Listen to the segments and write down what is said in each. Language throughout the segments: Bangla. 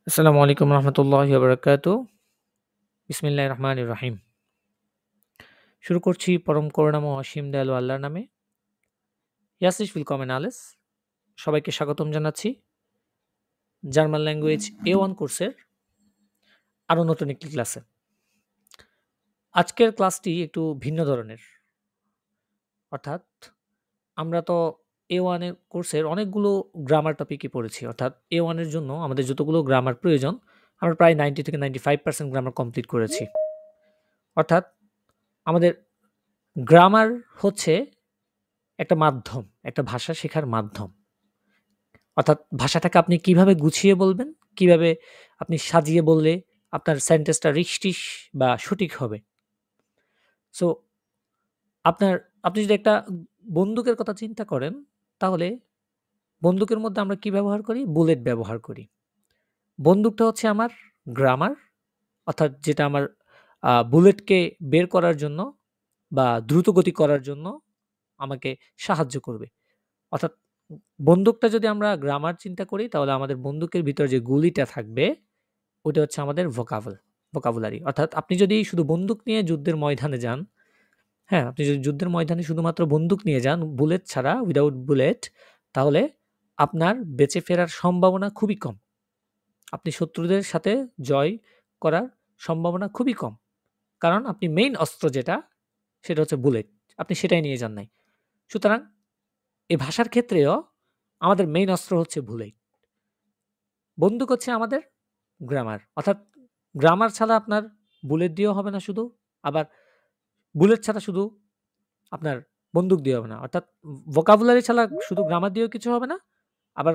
আসসালামু আলাইকুম রহমতুল্লাহি ওয়া বারাকাতুহু। বিসমিল্লাহির রহমানির রহিম। শুরু করছি পরম করুণাময় অসীম দয়ালু আল্লাহর নামে। ইয়াসিস willkommen alles। সবাইকে স্বাগতম জানাচ্ছি জার্মান ল্যাঙ্গুয়েজ A1 কোর্সের আরো নতুন একটি ক্লাসে। আজকের ক্লাসটি একটু ভিন্ন ধরনের। অর্থাৎ আমরা তো A1 এর কোর্সের অনেকগুলো গ্রামার টপিকই পড়েছি। অর্থাৎ A1 এর জন্য আমাদের যতগুলো গ্রামার প্রয়োজন আমরা প্রায় 90 থেকে 95% গ্রামার কমপ্লিট করেছি। অর্থাৎ আমাদের গ্রামার হচ্ছে একটা মাধ্যম, একটা ভাষা শেখার মাধ্যম। অর্থাৎ ভাষাটাকে আপনি কিভাবে গুছিয়ে বলবেন, কিভাবে আপনি সাজিয়ে বললে আপনার সেন্টেন্সটা রিসটিস বা সঠিক হবে। সো আপনার আপনি যদি একটা বন্দুকের কথা চিন্তা করেন, তাহলে বন্দুকের মধ্যে আমরা কি ব্যবহার করি? বুলেট ব্যবহার করি। বন্দুকটা হচ্ছে আমার গ্রামার, অর্থাৎ যেটা আমার বুলেটকে বের করার জন্য বা দ্রুতগতি করার জন্য আমাকে সাহায্য করবে। অর্থাৎ বন্দুকটা যদি আমরা গ্রামার চিন্তা করি তাহলে আমাদের বন্দুকের ভিতরে যে গুলিটা থাকবে ওটা হচ্ছে আমাদের ভোকাবুলারি। অর্থাৎ আপনি যদি শুধু বন্দুক নিয়ে যুদ্ধের ময়দানে যান, হ্যাঁ, আপনি যদি যুদ্ধের ময়দানে শুধুমাত্র বন্দুক নিয়ে যান বুলেট ছাড়া, উইদাউট বুলেট, তাহলে আপনার বেঁচে ফেরার সম্ভাবনা খুবই কম। আপনি শত্রুদের সাথে জয় করার সম্ভাবনা খুবই কম। কারণ আপনি মেইন অস্ত্র যেটা সেটা হচ্ছে বুলেট। আপনি সেটাই নিয়ে যান নাই। সুতরাং এই ভাষার ক্ষেত্রেও আমাদের মেইন অস্ত্র হচ্ছে বুলেট। বন্দুক হচ্ছে আমাদের গ্রামার। অর্থাৎ গ্রামার ছাড়া আপনার বুলেট দিয়েও হবে না শুধু, আবার বুলেট ছাড়া শুধু আপনার বন্দুক দিয়ে হবে না। অর্থাৎ ভোকাবুলারি ছাড়া শুধু গ্রামার দিয়েও কিছু হবে না, আবার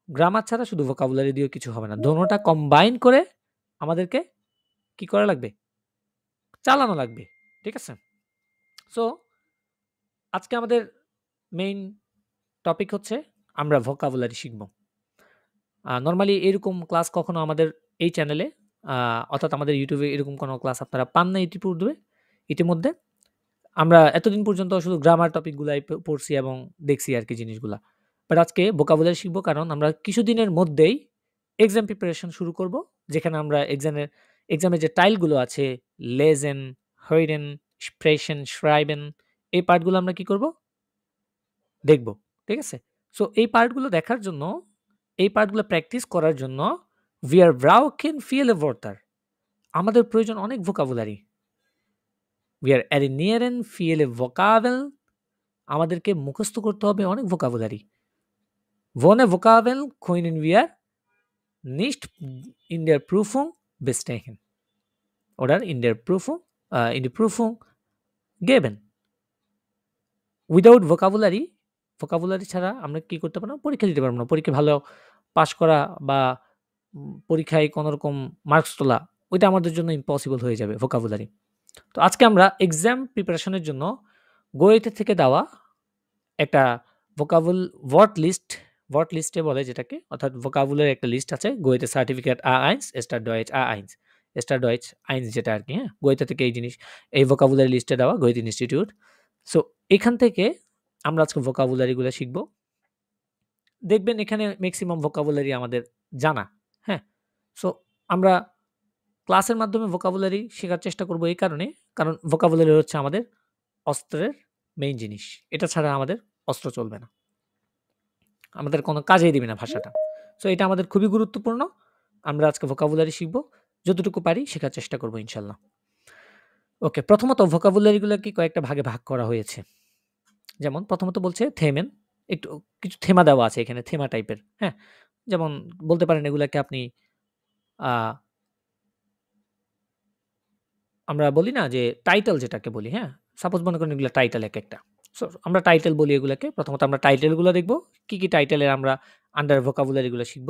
গ্রামার ছাড়া শুধু ভোকাবুলারি দিয়েও কিছু হবে না। দোনোটা কম্বাইন করে আমাদেরকে কি করা লাগবে? চালানো লাগবে। ঠিক আছে? সো আজকে আমাদের মেইন টপিক হচ্ছে আমরা ভোকাবুলারি শিখব। নরমালি এরকম ক্লাস কখনো আমাদের এই চ্যানেলে অর্থাৎ আমাদের ইউটিউবে এরকম কোনো ক্লাস আপনারা পান না ইতিমধ্যে। আমরা এতদিন পর্যন্ত শুধু গ্রামার টপিকগুলাই পড়ছি এবং দেখছি আরকি জিনিসগুলা। বাট আজকে ভোকাবুলারি শিখব, কারণ আমরা কিছুদিনের মধ্যেই এক্সাম প্রিপারেশন শুরু করব। যেখানে আমরা এক্সামের যে টাইলগুলো আছে, লেসেন, hören, sprechen, schreiben, এই পার্টগুলো আমরা কি করব? দেখব। ঠিক আছে? সো এই পার্টগুলো দেখার জন্য, এই পার্টগুলো প্র্যাকটিস করার জন্য wir brauchen viele Wörter। আমাদের প্রয়োজন অনেক vocabulary. wir ernähren viele Vokabeln। আমাদেরকে মুখস্থ করতে হবে অনেক vocabulary. Ohne Vokabeln können wir nicht in der Prüfung bestehen oder in die Prüfung geben। Without vocabulary ছাড়া আমরা কি করতে পারবো না? পরীক্ষা দিতে পারবো না। পরীক্ষায় ভালো পাস করা বা পরীক্ষায় কোনরকম মার্কস তোলা, ওইটা আমাদের জন্য ইম্পসিবল হয়ে যাবে ভোকাবুলারি। তো আজকে আমরা এক্সাম প্রিপারেশনের জন্য গোয়েতে থেকে দেওয়া একটা ভোকাবুল ওয়ার্ড লিস্টে বলে যেটাকে, অর্থাৎ ভোকাবুলারি একটা লিস্ট আছে Goethe certificate A1, start Deutsch A1, start Deutsch 1 যেটা আরকি, হ্যাঁ? গোয়েতে থেকে এই ভোকাবুলারি লিস্টে দেওয়া গোয়েত ইনস্টিটিউট। সো এখান থেকে আমরা আজকে ভোকাবুলারি গুলা শিখব। দেখবেন এখানে মেক্সিমাম ভোকাবুলারি আমাদের জানা, হ্যাঁ? সো আমরা ক্লাসের মাধ্যমে ভোকাবুলারি শেখার চেষ্টা করব এই কারণে, কারণ ভোকাবুলারি হচ্ছে আমাদের অস্ত্রের মেইন জিনিস। এটা ছাড়া আমাদের অস্ত্র চলবে না। আমাদের কোনো কাজেই দিবে না ভাষাটা। সো এটা আমাদের খুবই গুরুত্বপূর্ণ। আমরা আজকে ভোকাবুলারি শিখব। যতটুকু পারি শেখার চেষ্টা করব ইনশাআল্লাহ। ওকে, প্রথমত ভোকাবুলারি গুলাকে কয়েকটা ভাগে ভাগ করা হয়েছে। যেমন প্রথমত বলছে থেমেন, একটু কিছু থেমা দেওয়া আছে এখানে, থেমা টাইপের, হ্যাঁ? যেমন বলতে পারেন এগুলাকে আপনি আ আমরা বলি না যে টাইটেল যেটাকে বলি, হ্যাঁ? সাপোজ মনে করেন এগুলা টাইটেল একেকটা। সো আমরা টাইটেল বলি এগুলাকে। প্রথমত আমরা টাইটেল গুলা দেখব। কি, কি টাইটেলের আমরা আন্ডার ভোকাবুলারি গুলা শিখব।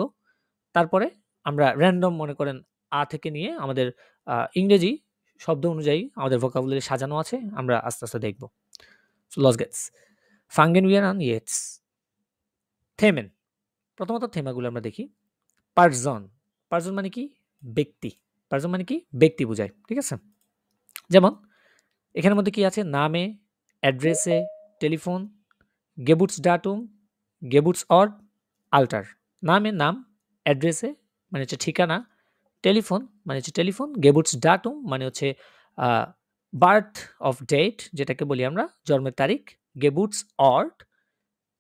তারপরে আমরা র‍্যান্ডম মনে করেন থেকে নিয়ে আমাদের ইংরেজি শব্দ অনুযায়ী আমাদের ভোকাবুলারি সাজানো আছে। আমরা আস্তে, আস্তে দেখব। So los geht's। Fangen wir an jetzt। থেমেন। প্রথমত থেমাগুলো আমরা দেখি। পারজন। পারজন মানে কি? ব্যক্তি। পারজন মানে কি? ব্যক্তি বোঝায়। ঠিক আছে? যেমন এখানের মধ্যে কি আছে? নামে, অ্যাড্রেসে, টেলিফোন, Geburtsdatum, Geburtsort, Alter। নামে নাম, অ্যাড্রেসে মানে হচ্ছে ঠিকানা, টেলিফোন মানে হচ্ছে টেলিফোন, Geburtsdatum মানে হচ্ছে আ বার্থ অফ ডেট যেটাকে বলি আমরা জন্মের তারিখ, Geburtsort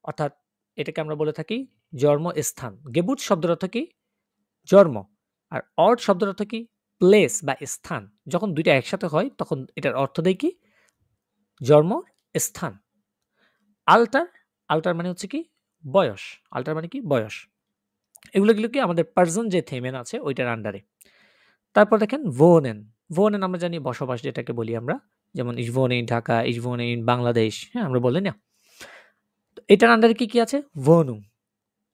অর্থাৎ এটাকে আমরা বলে থাকি জন্মস্থান। Geburt শব্দের অর্থ কি? জন্ম। আর Ort শব্দের অর্থ কি? প্লেস বা স্থান। যখন ২ টা একসাথে হয় তখন এটার অর্থ দেয় কি? জন্মস্থান। আল্টার, আল্টার মানে হচ্ছে কি? বয়স। আল্টার মানে কি? বয়স। এগুলো কি আমাদের পার্সন যে থেমেন আছে ওইটার আন্ডারে। তারপর দেখেন Wohnen, Wohnen আমরা জানি বসবাস যেটাকে বলি আমরা। যেমন Ich wohne in Dhaka, Ich wohne in Bangladesh. হ্যাঁ, আমরা বলি না? তো এটার আন্ডারে কি আছে? Wohnung,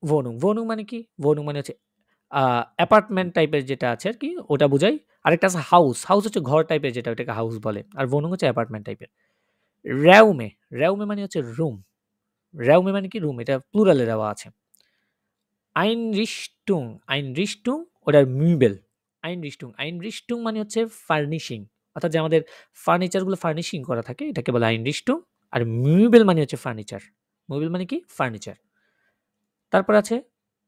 Wohnung, Wohnung মানে কি? Wohnung মানে হচ্ছে আ অ্যাপার্টমেন্ট টাইপের যেটা আছে আরকি ওটা বুঝায়। আরেকটা আছে হাউস, হাউস হচ্ছে ঘর টাইপের যেটা ওটাকে হাউস বলে। আর Wohnung হচ্ছে অ্যাপার্টমেন্ট টাইপের। Räume, Räume মানে হচ্ছে রুম। Räume মানে কি? রুম। এটা প্লুরালে দেওয়া আছে। Einrichtung, Einrichtung oder Möbel, Einrichtung, Einrichtung মানে হচ্ছে ফার্নিশিং। অর্থাৎ যে আমাদের ফার্নিচারগুলো ফার্নিশিং করা থাকে এটাকে বলে Einrichtung। আর Möbel মানে হচ্ছে ফার্নিচার। Möbel মানে কি? ফার্নিচার। তারপর আছে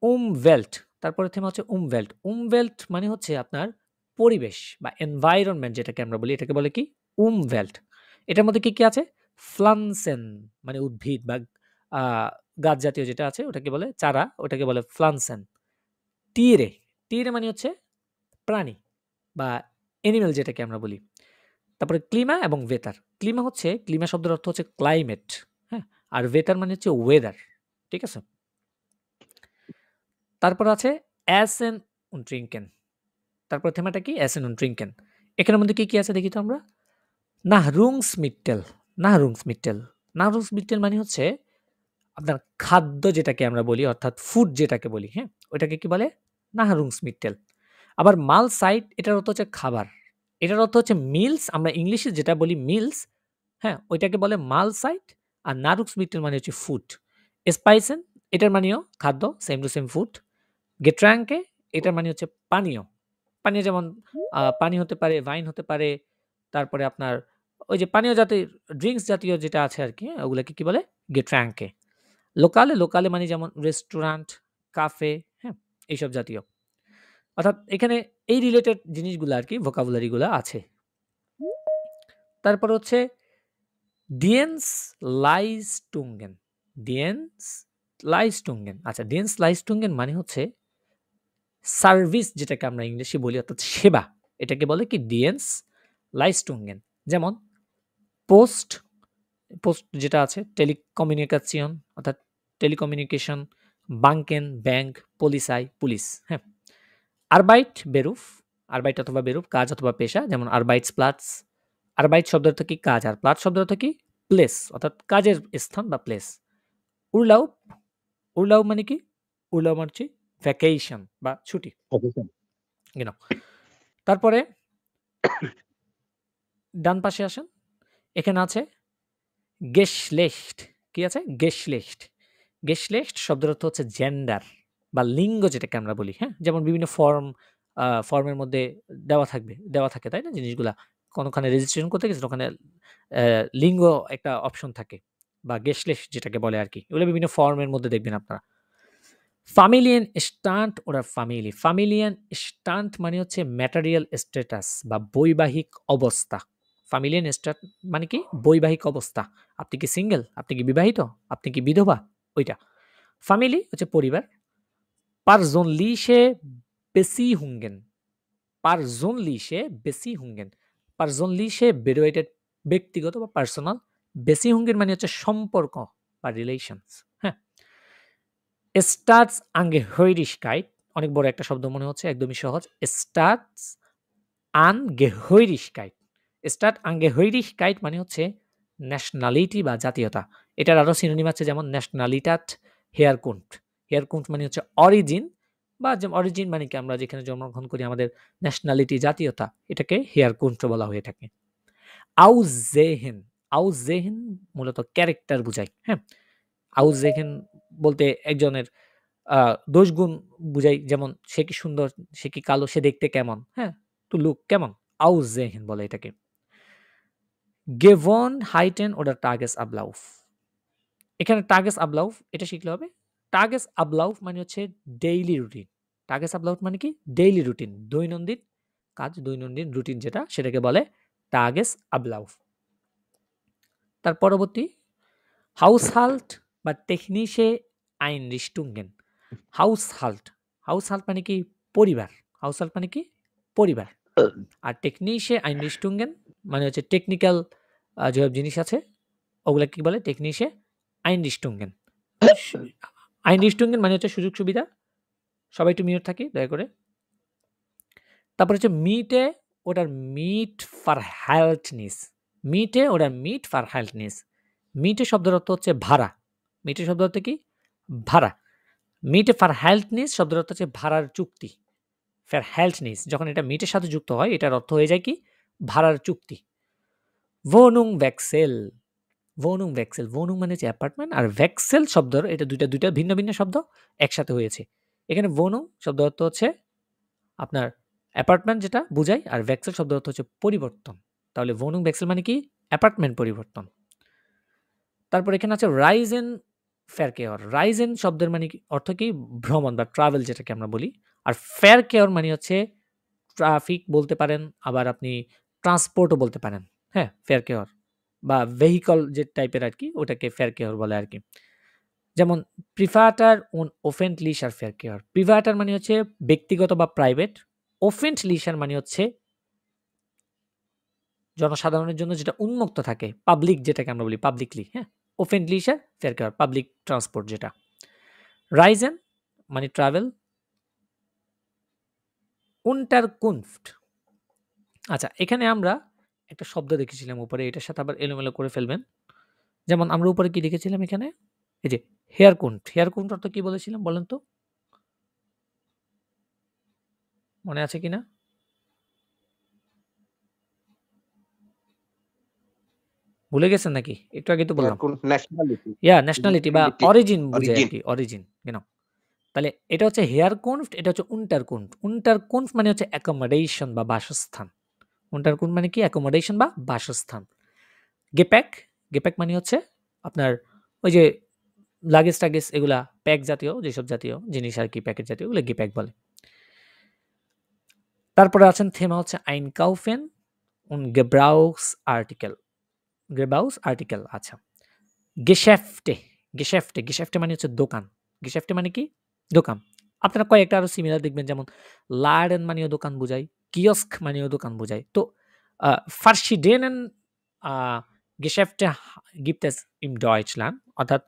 Umwelt, তারপরের থেমে হচ্ছে Umwelt। Umwelt মানে হচ্ছে আপনার পরিবেশ বা এনভায়রনমেন্ট যেটাকে আমরা বলি এটাকে বলে কি? Umwelt। এটার মধ্যে কি আছে? Pflanzen মানে উদ্ভিদ বা আ গাছ জাতীয় যেটা আছে ওটাকে বলে চারা, ওটাকে বলে Pflanzen। Tiere, Tiere মানে হচ্ছে প্রাণী বা অ্যানিমাল যেটাকে আমরা বলি। তারপরে ক্লিমা এবং ওয়েদার। ক্লিমা শব্দের অর্থ হচ্ছে ক্লাইমেট, হ্যাঁ? আর ওয়েদার মানে হচ্ছে ওয়েদার। ঠিক আছে? তারপর আছে Essen und Trinken। তারপর থেমাটা কি? Essen und Trinken। এখানের মধ্যে কি আছে দেখি তো আমরা? Nahrungsmittel, Nahrungsmittel, Nahrungsmittel মানে হচ্ছে আপনার খাদ্য যেটাকে আমরা বলি অর্থাৎ ফুড যেটাকে বলি, হ্যাঁ? ওইটাকে কি বলে? Nahrungsmittel। আবার Mahlzeit এটার অর্থ হচ্ছে খাবার। এটার অর্থ হচ্ছে মিলস, আমরা ইংলিশে যেটা বলি মিলস, হ্যাঁ? ওইটাকে বলে Mahlzeit। আর Nahrungsmittel মানে হচ্ছে ফুড। Speisen এটার মানেও খাদ্য, same to same food. Getränke এটার মানে হচ্ছে পানীয়। পানীয় যেমন পানি হতে পারে, ওয়াইন হতে পারে। তারপরে আপনার ওই যে পানীয় জাতীয় ড্রিংকস জাতীয় যেটা আছে আরকি, ওগুলাকে কি বলে? Getränke। লোকালে মানে যেমন রেস্টুরেন্ট, কাফে, হ্যাঁ? এইসব জাতীয়। অর্থাৎ এখানে এই রিলেটেড জিনিসগুলা আরকি ভোকাবুলারি গুলা আছে। তারপর হচ্ছে Dienstleistungen, Dienstleistungen আচ্ছা Dienstleistungen মানে হচ্ছে সার্ভিস যেটাকে আমরা ইংলিশে বলি অর্থাৎ সেবা। এটাকে বলে কি? Dienstleistungen। যেমন পোস্ট, পোস্ট যেটা আছে টেলিকমিউনিকেশন অর্থাৎ টেলিকমিউনিকেশন, বাঙ্কেন ব্যাংক, Polizei পুলিশ, হ্যাঁ? আরবাইট বেরুফ, আরবাইট অথবা বেরুফ কাজ অথবা পেশা যেমন Arbeitsplatz। আরবাইট শব্দের অর্থ কি? কাজ। আর প্লাটস শব্দের অর্থ কি? প্লেস অর্থাৎ কাজের স্থান বা প্লেস। উরলাউব, উরলাউব মানে কি? উরলাউব মানে হচ্ছে ভ্যাকেশন বা ছুটি। অফিসে। গেনো। তারপরে ডান পাশে আসেন। এখানে আছে Geschlecht, কি আছে? Geschlecht, Geschlecht শব্দের অর্থ হচ্ছে জেন্ডার বা লিঙ্গ যেটাকে আমরা বলি, হ্যাঁ? যেমন বিভিন্ন ফর্মের মধ্যে দেওয়া থাকে, তাই না জিনিসগুলা? কোনখানে রেজিস্ট্রেশন করতে গেছেন ওখানে লিঙ্গ একটা অপশন থাকে বা Geschlecht যেটাকে বলে আরকি। এগুলো বিভিন্ন ফর্মের মধ্যে দেখবেন আপনারা। Familienstand oder Familie, Familienstand মানে হচ্ছে ম্যাটেরিয়াল স্ট্যাটাস বা বৈবাহিক অবস্থা। Familienstand মানে কি? বৈবাহিক অবস্থা। আপনি কি সিঙ্গেল? আপনি কি বিবাহিত? আপনি কি বিধবা? ওইটা। ফ্যামিলি হচ্ছে পরিবার। Persönliche Beziehungen, Persönliche Beziehungen, Persönliche bedeutet ব্যক্তিগত বা পার্সোনাল। Beziehungen মানে হচ্ছে সম্পর্ক বা রিলেশনস, হ্যাঁ? Staatsangehörigkeit অনেক বড় একটা শব্দ মনে হচ্ছে, একদমই সহজ। Staatsangehörigkeit, Staatsangehörigkeit মানে হচ্ছে ন্যাশনালিটি বা জাতীয়তা। এটার আরো সিনোনিম আছে যেমন Nationalität, Herkunft, Herkunft মানে হচ্ছে অরিজিন বা অরিজিন মানে কি আমরা যেখানে জন্মগ্রহণ করি আমাদের ন্যাশনালিটি জাতীয়তা, এটাকে Herkunft বলা হয়ে থাকে। Aussehen, Aussehen মূলত ক্যারেক্টার বুঝায়, হ্যাঁ? Aussehen বলতে একজনের আ দোষগুণ বুঝাই, যেমন সে কি সুন্দর, সে কি কালো, সে দেখতে কেমন, হ্যাঁ? টু লুক কেমন? Aussehen বলে এটাকে। Gewohnheiten oder Tagesablauf, এখানে Tagesablauf এটা শিখলে হবে। Tagesablauf মানে হচ্ছে ডেইলি রুটিন। Tagesablauf মানে কি? ডেইলি রুটিন, দৈনন্দিন কাজ, দৈনন্দিন রুটিন যেটা সেটাকে বলে Tagesablauf। তার পরবর্তী Haushalt বা Technische Einrichtungen। Haushalt মানে কি? পরিবার। Haushalt মানে কি? পরিবার। আর Technische Einrichtungen মানে হচ্ছে টেকনিক্যাল যেসব জিনিস আছে ওগুলা কি বলে? Technische Einrichtungen। Einrichtungen মানে হচ্ছে সুযোগ সুবিধা। সবাই একটু মিউট থাকি দয়া করে। তারপর হচ্ছে Miete oder Mietverhältnis। Miete oder Mietverhältnis। Miete শব্দের অর্থ হচ্ছে ভাড়া। Miete শব্দের অর্থ কি? ভাড়া। Mietverhältnis শব্দের অর্থ হচ্ছে ভাড়ার চুক্তি। Verhältnis যখন এটা মিটের সাথে যুক্ত হয় এটার অর্থ হয়ে যায় কি? ভাড়ার চুক্তি। Wohnungswechsel। Wohnung মানে হচ্ছে অ্যাপার্টমেন্ট আর Wechsel শব্দের এটা দুইটা ভিন্ন ভিন্ন শব্দ একসাথে হয়েছে। এখানে Wohnung শব্দ অর্থ হচ্ছে আপনার অ্যাপার্টমেন্ট যেটা বুঝায় আর Wechsel শব্দ অর্থ হচ্ছে পরিবর্তন। তাহলে Wohnungswechsel মানে কি? অ্যাপার্টমেন্ট পরিবর্তন। তারপর এখানে আছে Reisen Verkehr। Reisen শব্দের মানে কি? অর্থ কি? ভ্রমণ বা ট্রাভেল যেটাকে আমরা বলি। আর Verkehr মানে হচ্ছে ট্রাফিক বলতে পারেন, আবার আপনি ট্রান্সপোর্টও বলতে পারেন। হ্যাঁ? Verkehr বা ভেহিকল যে টাইপের আরকি ওটাকে Verkehr বলে আরকি। যেমন Privater und öffentlicher Verkehr। Privater মানে হচ্ছে ব্যক্তিগত বা প্রাইভেট। öffentlicher মানে হচ্ছে জনসাধারণের জন্য যেটা উন্মুক্ত থাকে, পাবলিক যেটাকে আমরা বলি পাবলিকলি, হ্যাঁ? öffentlicher Verkehr পাবলিক ট্রান্সপোর্ট যেটা। Reisen মানে ট্রাভেল। Unterkunft। আচ্ছা, এখানে আমরা একটা শব্দ দেখেছিলাম উপরে, এটার সাথে আবার এলোমেলো করে ফেলবেন। যেমন আমরা উপরে কি দেখেছিলাম এখানে? এই যে Herkunft। Herkunft অর্থ কি বলেছিলাম বলেন তো? মনে আছে কিনা? ভুলে গেছেন নাকি? একটু আগেই তো বললাম। ন্যাশনালিটি। ন্যাশনালিটি বা অরিজিন বুঝায় অরিজিন। আরকি, অরিজিন। তাহলে এটা হচ্ছে Herkunft, এটা হচ্ছে Unterkunft। Unterkunft মানে হচ্ছে অ্যাকোমোডেশন বা বাসস্থান। Unterkunft মানে কি? অ্যাকোমোডেশন বা বাসস্থান। Gepäck, Gepäck মানে হচ্ছে আপনার ওই যে লাগেজ-টাগেজ এগুলা প্যাক জাতীয় যেসব জাতীয় জিনিস আরকি প্যাকেট জাতীয় ওগুলো Gepäck বলে। তারপরে আছেন থেমা হচ্ছে Einkaufen und Gebrauchsartikel। Gebrauchsartikel আচ্ছা। Geschäfte, Geschäfte মানে হচ্ছে দোকান। Geschäfte মানে কি? দোকান। আপনারা কয়েকটা আরো সিমিলার দেখবেন যেমন Laden মানেও দোকান বোঝায়, Kiosk মানেও দোকান বোঝায়। তো verschiedenen Geschäfte gibt es im Deutschland অর্থাৎ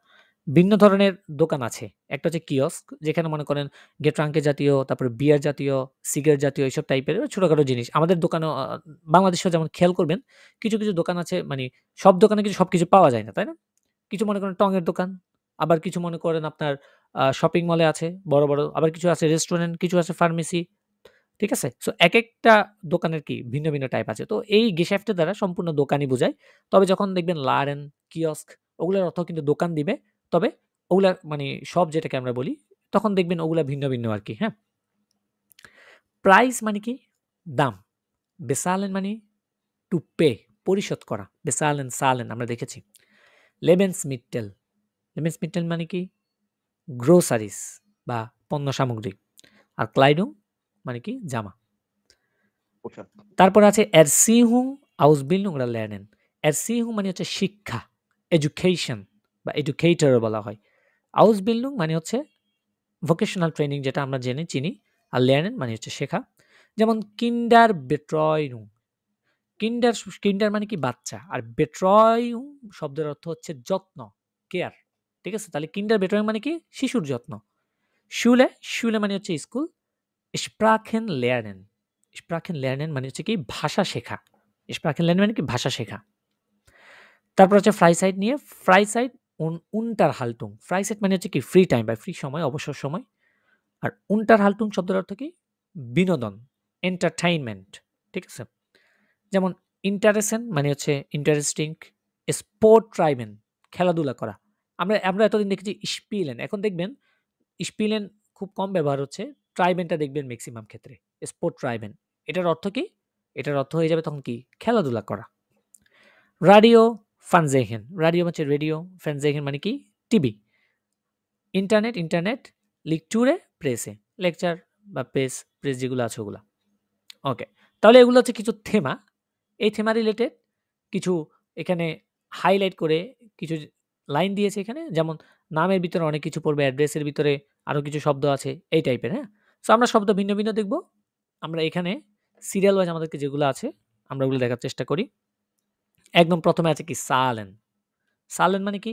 ভিন্ন ধরনের দোকান আছে। একটা হচ্ছে কিয়স্ক যেখানে মনে করেন গেট্রাঙ্কে জাতীয়, তারপরে বিয়ার জাতীয়, সিগারেট জাতীয় এইসব টাইপের ছোটখাটো জিনিস। আমাদের দোকানেও বাংলাদেশেও যেমন খেয়াল করবেন কিছু দোকান আছে মানে সব দোকানে কিন্তু সবকিছু পাওয়া যায় না, তাই না? কিছু মনে করেন টঙের দোকান, আবার কিছু মনে করেন আপনার শপিং মলে আছে বড়, আবার কিছু আছে রেস্টুরেন্ট, কিছু আছে ফার্মেসি। ঠিক আছে? সো একেকটা দোকানের কি ভিন্ন, ভিন্ন টাইপ আছে। তো এই গেশাফট এর দ্বারা সম্পূর্ণ দোকানই বোঝায়। তবে যখন দেখবেন লারেন, কিয়স্ক ওগুলার অর্থ কিন্তু দোকান দিবে। তবে ওগুলা মানে সব যেটাকে আমরা বলি তখন দেখবেন ওগুলা ভিন্ন, ভিন্ন আরকি, হ্যাঁ? প্রাইস মানে কি? দাম। বেসালেন মানে টু পে, পরিশোধ করা। বেসালেন, সালেন আমরা দেখেছি। লেবেন্সমিটটেল, লেবেন্সমিটটেল মানে কি? গ্রোসারিস বা পণ্য সামগ্রী। আর ক্লাইডুং মানে কি? জামা। তারপর আছে Erziehung, Ausbildung oder Lernen। Erziehung মানে হচ্ছে শিক্ষা, এডুকেশন বা এডুকেটরও বলা হয়। Ausbildung মানে হচ্ছে ভোকেশনাল ট্রেনিং যেটা আমরা জেনে চিনি। আর Lernen মানে হচ্ছে শেখা। যেমন Kinderbetreuung। কিন্ডার মানে কি? বাচ্চা। আর Betreuung শব্দের অর্থ হচ্ছে যত্ন, কেয়ার। ঠিক আছে? তাহলে Kinderbetreuung মানে কি? শিশুর যত্ন। Schule মানে হচ্ছে school. Sprachen lernen, Sprachen lernen মানে হচ্ছে কি? ভাষা শেখা। Sprachen lernen মানে কি? ভাষা শেখা। তারপর হচ্ছে Freizeit নিয়ে Freizeit und Unterhaltung। Freizeit মানে হচ্ছে কি? ফ্রি টাইম বা ফ্রি সময়, অবসর সময়। আর Unterhaltung শব্দের অর্থ কি? বিনোদন, entertainment। ঠিক আছে? যেমন Interessen মানে হচ্ছে ইন্টারেস্টিং, Sport treiben খেলাধুলা করা। আমরা এতদিন দেখেছি Spielen, এখন দেখবেন Spielen খুব কম ব্যবহার হচ্ছে। ট্রাইবেন টা দেখবেন মেক্সিমাম ক্ষেত্রে। স্পোর্ট ট্রাইবেন। এটার অর্থ কি? এটার অর্থ হয়ে যাবে তখন কি? খেলাধুলা করা। রাডিও ফানজেহেন। রাডিও হচ্ছে রেডিও, ফানজেহেন মানে কি? টিভি। ইন্টারনেট লিকচুরে প্রেসে। লেকচার বা প্রেস যেগুলো আছে ওগুলা। ওকে। তাহলে এগুলো হচ্ছে কিছু থেমা। এই থেমা রিলেটেড কিছু এখানে হাইলাইট করে কিছু লাইন দিয়েছে এখানে। যেমন নামের ভিতরে অনেক কিছু পড়বে, অ্যাড্রেসের ভিতরে আরো কিছু শব্দ আছে, এই টাইপের, হ্যাঁ? সো আমরা শব্দ ভিন্ন, ভিন্ন দেখব। আমরা এখানে সিরিয়াল ওয়াইজ আমাদেরকে যেগুলো আছে আমরা ওগুলো দেখার চেষ্টা করি। একদম ১ম এ আছে কি সালেন। সালেন মানে কি?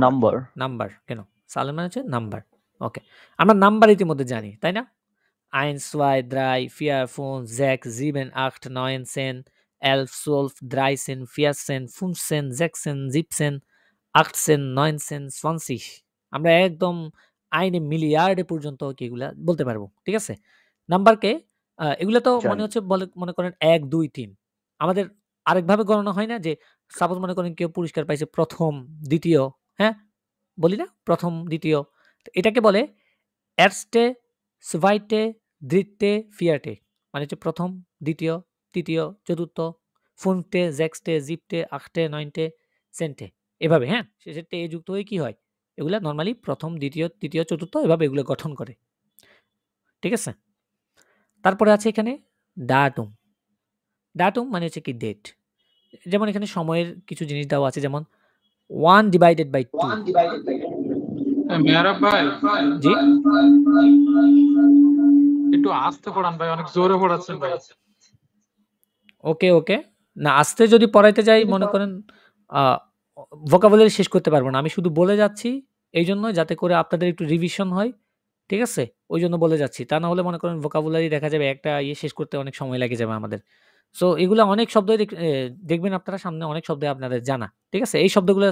নাম্বার। নাম্বার। কেন? সালেন মানে হচ্ছে নাম্বার। ওকে। আমরা নাম্বার ইতিমধ্যে জানি, তাই না? 1, 2, 3, 4, 5, 6, 7, 8, 9, 10, 11, 12, 13, 14, 15, 16, 17, 18, 19, 20 আমরা একদম আইনে মিলিয়ার্ডে পর্যন্ত কি এগুলা বলতে পারবো। ঠিক আছে? নাম্বারকে এগুলা তো মনে হচ্ছে মনে করেন ১, ২, ৩ আমাদের আরেকভাবে গণনা হয় না যে সাপোজ মনে করেন কেউ পুরস্কার পাইছে ১ম, ২য়, হ্যাঁ? বলি না? ১ম, ২য়। এটাকে বলে এরস্টে, zweite, dritte, vierte মানে হচ্ছে ১ম, ২য়, ৩য়, ৪র্থ, 5ঠে, 6ঠে, 7ঠে, 8ঠে, 9ঠে, 10ঠে এভাবে, হ্যাঁ? শেষের টে যুক্ত হয়ে কি হয়? এগুলা নরমালি ১ম, ২য়, ৩য়, ৪র্থ এভাবে এগুলো গঠন করে। ঠিক আছে? তারপরে আছে এখানে datum. datum মানে হচ্ছে কি ডেট। যেমন এখানে সময়ের কিছু জিনিস দেওয়া আছে যেমন 1 divided by 2 মেহরাব ভাই, জি? একটু আস্তে পড়ান ভাই, অনেক জোরে পড়াচ্ছেন ভাই। ওকে, ওকে। না আস্তে যদি পড়াইতে যাই মনে করেন আ vocabulary শেষ করতে পারব না। আমি শুধু বলে যাচ্ছি এইজন্য যাতে করে আপনাদের একটু রিভিশন হয়। ঠিক আছে? ওইজন্য বলে যাচ্ছি। তা না হলে মনে করেন vocabulary দেখা যাবে একটা শেষ করতে অনেক সময় লেগে যাবে আমাদের। সো এগুলা অনেক শব্দই দেখবেন আপনারা সামনে অনেক শব্দই আপনাদের জানা। ঠিক আছে? এই শব্দগুলো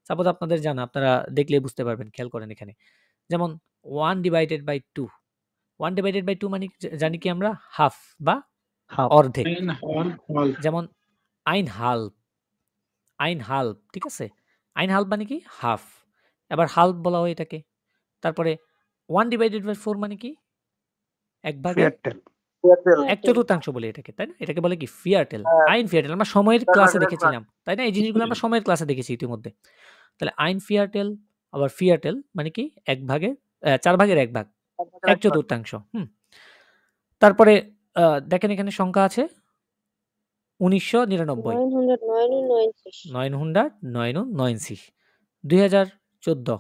সাপোজ আপনাদের জানা, আপনারা দেখলেই বুঝতে পারবেন। খেয়াল করেন এখানে। যেমন 1 divided by 2 1 divided by 2 মানে জানি কি আমরা হাফ বা অর্ধেক। যেমন einhalb einhalb ঠিক আছে? einhalb মানে কি? হাফ। এবার halb বলা হয় এটাকে। তারপরে 1 divided by 4 মানে কি? ১ ভাগের ১/৪ বলি এটাকে, তাই না? এটাকে বলে কি? Viertel, ein Viertel আমরা সময়ের ক্লাসে দেখেছিলাম, তাই না? এই জিনিসগুলো আমরা সময়ের ক্লাসে দেখেছি ইতিমধ্যে। তাহলে ein Viertel আবার Viertel মানে কি? ১ ভাগের ৪ ভাগের ১ ভাগ, ১/৪ হুম? তারপরে দেখেন এখানে সংখ্যা আছে ১৯৯৯ 999 ২০১৪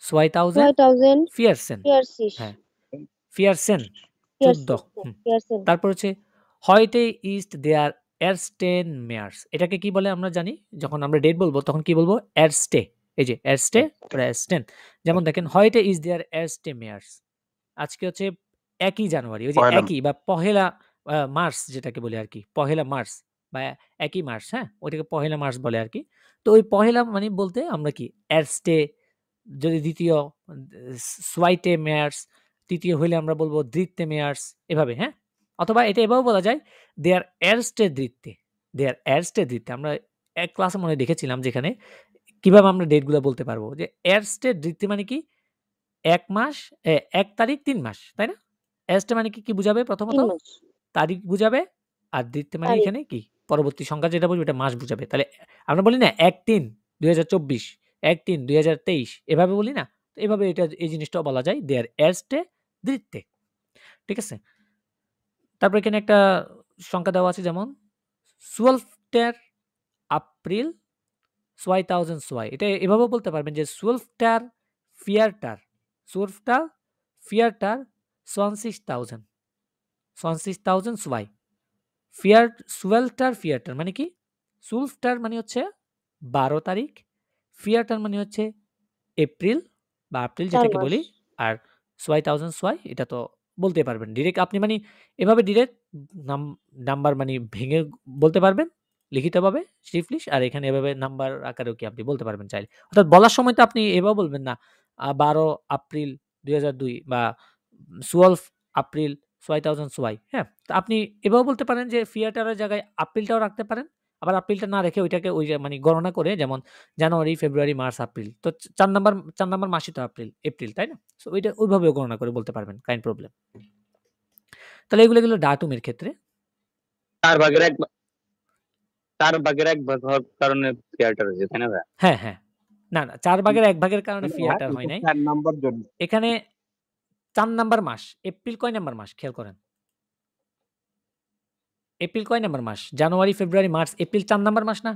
2014 হ্যাঁ, 14 14 তারপর হচ্ছে heute ist der erste März এটাকে কি বলে আমরা জানি যখন আমরা ডেট বলবো তখন কি বলবো erste এই যে erste বা ersten যেমন দেখেন heute ist der erste März আজকে হচ্ছে ১ই জানুয়ারি ওই যে একই বা পহেলা মার্চ যেটাকে বলি আরকি পহেলা মার্চ বা ১ই মার্চ, হ্যাঁ? ওইটাকে পহেলা মার্চ বলে আরকি। তো ওই পহেলা মানে বলতে আমরা কি erste যদি ২য় zweite März ৩য় হইলে আমরা বলব dritte März এভাবে, হ্যাঁ? অথবা এটা এভাবেও বলা যায় der erste dritte der erste dritte আমরা এক ক্লাসে মনে হয় দেখেছিলাম যেখানে কিভাবে আমরা ডেটগুলা বলতে পারবো যে erste dritte মানে কি ১ মাস ১ তারিখ ৩ মাস, তাই না? erste মানে কি বুঝাবে প্রথমত? তারিখ বুঝাবে। আর dritte মানে এখানে কি? পরবর্তী সংখ্যা যেটা বলবে এটা মাস বুঝাবে। তাহলে আমরা বলি না ১-৩-২০২৪ ১-৩-২০২৩ এভাবে বলি না? তো এভাবে এই জিনিসটাও বলা যায় der erste dritte ঠিক আছে? তারপর এখানে একটা সংখ্যা দেওয়া আছে যেমন 12 April 2002 এটা এভাবেও বলতে পারবেন যে 12 Vierter 12 Vierter 20.000 20.002 12 Vierter মানে কি? 12 মানে হচ্ছে ১২ তারিখ, Vierter মানে হচ্ছে এপ্রিল বা এপ্রিল যেটাকে বলি। আর 2002 এটা তো বলতে পারবেন। ডিরেক্ট আপনি মানে এভাবে ডিরেক্ট নাম্বার মানে ভেঙে বলতে পারবেন লিখিতভাবে স্টিফলিশ আর এখানে এভাবে নাম্বার আকারেও কি আপনি বলতে পারবেন চাইলে। অর্থাৎ বলার সময় তো আপনি এভাবে বলবেন না ১২ এপ্রিল ২০০২ বা 12 এপ্রিল 2002 হ্যাঁ? তো আপনি এভাবেও বলতে পারেন যে ফিয়াটারের জায়গায় এপ্রিলটাও রাখতে পারেন। আবার এপ্রিলটা না রেখে ওইটাকে ওই যে মানে গণনা করে যেমন জানুয়ারি, ফেব্রুয়ারি, মার্চ, এপ্রিল। তো ৪ নাম্বার মাসই তো এপ্রিল, তাই না? সো ওইটা ওইভাবেও গণনা করে বলতে পারবেন। Kind problem. তাহলে এগুলো গেল ডাটুমের ক্ষেত্রে। ৪ ভাগের ১ ভাগ হওয়ার কারণে ফিয়ারটা রয়েছে, তাই না ভাই? হ্যাঁ, হ্যাঁ। না, 4 ভাগের 1 ভাগের কারণে না, ফিয়াট আর এটা হয় নাই। 4 নাম্বার জন্য। এখানে 4 নাম্বার মাস। এপ্রিল কয় নাম্বার মাস? খেয়াল করেন। এপ্রিল কয় নাম্বার মাস? জানুয়ারি, ফেব্রুয়ারি, মার্চ, এপ্রিল 4 নাম্বার মাস না?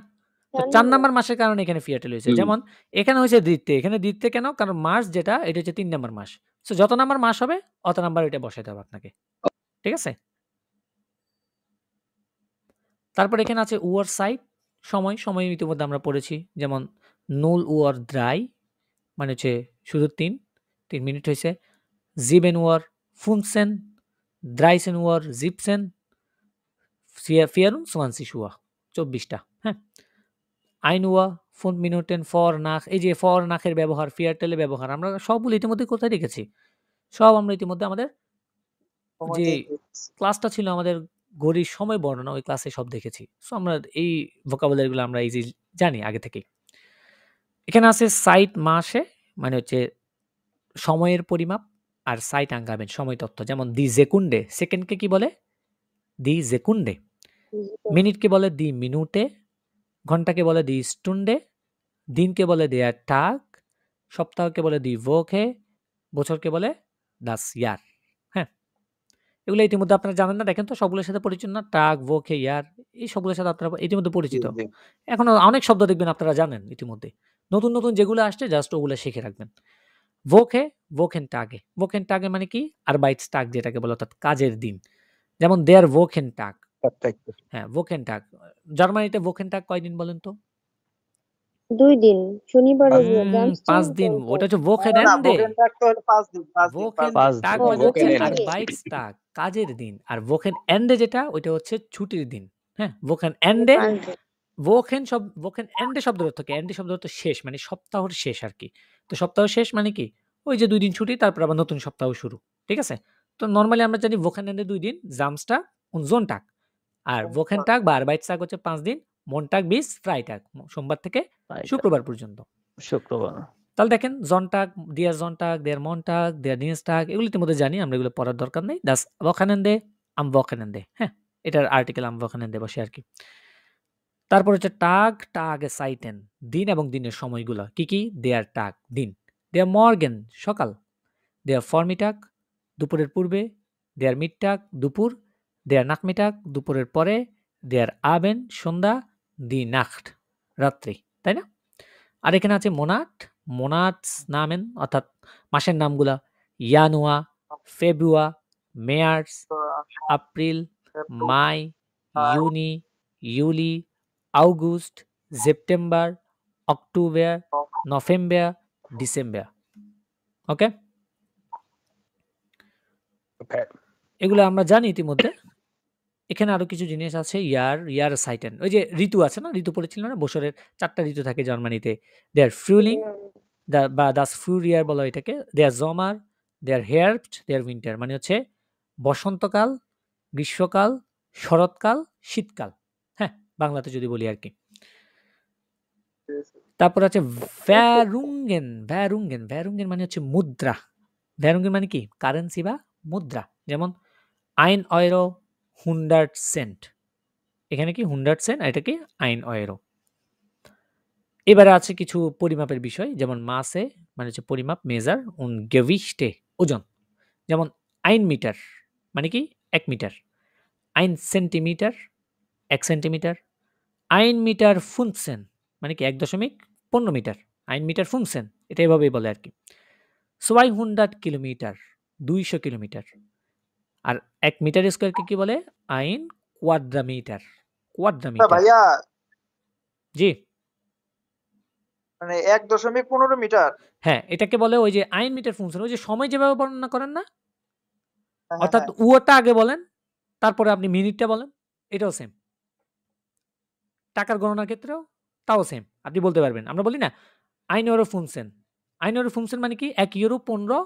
তো 4 নাম্বার মাসের কারণে এখানে ফিয়াটেল হইছে। হুম। যেমন এখানে হইছে দ্বিতীয়। এখানে দ্বিতীয় কেন? কারণ মার্চ যেটা এটা হচ্ছে 3 নাম্বার মাস। সো যত নাম্বার মাস হবে অত নাম্বার এটা বসাইতে হবে আপনাকে। ঠিক আছে? তারপর এখানে আছে উয়ার সাইট সময়। সময় ইতিমধ্যে আমরা পড়েছি। যেমন নুল উয়ার দ্রাই মানে হচ্ছে শুধু 3 মিনিট হইছে। জিবেন উয়ার ফুনসেন, দ্রাইসেন উয়ার জিপসেন, ফিয়ারুন 20 উয়া 24 টা। হ্যাঁ? আইনুয়া, ফুন মিনুটেন, ফর নাখ এই যে ফর নাখের ব্যবহার, ফিয়ারটেলের ব্যবহার আমরা সবগুলো ইতিমধ্যে কোথায় দেখেছি? সব আমরা ইতিমধ্যে আমাদের যে ক্লাসটা ছিল আমাদের ঘড়ির সময় বর্ণনা ওই ক্লাসে সব দেখেছি। সো আমরা এই ভোকাবুলারি গুলো আমরা ইজি জানি আগে থেকেই। এখানে আছে সাইট মাসে মানে হচ্ছে সময়ের পরিমাপ আর সাইট আঙ্গাবেন সময় তথ্য। যেমন দি জেকুন্ডে সেকেন্ডকে কি বলে? দি জেকুন্ডে। মিনিটকে বলে দি মিনুটে, ঘন্টাকে বলে দি স্টুন্ডে, দিনকে বলে দেয়ার টাগ, সপ্তাহকে বলে দি ভোকে, বছরকে বলে দাস ইয়ার। হ্যাঁ, এগুলো ইতিমধ্যে আপনারা জানেন না, দেখেন তো সবগুলোর সাথে পরিচিত না? টাগ, ভোকে, ইয়ার এই সবগুলোর সাথে আপনারা ইতিমধ্যে পরিচিত। জি। এখনো অনেক শব্দ দেখবেন আপনারা জানেন ইতিমধ্যে। নতুন নতুন যেগুলো আসছে জাস্ট ওগুলো শিখে রাখবেন। ভোকে, ভোকেন টাগে। ভোকেন টাগে মানে কি? আরবাইটস টাগ যেটাকে বলে অর্থাৎ কাজের দিন। যেমন দেয়ার ভোকেন টাগ। হ্যাঁ, ভোকেন টাগ। জার্মানিতে ভোকেন টাগ কয়দিন বলেন তো? 2 দিন শনিবারে 5 দিন। ওটা হচ্ছে ভোকেন না, এন্ডে। ভোকেন টাগ তো হলো 5 দিন, 5 দিন, ভোকেন 5 দিন। টাগ ও, মানে হচ্ছে ভোকেন এন্ডে। আরবাইটস টাগ কাজের দিন। আর ভোকেন এন্ডে যেটা ওইটা হচ্ছে ছুটির দিন। হ্যাঁ, ভোকেন এন্ডে ভোকেন এন্ডে শব্দের অর্থ কি? এন্ডে শব্দের অর্থ শেষ মানে সপ্তাহের শেষ আর কি। তো সপ্তাহ শেষ মানে কি? ওই যে 2 দিন ছুটি তারপর আবার নতুন সপ্তাহ শুরু। ঠিক আছে? তো নরমালি আমরা জানি ভোকেন এন্ডে 2 দিন, জামস্টাগ und Sonntag। আর ভোকেন টাগ বা আরবাইটস টাগ হচ্ছে 5 দিন, মন্টাগ bis ফ্রাইটাগ সোমবার থেকে শুক্রবার পর্যন্ত। শুক্রবার। তাহলে দেখেন জনটাগ, দিয়ার জনটাগ, দেয়ার মনটাগ, দেয়ার দিনস্টাগ এগুলো ইতিমধ্যে জানি আমরা, এগুলো পড়ার দরকার নেই। দাস ওখানেন্দে আম ওখানেন্দে। হ্যাঁ, এটার আর্টিকেল আম ওখানেন্দে বসে আর কি। তারপর হচ্ছে টাগ, টাগে সাইটেন দিন এবং দিনের সময়গুলো কি কি? দেয়ার টাগ দিন, দেয়ার মর্গেন সকাল, দেয়ার ফরমিটাগ দুপুরের পূর্বে, দেয়ার মিডটাগ দুপুর, দেয়ার নাকমিটাগ দুপুরের পরে, দেয়ার আবেন সন্ধ্যা, দি নাখট রাত্রি। তাই না? আর এখানে আছে মোনাট, মোনাটস নামেন অর্থাৎ মাসের নামগুলা ইয়ানুয়া, ফেব্রুয়া, মেয়ার্স, এপ্রিল, মাই, ইউনি, ইউলি, আউগুস্ট, সেপ্টেম্বর, অক্টোবর, নভেম্বর, ডিসেম্বর। Okay, okay. এগুলো আমরা জানি ইতিমধ্যে। এখানে আরো কিছু জিনিস আছে। ইয়ার সাইটেন ওই যে ঋতু আছে না, ঋতু পড়েছিল না? বছরের 4টা ঋতু থাকে জার্মানিতে। দেয়ার ফ্রুলিং বা দাস ফুরিয়ার বলা হয় এটাকে। দেয়ার জমার, দেয়ার হেয়ার্বস্ট, দেয়ার উইন্টার মানে হচ্ছে বসন্তকাল, গ্রীষ্মকাল, শরৎকাল, শীতকাল। হ্যাঁ, বাংলাতে যদি বলি আর কি। তারপর আছে ভ্যারুঙ্গেন। ভ্যারুঙ্গেন ভ্যারুঙ্গেন মানে হচ্ছে মুদ্রা। ভ্যারুঙ্গেন মানে কি? কারেন্সি বা মুদ্রা। যেমন 1 ইউরো 100 সেন্ট। এখানে কি 100 সেন্ট, আর এটা কি 1 ইউরো। এবারে আছে কিছু পরিমাপের বিষয়, যেমন মাসে মানে হচ্ছে পরিমাপ, মেজার, উন গেভিস্টে ওজন। যেমন 1 মিটার মানে কি 1 মিটার, 1 সেন্টিমিটার 1 সেন্টিমিটার, 1 মিটার ফুনসেন মানে কি 1.15 মিটার, 1 মিটার ফুনসেন এটা এভাবেই বলে আর কি। 200 কিলোমিটার 200 কিলোমিটার। আর 1 মিটার স্কয়ারকে কি বলে? 1 কোয়াড্রামিটার। কোয়াড্রামিটার। ভাইয়া জি, মানে 1.15 মিটার। হ্যাঁ, এটাকে বলে ওই যে 1 মিটার ফুনসেন, ওই যে সময় যেভাবে বর্ণনা করেন না, হ্যাঁ, অর্থাৎ হ্যাঁ। উওটা আগে বলেন, তারপরে আপনি মিনিটটা বলেন, এটাও সেম। টাকার গণনার ক্ষেত্রেও তাও সেম। আপনি বলতে পারবেন। আমরা বলি না 1 ইউরো ফুনসেন। 1 ইউরো ফুনসেন মানে কি 1 ইউরো 15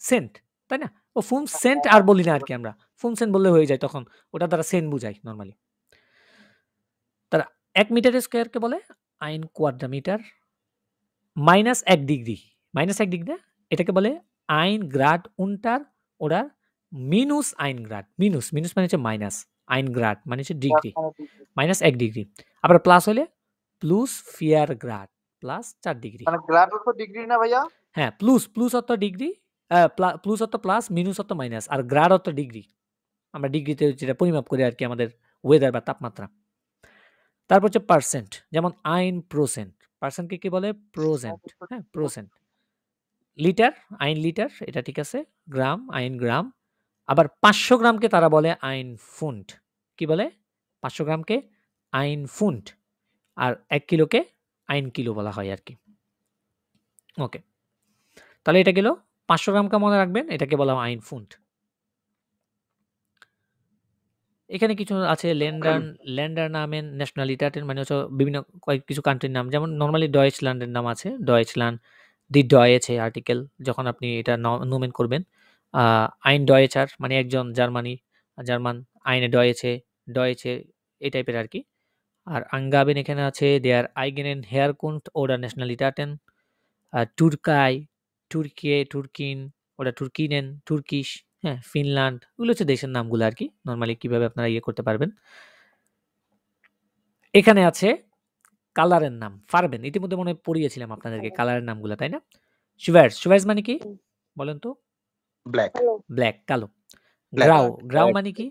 সেন্ট। তাই না? ও ফুন সেন্ট আর বলি না আরকি আমরা। ফুনসেন বললে হয়ে যায় তখন। ওটা দ্বারা সেন্ট বুঝাই নরমালি। তারা 1 মিটার স্কয়ারকে বলে 1 কোয়াড্রামিটার মাইনাস 1 ডিগ্রি। মাইনাস 1 ডিগ্রি না? এটাকে বলে 1 গ্রাড উন্টার ওরা মিনুস 1 গ্রাড। মিনুস মানে হচ্ছে মাইনাস। 1 গ্রাড মানে হচ্ছে ডিগ্রি। Minus 1 degree. আবার প্লাস হলে প্লুস 4 গ্রাড। Plus 4 degree. মানে গ্রাড অর্থ ডিগ্রি না ভাইয়া? হ্যাঁ, প্লুস অর্থ ডিগ্রি, প্লুস অর্থ প্লাস, মিনুস অর্থ মাইনাস, আর গ্রাড অর্থ ডিগ্রি। আমরা ডিগ্রিতে যেটা পরিমাপ করি আরকি আমাদের ওয়েদার বা তাপমাত্রা। তারপর হচ্ছে পার্সেন্ট, যেমন 1%। পার্সেন্টকে কি বলে? প্রোসেন্ট। হ্যাঁ, প্রোসেন্ট। লিটার, 1 লিটার, এটা ঠিক আছে। গ্রাম, 1 গ্রাম। আবার 500 গ্রামকে তারা বলে 1 ফুন্ট। কি বলে? 500 গ্রামকে 1 ফুন্ট। আর 1 কিলোকে 1 কিলো বলা হয় আরকি। ওকে। তাহলে এটা গেল 500 গ্রামকে মনে রাখবেন, এটাকে বলা হয় 1 ফুন্ট। এখানে কিছু আছে ল্যান্ডার নামেন, ন্যাশনালিটাটেন মানে হচ্ছে বিভিন্ন কিছু কান্ট্রির নাম, যেমন নরমালি ডয়েচল্যান্ডের নাম আছে। ডয়েচল্যান্ড, দি ডয়েচে আর্টিকেল যখন আপনি এটা নোমেন করবেন। আইন ডয়েচার মানে একজন জার্মান, আইনে ডয়েচে এই টাইপের আরকি। আর আঙ্গাবেন এখানে আছে দেয়ার আইগেনেন হেয়ারকুন্ট ওডা ন্যাশনালিটাটেন। টুরকাই, তুর্কিন, ওটা তুর্কিনেন, তুর্কিশ, হ্যাঁ, ফিনল্যান্ড, এগুলো হচ্ছে দেশের নামগুলো আরকি। নরমালি কিভাবে আপনারা ইয়ে করতে পারবেন। এখানে আছে কালারের নাম, ফারবেন। ইতিমধ্যে মনে হয় পড়িয়েছিলাম আপনাদেরকে কালারের নামগুলো, তাই না? শুভার্স মানে কি বলেন তো? ব্ল্যাক, ব্ল্যাক, কালো। Black. গ্রাউ মানে কি?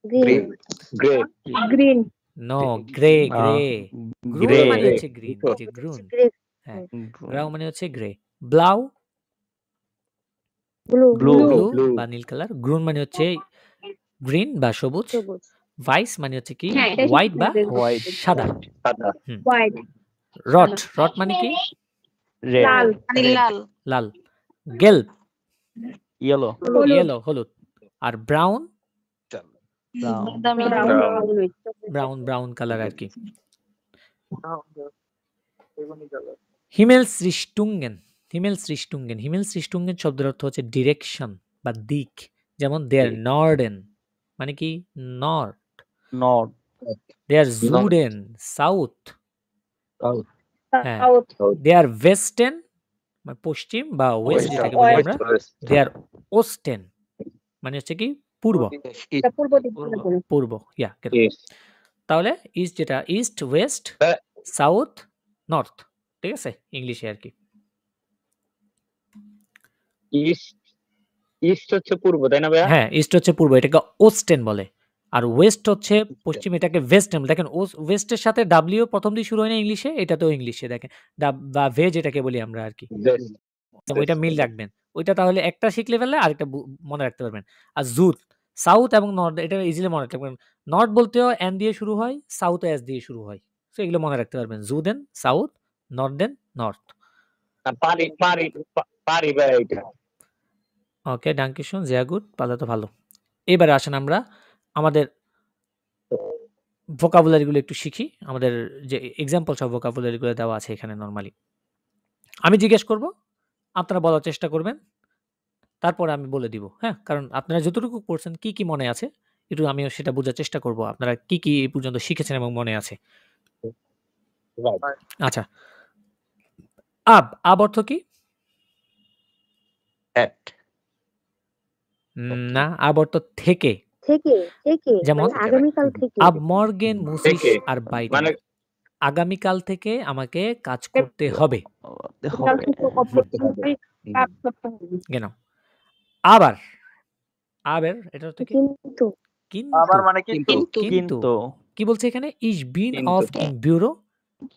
Green, grey, green, no, grey. গ্রুন গ্রে মানে হচ্ছে গ্রিন, যে গ্রুন। গ্রে, হ্যাঁ, গ্রাউ মানে হচ্ছে গ্রে। ব্লাউ, ব্লু, ব্লু বা নীল কালার। গ্রুন মানে হচ্ছে গ্রিন বা সবুজ। সবুজ, ভাইস মানে হচ্ছে কি? হ্যাঁ, এটা হোয়াইট বা হোয়াইট সাদা। সাদা, হোয়াইট, রট মানে কি? রেড লাল, লাল। গেল্প, ইয়েলো হলুদ। আর ব্রাউন, ব্রাউন কালার আর কি। বেগুনি কালার। হিমেলসরিস্টুঙ্গেন শব্দের অর্থ হচ্ছে ডিরেকশন বা দিক। যেমন দেয়ার নর্ডেন মানে কি? নর্থ। নর্থ দেয়ার জুডেন সাউথ। হ্যাঁ। সাউথ, দেয়ার ওয়েস্টেন মানে পশ্চিম বা ওয়েস্ট যেটাকে বলি আমরা। দেয়ার ওস্টেন মানে হচ্ছে কি? পূর্ব। এটা পূর্ব দিক থেকে বলে। পূর্ব, তাহলে ইস্ট যেটা ইস্ট, ওয়েস্ট, সাউথ, নর্থ, ঠিক আছে ইংলিশে আর কি। ইস্ট হচ্ছে পূর্ব, তাই না ভাইয়া? হ্যাঁ, ইস্ট হচ্ছে পূর্ব, এটাকে ওস্টেন বলে। আর ওয়েস্ট হচ্ছে পশ্চিম, এটাকে ওয়েস্টেন। দেখেন ওয়েস্টের সাথে ডাব্লিউ প্রথম দিয়ে শুরু হয় না ইংলিশে? এটাতেও ইংলিশে দেখেন বা ভে যেটাকে বলি আমরা আর কি। ওইটা মিল রাখবেন। ওইটা তাহলে একটা শিখলে ফেললে আরেকটা মনে রাখতে পারবেন। আর জুত, সাউথ এবং নর্থ, এটা ইজিলি মনে রাখতে পারবেন। নর্থ বলতেও এন দিয়ে শুরু হয়, সাউথ এস দিয়ে শুরু হয়। সো এগুলো মনে রাখতে পারবেন। জুদেন সাউথ, নর্থেন নর্থ। পারি ভাইয়া এটা। ওকে, ডাঙ্কিশন, জিয়া গুড, পালা তো ভালো। এবারে আসেন আমরা আমাদের ভোকাবুলারিগুলো একটু শিখি। আমাদের যে এক্সাম্পল সব ভোকাবুলারিগুলো দেওয়া আছে এখানে নরমালি। আমি জিজ্ঞেস করব, আপনারা বলার চেষ্টা করবেন। তারপরে আমি বলে দিব, হ্যাঁ? কারণ আপনারা যতটুকু পড়ছেন কি মনে আছে, একটু আমিও সেটা বোঝার চেষ্টা করব। আপনারা কি এই পর্যন্ত শিখেছেন এবং মনে আছে। আচ্ছা। আব অর্থ কি? না, আব অর্থ থেকে। যেমন মানে আগামীকাল থেকে, আব মর্গেন মুসিস আর বাইট, মানে আগামীকাল থেকে আমাকে কাজ করতে হবে। কাল থেকে অবশ্যই কাজ করতে হবে। কেন? আবার আবের এটা হচ্ছে কি? কিন্তু আবার মানে কি? কিন্তু কি বলছে এখানে? ইস বিন অফ ইন ব্যুরো,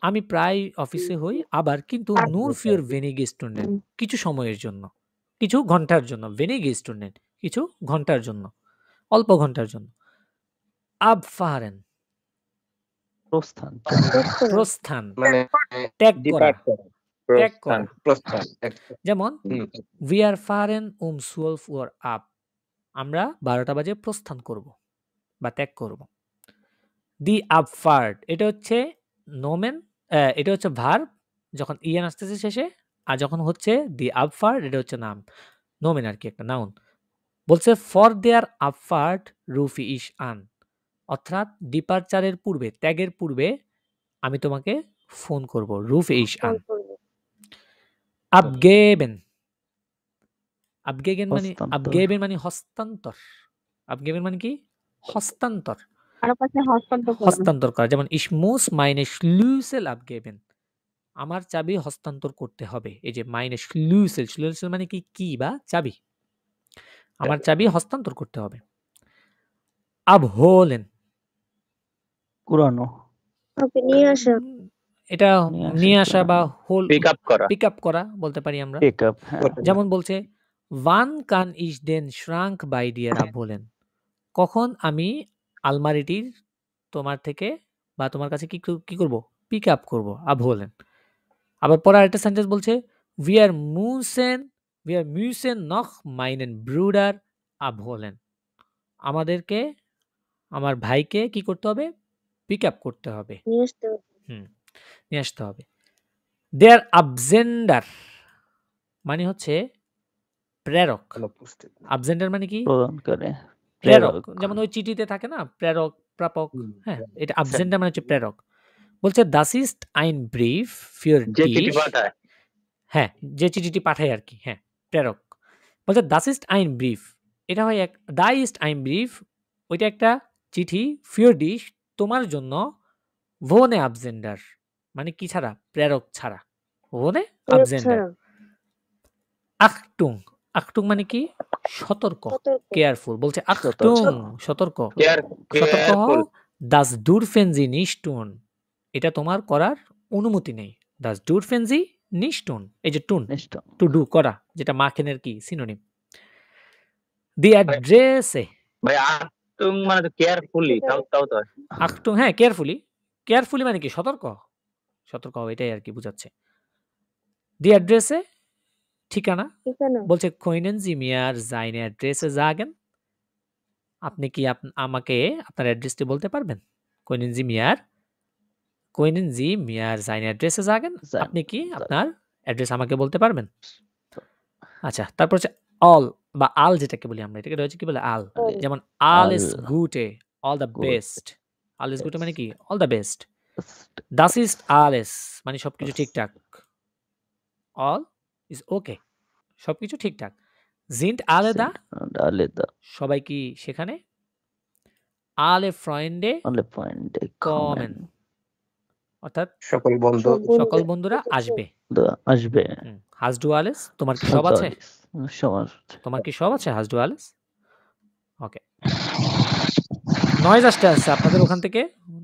আমি প্রায় অফিসে হই। আবার কিন্তু নূর ফিওর ভেনিগ স্টুডেন্ট, কিছু সময়ের জন্য, কিছু ঘন্টার জন্য। ভেনিগ স্টুডেন্ট কিছু ঘন্টার জন্য, অল্প ঘন্টার জন্য। আব ফাহারেন প্রস্থান, মানে ত্যাগ করা। প্রস্থান। যেমন উই আর ফাহারেন 12 Uhr আব, আমরা 12টা বাজে প্রস্থান করব বা ত্যাগ করব। দি আপফার্ড, এটা হচ্ছে নোমেন, এটা হচ্ছে ভার্ব যখন ইএন আসতেছে শেষে, আর যখন হচ্ছে দি আপফার্ড এটা হচ্ছে নাম, নোমেন আর কি, একটা নাউন। বলছে ফর দেয়ার আপফার্ড রুফি ইস আন, অর্থাৎ ডিপারচারের পূর্বে, ত্যাগের পূর্বে আমি তোমাকে ফোন করব। রুফ ইস আন। আবগেবেন, আবগেবেন মানে হস্তান্তর। আবগেবেন মানে কি? হস্তান্তর, কারো কাছে হস্তান্তর করা। হস্তান্তর করা। যেমন ইসমুস মাইনে শ্লুসেল আবগেবেন, আমার চাবি হস্তান্তর করতে হবে। এই যে মাইনে Schlüssel, Schlüssel মানে কি বা চাবি। আমার চাবি হস্তান্তর করতে হবে। Abholen কুরানো, ওকে নিয়ে আসা। এটা নিয়ে আসা বা পিক আপ করা, পিক আপ করা বলতে পারি আমরা। পিক আপ, যেমন বলছে Wann kann ich den Schrank bei dir abholen? কখন আমি আলমারিটির তোমার থেকে বা তোমার কাছে কি করব? পিক আপ করব। abholen। আবার পরে আরেকটা সেন্টেন্স বলছে wir müssen noch meinen Bruder abholen। আমাদেরকে আমার ভাইকে কি করতে হবে? পিক আপ করতে হবে। নিয়ে আসতে হবে। Der Absender মানে হচ্ছে প্রেরক। Absender মানে কি? প্রদানকারী, প্রেরক। যেমন ওই চিঠিতে থাকে না প্রেরক, প্রাপক। হ্যাঁ, এটা Absender মানে হচ্ছে প্রেরক। বলছে das ist ein Brief für যে চিঠি dich। পাঠায়, হ্যাঁ, যে চিঠিটি পাঠায় আর কি। হ্যাঁ, প্রেরক। বলছে das ist ein Brief। এটা হয় da ist ein Brief, ওইটা একটা চিঠি für dich তোমার জন্য ohne Absender মানে কি ছাড়া? প্রেরক ছাড়া। ohne Absender। Achtung, Achtung মানে কি? সতর্ক, কেয়ারফুল। বলছে Achtung, সতর্ক। সতর্ক হও, das dürfen Sie nicht tun। এটা তোমার করার অনুমতি নেই। das dürfen Sie nicht tun। এই যে tun, to do করা, যেটা মাখেনের কি সিনোনিম। The address ভাই আক্তুং মানে তো কেয়ারফুলি, তাও তো Achtung, হ্যাঁ কেয়ারফুলি। কেয়ারফুলি মানে কি? সতর্ক, সতর্ক হও, এটাই আর কি বোঝাচ্ছে। The address ঠিকানা। বলছে können Sie mir seine Adresse sagen? আপনি কি আমাকে আপনার অ্যাড্রেসটি বলতে পারবেন? können Sie mir seine Adresse sagen? আপনি কি আপনার অ্যাড্রেস আমাকে বলতে পারবেন? আচ্ছা, তারপর হচ্ছে all বা all যেটাকে বলি আমরা, এটাকে হচ্ছে কি বলে? all। যেমন alles Gute, all the best। alles Gute মানে কি? all the best। das ist alles মানে সবকিছু ঠিকঠাক। all is okay, সবকিছু ঠিকঠাক। sind alle da? সবাই কি সেখানে? alle Freunde kommen, অর্থাৎ সকল বন্ধুরা আসবে। hast du alles? তোমার কি সব আছে? তোমার কি সব আছে? hast du alles? ওকে। নয়েজ আসছে আপনাদের ওখান থেকে,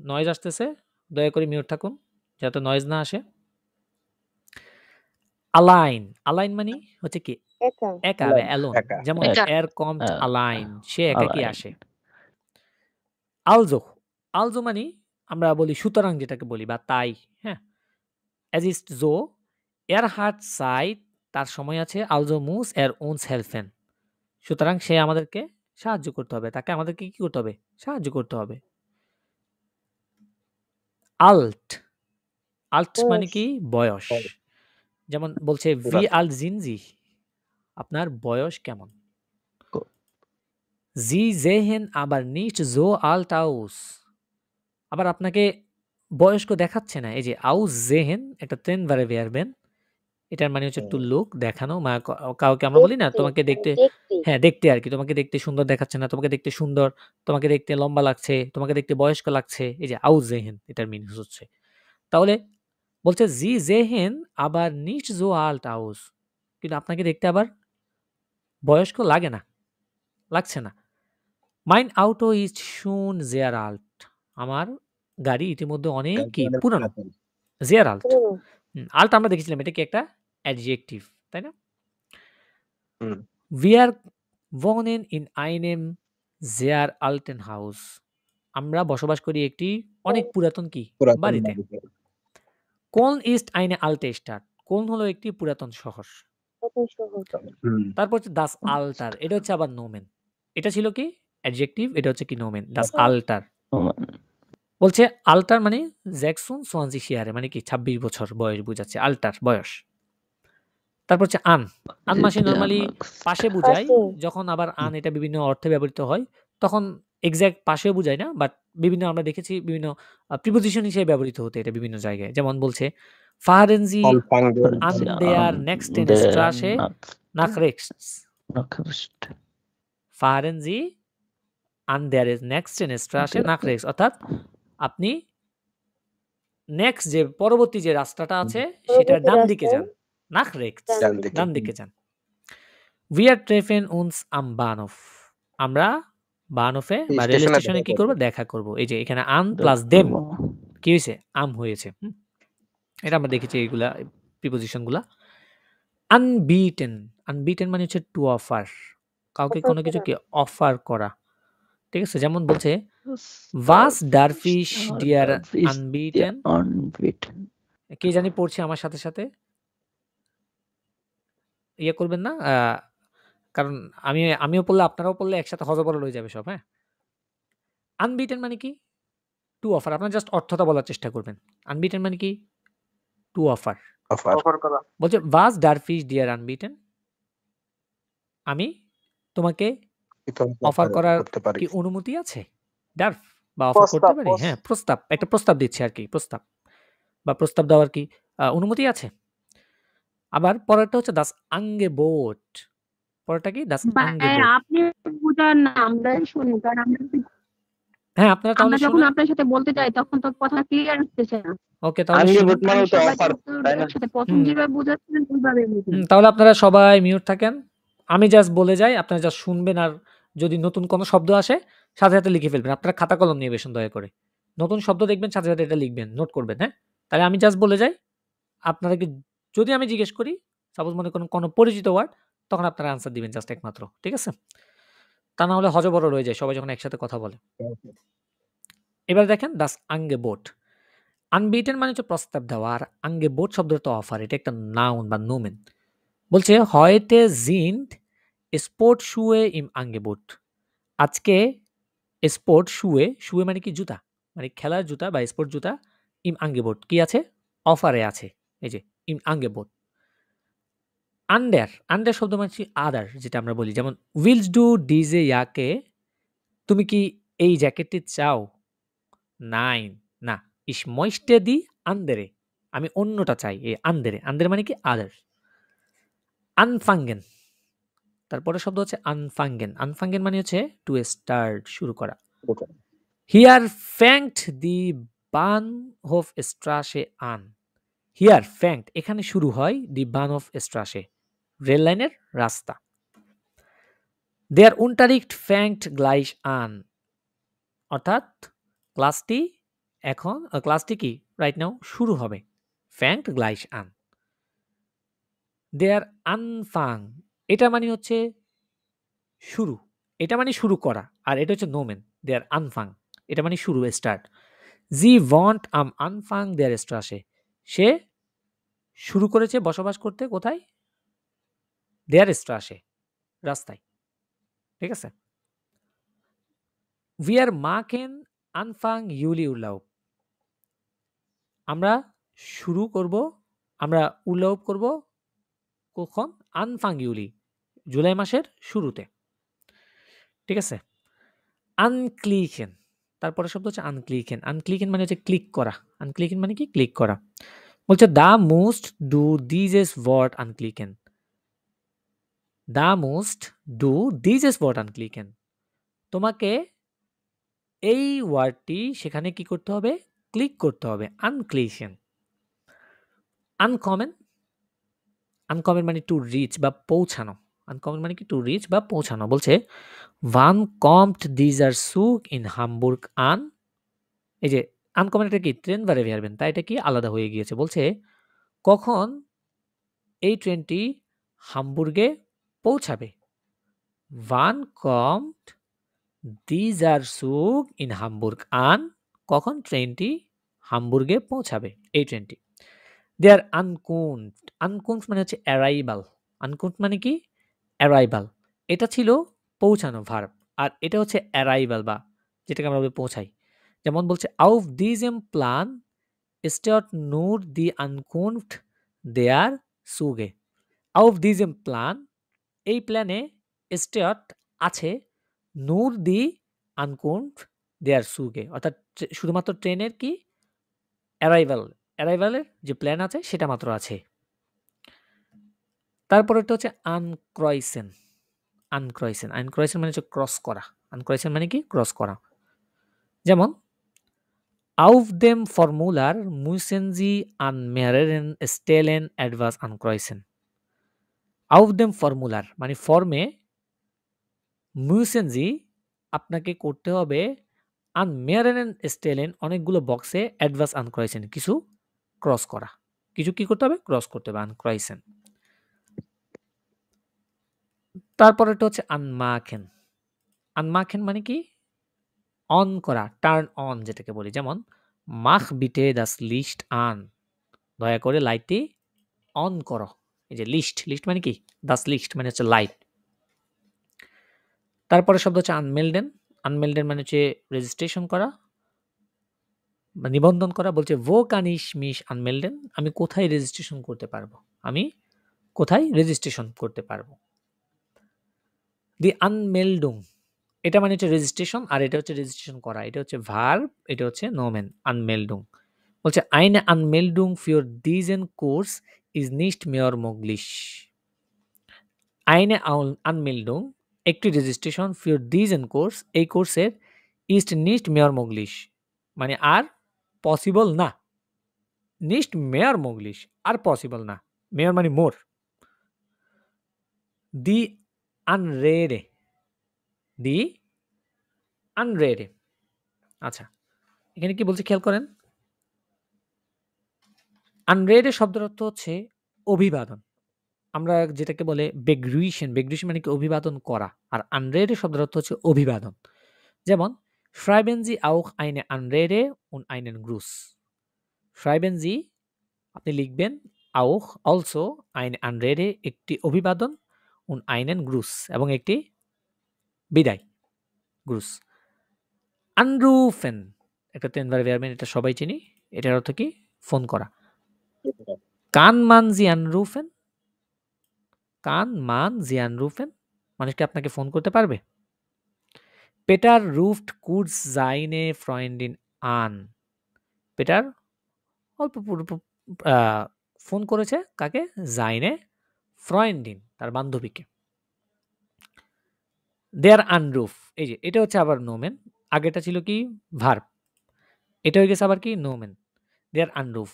নয়েজ আসতেছে, দয়া করে মিউট থাকুন যাতে নয়েজ না আসে। align, align মানে হচ্ছে কি? একা, alone। যেমন er kommt allein, সে একাকী আসে। also, also মানে আমরা বলি সুতরাং, যেটাকে বলি বা তাই। হ্যাঁ, es ist so, er hat Zeit, তার সময় আছে। also muss er uns helfen, সুতরাং সে আমাদেরকে সাহায্য করতে হবে, তাকে আমাদেরকে কি করতে হবে? সাহায্য করতে হবে। alt, alt মানে কি? বয়স। যেমন বলছে wie alt sind Sie? আপনার বয়স কেমন? Sie sehen aber nicht so alt aus। আবার আপনাকে বয়স্ক দেখাচ্ছে না। এই যে aussehen একটা Trennware verben, এটার মানে হচ্ছে to look, দেখানো। কাউকে আমরা বলি না তোমাকে দেখতে, হ্যাঁ দেখতে আর কি, তোমাকে দেখতে সুন্দর দেখাচ্ছে না, তোমাকে দেখতে সুন্দর, তোমাকে দেখতে লম্বা লাগছে, তোমাকে দেখতে বয়স্ক লাগছে। এই যে aussehen এটার মিনিং হচ্ছে। তাহলে বলছে Sie sehen aber nicht so alt aus, কিন্তু আপনাকে দেখতে আবার বয়স্ক লাগে না, লাগছে না। Mein Auto ist schon sehr alt, আমার গাড়ি ইতিমধ্যে অনেক কি পুরানো। sehr alt, alt আমরা দেখেছিলাম এটা কি একটা অ্যাডজেক্টিভ, তাই না? Wir wohnen in einem sehr alten Haus, আমরা বসবাস করি একটি অনেক পুরাতন কি বাড়িতে। Köln ist eine alte Stadt, Köln হলো একটি পুরাতন শহর। তারপর হচ্ছে das Alter, এটা হচ্ছে আবার নোমেন। এটা ছিল কি অ্যাডজেক্টিভ, এটা হচ্ছে কি নোমেন, das Alter। বলছে আল্টার মানে 26 Jahre মানে কি 26 বছর বয়স বোঝাচ্ছে, আল্টার বয়স। তারপর হচ্ছে আন, আন মাসে নরমালি পাশে বোঝায়, যখন আবার আন এটা বিভিন্ন অর্থে ব্যবহৃত হয় তখন এক্সাক্ট পাশেও বোঝায় না, বাট বিভিন্ন আমরা দেখেছি বিভিন্ন প্রিপোজিশন হিসেবে ব্যবহৃত হতে এটা বিভিন্ন জায়গায়। যেমন বলছে fahren Sie an der nächsten Straße nach rechts, fahren Sie an der nächsten Straße nach rechts, অর্থাৎ আপনি নেক্সট যে পরবর্তী যে রাস্তাটা আছে সেটা পরবর্তী ডান দিকে রাস্তায় যান। Nach rechts, ডান দিকে। ডান দিকে যান। Wir treffen uns am Bahnhof. আমরা বাহনফে বা রেল স্টেশনে স্টেশনে দেখা কি করব। করব? দেখা করব। এই যে এখানে an প্লাস them কি হয়েছে? am হয়েছে। এটা আমরা দেখেছি এইগুলা প্রিপোজিশন গুলা। Unbeaten, unbeaten মানে হচ্ছে টু অফার। কাউকে Offer কোনো কিছু করা। কি অফার করা। ঠিক আছে? যেমন বলছে Was darf ich dir anbieten? কে জানি পড়ছে আমার সাথে, সাথে? ইয়ে করবেন না? কারণ আমিও পড়লে আপনারাও পড়লে একসাথে হযবরল হয়ে যাবে সব, হ্যাঁ? আনবিটেন মানে কি? To offer. আপনারা জাস্ট অর্থটা বলার চেষ্টা করবেন। আনবিটেন মানে কি? To offer. অফার। অফার করা। বলছে Was darf ich dir anbieten? আমি তোমাকে অফার করার করতে পারি। কি অনুমতি আছে? ডার্ফ বা অফার করতে প্রস্তাব, পারি? হ্যাঁ, প্রস্তাব। একটা প্রস্তাব দিচ্ছি আরকি, প্রস্তাব। বা প্রস্তাব দেওয়ার কি অনুমতি আছে? আবার পরেরটা হচ্ছে Das Angebot। পরেরটা কি? Das ভাই Angebot। আপনি বুঝান না, আমরা শুনি, কারণ হ্যাঁ, আপনারা তাহলে আমরা যখন শুনেন। আপনার সাথে বলতে যাই তখন তো কথা ক্লিয়ার আসতেছে না। ওকে, তাহলে শুনুন। আনলিমিটেড মানে তো সবাই অফার, তো তাই না? একসাথে প্রথম হুম। যেভাবে বুঝাচ্ছিলেন ওইভাবে বুঝুন। তাহলে আপনারা সবাই মিউট থাকেন। আমি জাস্ট বলে যাই, আপনারা জাস্ট শুনবেন আর যদি নতুন কোনো শব্দ আসে সাথে, সাথে লিখে ফেলবেন। আপনারা খাতা কলম নিয়ে বসুন দয়া করে। নতুন শব্দ দেখবেন সাথে, সাথে এটা লিখবেন, নোট করবেন, হ্যাঁ? তাহলে আমি জাস্ট বলে যাই। আপনারা কি যদি আমি জিজ্ঞেস করি, সাপোজ মনে করেন কোনো পরিচিত ওয়ার্ড, তখন আপনারা আনসার দিবেন জাস্ট একমাত্র। ঠিক আছে? তা না হলে হযবরল হয়ে যায় সবাই যখন একসাথে কথা বলে। এবার দেখেন Das Angebot। আনবিটেন মানে হচ্ছে প্রস্তাব দেওয়া আর Angebot শব্দটা তো অফার। এটা একটা নাউন বা নোমেন। বলছে heute sind Sportschuhe im Angebot। আজকে স্পোর্ট শুয়ে, শুয়ে মানে কি জুতা, মানে খেলার জুতা বা স্পোর্ট জুতা im Angebot কি আছে? অফারে আছে। এই যে im Angebot। Under শব্দ মানে হচ্ছে আদার, যেটা আমরা বলি। যেমন willst du diese Jacke? তুমি কি এই জ্যাকেটটি চাও? Nein, না। Ich möchte die andere। আমি অন্যটা চাই। এই andere, andere মানে কি আদার। Anfangen। তারপরের শব্দ হচ্ছে anfangen। Anfangen মানে হচ্ছে to start, শুরু করা। Hier fängt die Bahnhofstraße an। Hier fängt এখানে শুরু হয় die Bahnhofstraße, রেল লাইনের রাস্তা। Der Unterricht fängt gleich an। অর্থাৎ ক্লাসটি কি রাইট নাও শুরু হবে। fängt gleich an। Der Anfang এটা মানে হচ্ছে শুরু, এটা মানে শুরু করা, আর এটা হচ্ছে নোমেন। Der Anfang এটা মানে শুরু, start. Sie wohnt am Anfang der Straße। সে শুরু করেছে বসবাস করতে কোথায়? Der Straße, রাস্তায়। ঠিক আছে? Wir machen Anfang Juli Urlaub। আমরা শুরু করব, আমরা উল্লাপ করব কখন? Anfang Juli, জুলাই মাসের শুরুতে। ঠিক আছে? Anklicken, তারপরে শব্দ হচ্ছে anklicken। Anklicken মানে হচ্ছে ক্লিক করা। Anklicken মানে কি? ক্লিক করা। বলছে da musst du dieses Wort anklicken। Da musst du dieses Wort anklicken। তোমাকে এই ওয়ার্ডটি সেখানে কি করতে হবে? ক্লিক করতে হবে। Anklicken। Uncommon, uncommon মানে টু রিচ বা পৌঁছানো। Uncommon মানে কি? টু রিচ বা পৌঁছানো। বলছে wann kommt dieser Zug in Hamburg an? এই যে আনকমন এটা কি? ট্রেন বা রেভিয়ারবেন, তাই এটা কি আলাদা হয়ে গিয়েছে। বলছে কখন এই ট্রেনটি হামবুর্গে পৌঁছাবে? Wann kommt dieser Zug in Hamburg an? কখন ট্রেনটি হামবুর্গে পৌঁছাবে এই ট্রেনটি? Der Ankunft, Ankunft মানে হচ্ছে অ্যারাইভাল। Ankunft মানে কি? অ্যারাইভাল। এটা ছিল পৌঁছানো ভার্ব, আর এটা হচ্ছে অ্যারাইভাল বা যেটাকে আমরা বলি পৌঁছাই। যেমন বলছে auf diesem Plan steht nur die Ankunft der Züge। auf diesem Plan এই প্ল্যানে steht আছে nur die Ankunft der Züge, অর্থাৎ শুধুমাত্র ট্রেনের কি অ্যারাইভালের যে প্ল্যান আছে সেটা মাত্র আছে। তারপরেরটা হচ্ছে আনক্রয়সেন। আনক্রয়সেন, আনক্রয়সেন মানে হচ্ছে ক্রস করা। আনক্রয়সেন মানে কি? ক্রস করা। যেমন Auf dem Formular müssen Sie an mehreren Stellen etwas ankreuzen. Auf dem Formular মানে ফর্মে müssen Sie আপনাকে করতে হবে an mehreren Stellen অনেকগুলো বক্সে etwas ankreuzen কিছু ক্রস করা। কিছু কি করতে হবে? ক্রস করতে হবে ankreuzen। তারপরেরটা হচ্ছে anmachen। anmachen মানে কি? অন করা, টার্ন অন যেটাকে বলি। যেমন mach bitte das Licht an। দয়া করে লাইটটি অন করো। এই যে লিস্ট, লিস্ট মানে কি? das Licht মানে হচ্ছে লাইট। তারপরে শব্দ হচ্ছে anmelden। anmelden মানে হচ্ছে রেজিস্ট্রেশন করা বা নিবন্ধন করা। বলছে wo kann ich mich anmelden? আমি কোথায় রেজিস্ট্রেশন করতে পারবো? আমি কোথায় রেজিস্ট্রেশন করতে পারবো? Die Anmeldung এটা মানে হচ্ছে রেজিস্ট্রেশন আর এটা হচ্ছে রেজিস্ট্রেশন করা। এটা হচ্ছে ভার্ব, এটা হচ্ছে নোমেন। Anmeldung বলছে eine Anmeldung für diesen Kurs ist nicht mehr möglich। eine Anmeldung একটি রেজিস্ট্রেশন für diesen Kurs এই কোর্সের ist nicht mehr möglich মানে আর পসিবল না। nicht mehr möglich আর পসিবল না। mehr মানে মোর। die Anrede die Anrede আচ্ছা এখানে কি বলছে খেয়াল করেন। Anrede শব্দের অর্থ হচ্ছে অভিবাদন। আমরা যেটাকে বলে begrüßen, begrüßen মানে কি অভিবাদন করা। আর Anrede শব্দের অর্থ হচ্ছে অভিবাদন। যেমন schreiben Sie auch eine Anrede und einen Gruß। schreiben Sie আপনি লিখবেন auch also eine Anrede একটি অভিবাদন und einen Gruß এবং একটি বিদায় Gruß। anrufen একটা তিনবার verb এটা সবাই চিনি। এটার অর্থ কি? ফোন করা। kann man Sie anrufen? kann man Sie anrufen? মানুষ কি আপনাকে ফোন করতে পারবে? Peter ruft kurz seine Freundin an। Peter অল্প ফোন করেছে কাকে? seine Freundin তার বান্ধবীকে। Der Anruf এই যে এটা হচ্ছে আবার নোমেন। আগেটা ছিল কি? ভার্ব। এটা হয়ে গেছে আবার কি? নোমেন। Der Anruf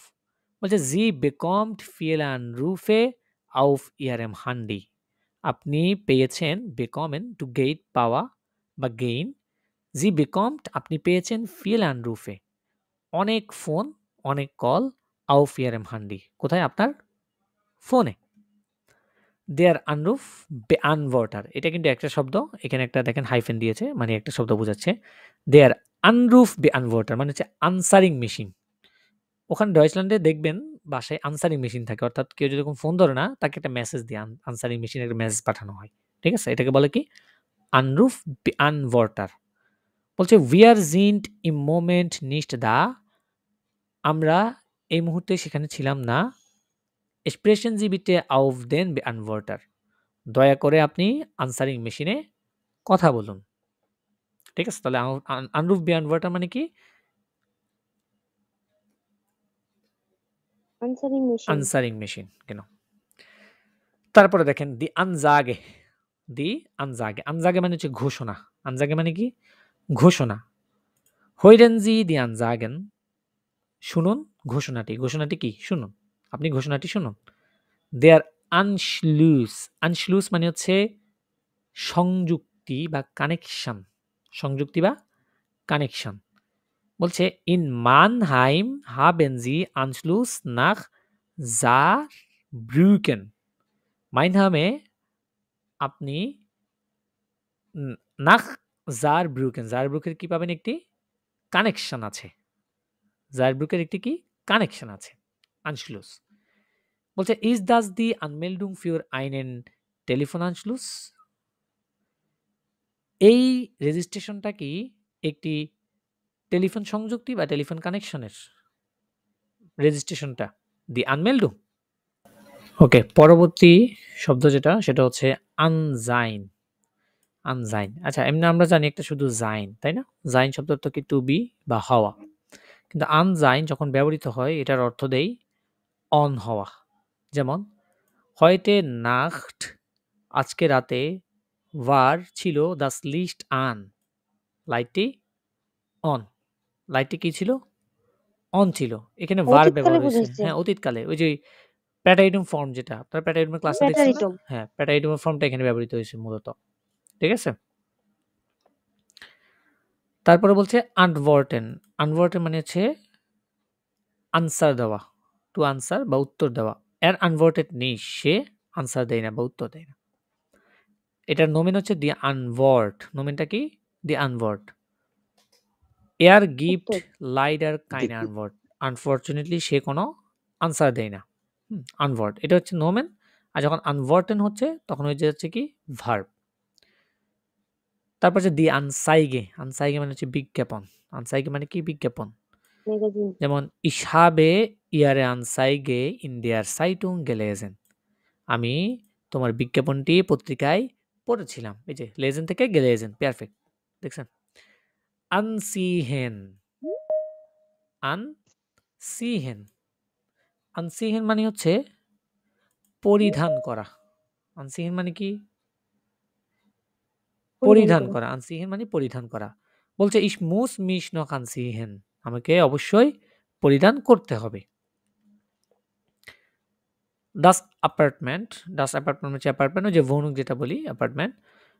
বলছে Sie bekommt viele Anrufe auf Ihrem Handy। আপনি পেয়েছেন bekommen to gain পাওয়া বা gain। Sie bekommt আপনি পেয়েছেন viele Anrufe অনেক ফোন, অনেক কল auf Ihrem Handy কোথায়? আপনার ফোনে। Der Anruf Beantworter এটা কিন্তু একটা শব্দ। এখানে একটা দেখেন হাইফেন দিয়েছে মানে একটা শব্দ বোঝাচ্ছে। Der Anruf Beantworter মানে হচ্ছে আনসারিং মেশিন। ওখানে ডয়েচল্যান্ডে দেখবেন বাসায় আনসারিং মেশিন থাকে, অর্থাৎ কেউ যদি ফোন ধরে না তাকে একটা মেসেজ দিয়ে আনসারিং মেশিনে একটা মেসেজ পাঠানো হয়। ঠিক আছে, এটাকে বলে কি? Anruf Beantworter। বলছে wir sind im Moment nicht da। আমরা এই মুহূর্তে সেখানে ছিলাম না। sprechen Sie bitte auf den Beantworter। দয়া করে আপনি আনসারিং মেশিনে কথা বলুন। ঠিক আছে, তাহলে Anruf Beantworter মানে কি? আনসারিং মেশিন কেন? তারপরে দেখেন দি আনজাগে। দি আনজাগে, আনজাগে মানে হচ্ছে ঘোষণা। আনজাগে মানে কি? ঘোষণা। হইরেন জি দি আনজাগেন শুনুন ঘোষণাটি। ঘোষণাটি কি? শুনুন, আপনি ঘোষণাটি শুনুন। দেয়ার আনশলুস, আনশলুস মানে হচ্ছে সংযুক্তি বা কানেকশন। সংযুক্তি বা কানেকশন। বলছে ইন মানহাইম হাবেন জি আনশলুস নাখ জারব্রুকেন। মাইনহামে আপনি নাখ জারব্রুকেন, জারব্রুকের কি পাবেন? একটি কানেকশন আছে। জারব্রুকের একটি কি কানেকশন আছে, আনশলুস। বলছে ইজ দাস দি আনমেল্ডুং ফিউর আইনেন টেলিফোন আনশলুস। এই রেজিস্ট্রেশনটা কি একটি টেলিফোন সংযুক্তি বা টেলিফোন কানেকশনের রেজিস্ট্রেশনটা? দি আনমেল্ডুং। ওকে, পরবর্তী শব্দ যেটা সেটা হচ্ছে আনজাইন। আনজাইন, আচ্ছা এমনি আমরা জানি একটা শুধু জাইন, তাই না? জাইন শব্দ তো কি টু বি বা হওয়া, কিন্তু আনজাইন যখন ব্যবহৃত হয় এটার অর্থ দেই অন হওয়া। যেমন হয়তে নাখট আজকে রাতে, ওয়ার ছিল দাস লিস্ট আন লাইটটি অন। লাইটটি কি ছিল? অন ছিল। এখানে ভার্ব অতীতকালে ব্যবহার হয়েছে। বুঝাইছে। হ্যাঁ, অতীতকালে। ওই যে প্যাটাইডুম ফর্ম যেটা আপনারা প্যাটাইডুমের ক্লাসে দেখছেন না? প্যাটারিটম। হ্যাঁ, প্যাটাইডুমের ফর্মটা এখানে ব্যবহৃত হয়েছে মূলত। ঠিক আছে? তারপরে বলছে আনওয়ার্টেন। আনওয়ার্টেন মানে হচ্ছে আনসার দেওয়া। টু আনসার বা উত্তর দেওয়া। এর আনওয়ার্টেড নেই। সে আনসার দেয় না বা উত্তর দেয় না। এটার নোমেন হচ্ছে দি আনওয়ার্ড। নোমেনটা কি? দি আনওয়ার্ড। এয়ার গিফট উত্তর। লাইডার কাইন আনওয়ার্ড। আনফরচুনেটলি সে কোনো আনসার দেয় না। আনওয়ার্ড। এটা হচ্ছে নোমেন। আর যখন আনওয়ার্টেন হচ্ছে তখন হয়ে যাচ্ছে কি? ভার্ব। তারপর হচ্ছে দি আনসাইগে। আনসাইগে মানে হচ্ছে বিজ্ঞাপন। আনসাইগে মানে কি? বিজ্ঞাপন। ম্যাগাজিন। যেমন ich habe ihre Anzeige in der Zeitung gelesen. আমি তোমার বিজ্ঞাপনটি পত্রিকায় পড়েছিলাম। এই যে লেজেন থেকে gelesen, পারফেক্ট। দেখছেন? আনসিহেন। আনসিহেন। আনসিহেন মানে হচ্ছে পরিধান করা। আনসিহেন মানে কি? পরিধান করা। আনসিহেন মানে পরিধান করা। বলছে ich muss mich noch anziehen. আমাকে অবশ্যই পরিধান করতে হবে। Das Apartment হচ্ছে অ্যাপার্টমেন্ট, ওই যে ভৌনুক যেটা বলি apartment.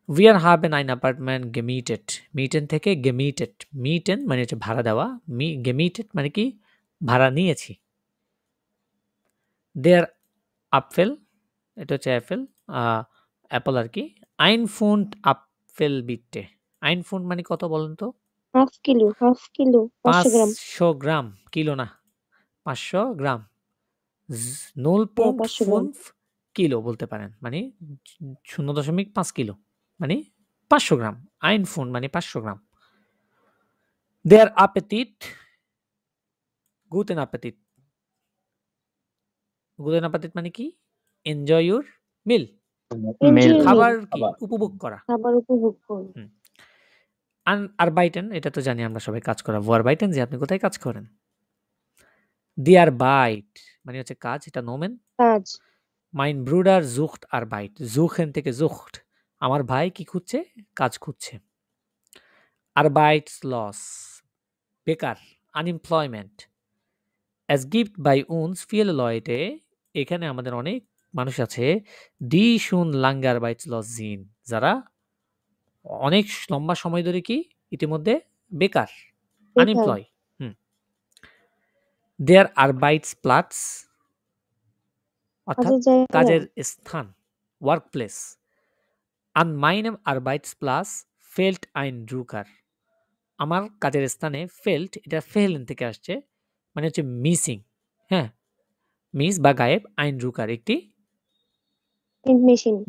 Wir haben ein Apartment gemietet. মিটেন থেকে gemietet. মিটেন মানে হচ্ছে ভাড়া দেওয়া। gemietet মানে কি? ভাড়া নিয়েছি। Der Apfel, এটা হচ্ছে অ্যাপেল, অ্যাপল আর কি। Ein Pfund Apfel bitte. Ein Pfund মানে কত বলেন তো? হাফ কিলো 500 গ্রাম। 500 গ্রাম, কিলো না। 500 গ্রাম। হ্যাঁ, 500 গ্রাম। 0.5 কিলো বলতে পারেন। মানে 0.5 কিলো। মানে 500 গ্রাম। Ein Pfund মানে 500 গ্রাম। Der Appetit, guten Appetit. Guten Appetit মানে কি? Enjoy your meal. Enjoy your খাবার meal. কি? উপভোগ করা। খাবার উপভোগ করুন। Arbeiten, এটা তো জানি আমরা সবাই কাজ করা। Arbeiten যে আপনি কোথায় কাজ করেন? Die Arbeit মানে হচ্ছে কাজ, এটা নোমেন। কাজ। Mein Bruder sucht Arbeit. Suchen থেকে sucht. আমার ভাই কি খুঁজছে? কাজ খুঁজছে। Arbeitslos, বেকার, unemployment. Es gibt bei uns viele Leute, এখানে আমাদের অনেক মানুষ আছে, die schon lange arbeitslos sind, যারা অনেক লম্বা সময় ধরে কি ইতিমধ্যে বেকার, আনএমপ্লয়। Der Arbeitsplatz অর্থাৎ কাজের স্থান, workplace. An meinem Arbeitsplatz fehlt ein Drucker. আমার কাজের স্থানে ফেল্ট, এটা ফেহলেন থেকে আসছে, মানে হচ্ছে মিসিং। হ্যাঁ, মিস বা গায়েব, আইন রুকার একটি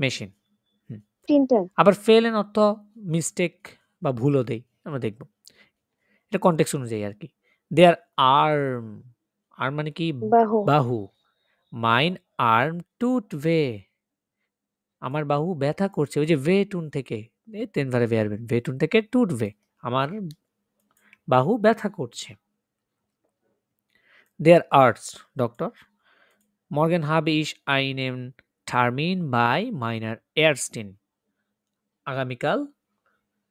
মেশিন। আবার ফেলেন অর্থ মিস্টেক বা ভুলও দেই, আমরা দেখব। এটা কনটেক্সট অনুযায়ী আর কি। দেয়ার আর্ম, আর্ম মানে কি? বাহু। মাইন আর্ম টুট ভে, আমার বাহু ব্যথা করছে। ওই যে ভে টুন থেকে, তেনভারে ভেয়ারবেন, ভে টুন থেকে টুট ভে, আমার বাহু ব্যথা করছে। দেয়ার আর্টস, doctor. Morgen habe ich einen Termin bei meiner Ärztin. আগামীকাল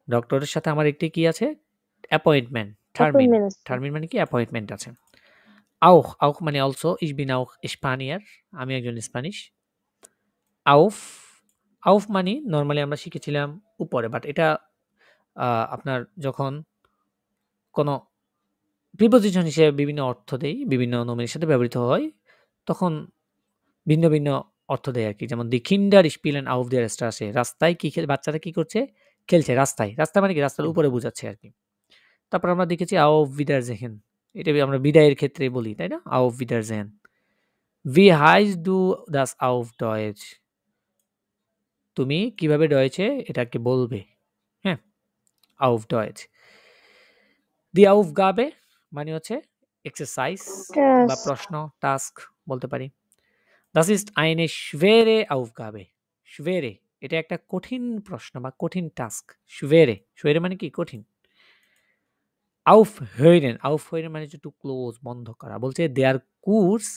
ডক্টরের সাথে আমার একটি কি আছে? অ্যাপয়েন্টমেন্ট। টার্মিন মানে কি? অ্যাপয়েন্টমেন্ট আছে। auch মানে also. ich bin auch Spanier, আমি একজন স্প্যানিশ। auf মানে নরমালি আমরা শিখেছিলাম উপরে, বাট এটা আপনার যখন কোনো প্রিপোজিশন হিসেবে বিভিন্ন অর্থ দেই, বিভিন্ন নোমেনের সাথে ব্যবহৃত হয়, তখন ভিন্ন ভিন্ন অর্থ দেয় আর কি। যেমন দি কিন্ডার স্পিলেন auf der Straße, রাস্তায় কি বাচ্চারা কি করছে? খেলছে রাস্তায়। রাস্তা মানে কি? রাস্তার উপরে বোঝাচ্ছে আর কি। তারপর আমরা দেখেছি auf Wiedersehen, এটা আমরা বিদায়ের ক্ষেত্রে বলি, তাই না? auf Wiedersehen. Wie heißt du das auf Deutsch? তুমি কিভাবে ডয়েচে এটাকে বলবে? হ্যাঁ, auf Deutsch. Die Aufgabe মানে হচ্ছে এক্সারসাইজ বা প্রশ্ন, টাস্ক বলতে পারি। Das ist eine schwere Aufgabe. schwere এটা একটা কঠিন প্রশ্ন বা কঠিন টাস্ক। schwere মানে কি? কঠিন। aufhören মানে হচ্ছে টু ক্লোজ, বন্ধ করা। বলছে der Kurs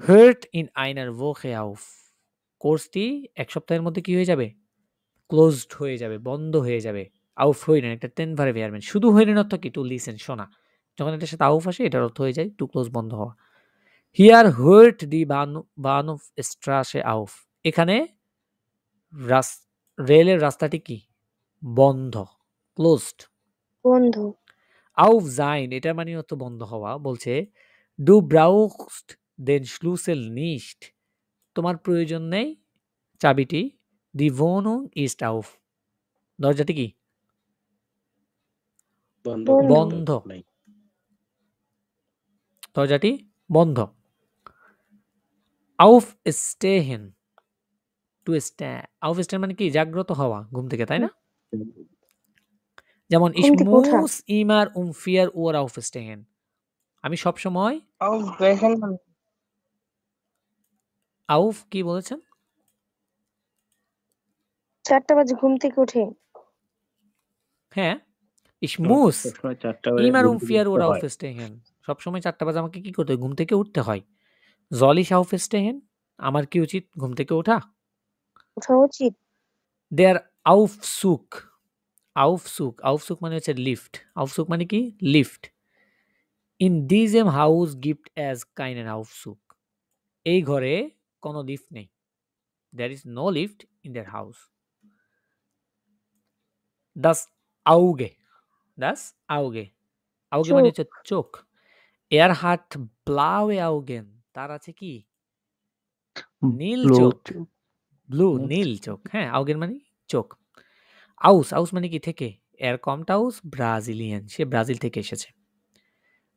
hört in einer Woche auf. কোর্সটি এক সপ্তাহের মধ্যে কি হয়ে যাবে? ক্লোজড হয়ে যাবে, বন্ধ হয়ে যাবে। aufhören একটা টেনভারে ভেয়ারবেন। শুধু হইরেন অর্থ কি? টু লিসেন, শোনা। যখন এটার সাথে auf আসে এটার অর্থ হয়ে যায় টু ক্লোজ, বন্ধ হওয়া। Here hört die Bahnhofstraße auf। এখানে রেলের রাস্তাটি কি? বন্ধ, ক্লোজড। বন্ধ। auf sein এটার মানে হচ্ছে বন্ধ হওয়া। বলছে du brauchst den Schlüssel nicht। তোমার প্রয়োজন নেই চাবিটি। die Wohnung ist auf। দরজাটি কি? বন্ধ। দরজাটি বন্ধ। aufstehen, to stand, aufstehen মানে কি? জাগ্রত হওয়া ঘুম থেকে, তাই না? যেমন ich ঘুম থেকে ওঠা। muss immer um 4 Uhr aufstehen। আমি সব সময় auf কি বলেছেন? 4টা বাজে ঘুম থেকে উঠে। হ্যাঁ, ich muss সবসময় 4টা বাজে immer ঘুম um থেকে 4 Uhr উঠতে হয়। aufstehen। সব সময় 4টা বাজে আমাকে কি করতে হয়? ঘুম থেকে উঠতে হয়। soll ich aufstehen? আমার কি উচিত? ঘুম থেকে ওঠা। ওঠা উচিত। der Aufzug, Aufzug, Aufzug মানে হচ্ছে লিফট। Aufzug মানে কি? Lift. in diesem Haus gibt es keinen Aufzug। এই ঘরে কোনো লিফট নেই। there is no lift in their house। das Auge, das Auge, Auge মানে হচ্ছে চোখ। er hat blaue Augen। তার আছে কি? নীল চোখ। ব্লু, নীল চোখ। হ্যাঁ, Augen মানে চোখ। aus, aus মানে কি? থেকে। er kommt aus Brasilien। সে ব্রাজিল থেকে এসেছে।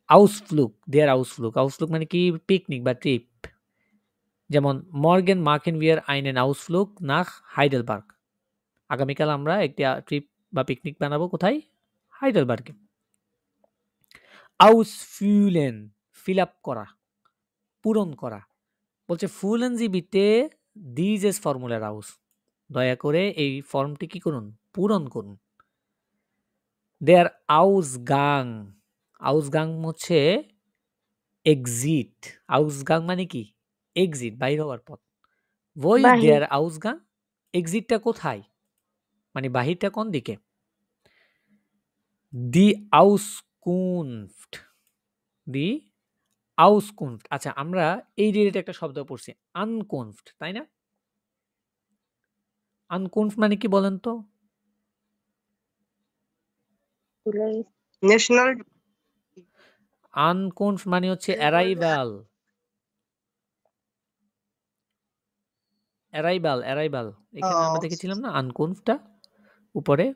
Ausflug, der Ausflug, Ausflug মানে কি? পিকনিক বা ট্রিপ। যেমন morgen machen wir einen Ausflug nach Heidelberg। আগামীকাল আমরা একটা ট্রিপ বা পিকনিক বানাবো কোথায়? হাইডেলবার্গে। ausfüllen, fill up করা, পূরণ করা। বলছে füllen Sie bitte dieses Formular aus। দয়া করে এই ফর্মটি কি করুন? পূরণ করুন। der Ausgang, Ausgang হচ্ছে এক্সিট। Ausgang মানে কি? এক্সিট, বাইর হওয়ার পথ। wo ist বাহির। der Ausgang? এক্সিটটা কোথায়? মানে বাহিরটা কোন দিকে? die Auskunft, die Auskunft। আচ্ছা, আমরা এই রিলেটেড একটা শব্দ পড়ছি Ankunft, তাই না? Ankunft মানে কি বলেন তো? ন্যাশনাল Ankunft মানে হচ্ছে অ্যারাইভাল। Arrival, arrival. এখানে আমরা দেখেছিলাম না Ankunftটা উপরে?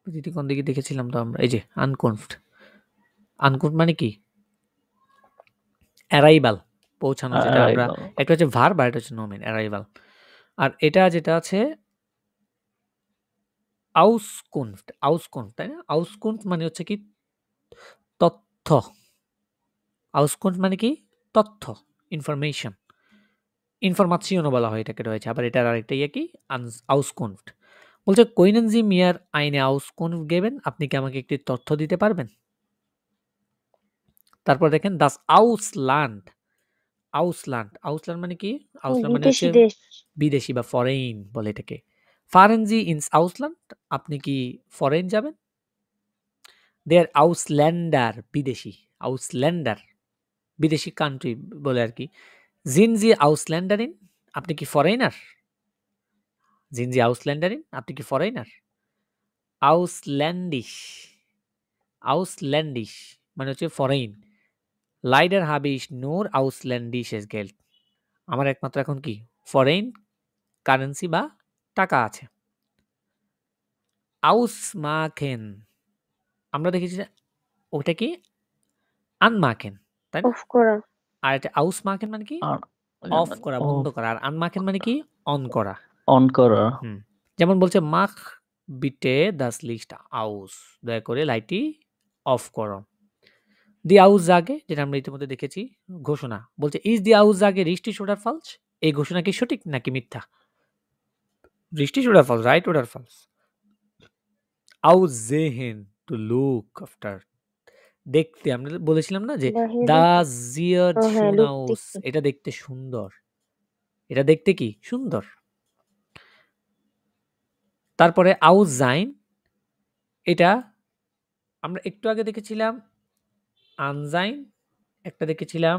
যেটি কোন দিকে দেখেছিলাম তো আমরা? এই যে Ankunft। Ankunft মানে কি? অ্যারাইভাল, পৌঁছানো। যেটা আমরা একটা হচ্ছে ভার্ব আর একটা হচ্ছে নোমেন, অ্যারাইভাল। আর এটা যেটা আছে Auskunft, Auskunft, তাই না? Auskunft মানে হচ্ছে কি? তথ্য। Auskunft মানে কি? তথ্য, ইনফরমেশন। ইনফরমাশনও বলা হয় এটাকে রয়েছে। আবার এটার আরেকটা ইয়ে কি? Auskunft। বলছে können Sie mir eine Auskunft geben? আপনি কি আমাকে একটি তথ্য দিতে পারবেন? তারপর দেখেন das Ausland, Ausland, Ausland মানে কি? Ausland মানে হচ্ছে বিদেশি দেশ। বিদেশি বা ফরেন বলে এটাকে। fahren Sie ins Ausland? আপনি কি ফরেন যাবেন? der Ausländer, বিদেশি। Ausländer, বিদেশি কান্ট্রি বলে আর কি। sind Sie Ausländerin? আপনি কি ফরেনার? sind Sie Ausländerin? আপনি কি ফরেনার? ausländisch, ausländisch মানে হচ্ছে foreign. leider habe ich nur ausländisches Geld। আমার একমাত্র এখন কি? ফরেন কারেন্সি বা টাকা আছে। ausmachen, আমরা দেখেছি ওটা কি? unmachen, তাই না? অফ করা। আর এটা ausmachen মানে কি? অফ করা, বন্ধ করা। আর unmachen মানে কি? অন করা। অন করা। যেমন বলছে mach bitte das Licht aus। দয়া করে লাইটটি অফ করো। die Aussage, যেটা আমরা ইতিমধ্যে দেখেছি, ঘোষণা। বলছে ist die Aussage richtig oder falsch? এই ঘোষণা কি সঠিক নাকি মিথ্যা? richtig oder falsch, right oder falsch? aussehen, to look after, দেখতে। আমরা বলেছিলাম না যে বাহিরে। das sieht হ্যাঁ, schön look aus, দেখতে। এটা দেখতে সুন্দর। এটা দেখতে কি? সুন্দর। তারপরে আউজাইন, এটা আমরা একটু আগে দেখেছিলাম আনজাইন, একটা দেখেছিলাম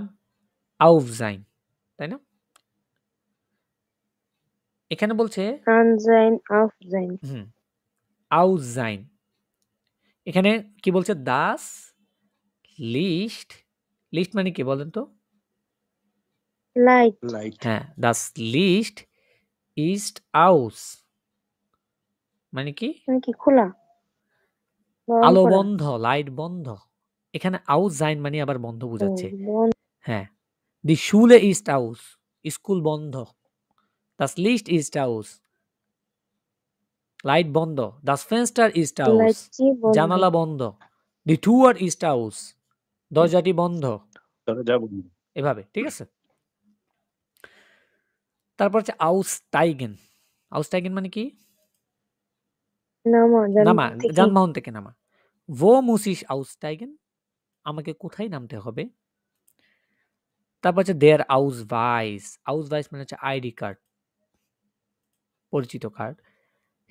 আউফজাইন, তাই না? এখানে বলছে আনজাইন আউফজাইন আউজাইন, এখানে কি বলছে? দাস লিস্ট, লিস্ট মানে কি বলেন তো? লাইট লাইট হ্যাঁ, দাস লিস্ট ইস্ট আউস মানে কি? মানে কি খোলা বা অন আলো করা? বন্ধ, লাইট বন্ধ। এখানে আউজাইন মানে আবার বন্ধ ও, বোঝাচ্ছে। বন্ধ। হ্যাঁ, দি শুলে ইস্ট আউস, স্কুল বন্ধ। দাস লিস্ট ইস্ট আউস, লাইট বন্ধ। দাস ফেন্সটার ইস্ট আউস, লাইটটি বন্ধ। জানালা বন্ধ। দি টুয়ার ইস্ট আউস, দরজাটি বন্ধ। দরজা বন্ধ। এভাবে, ঠিক আছে? তারপর হচ্ছে আউসটাইগেন। আউসটাইগেন মানে কি? নামা নামা, যানবাহন থেকে। যানবাহন থেকে নামা। ভো মুসিস আউসটাইগেন, আমাকে কোথায় নামতে হবে? তারপর হচ্ছে দেয়ার আউস ভাইস। আউস ভাইস মানে হচ্ছে আইডি কার্ড, পরিচিত কার্ড।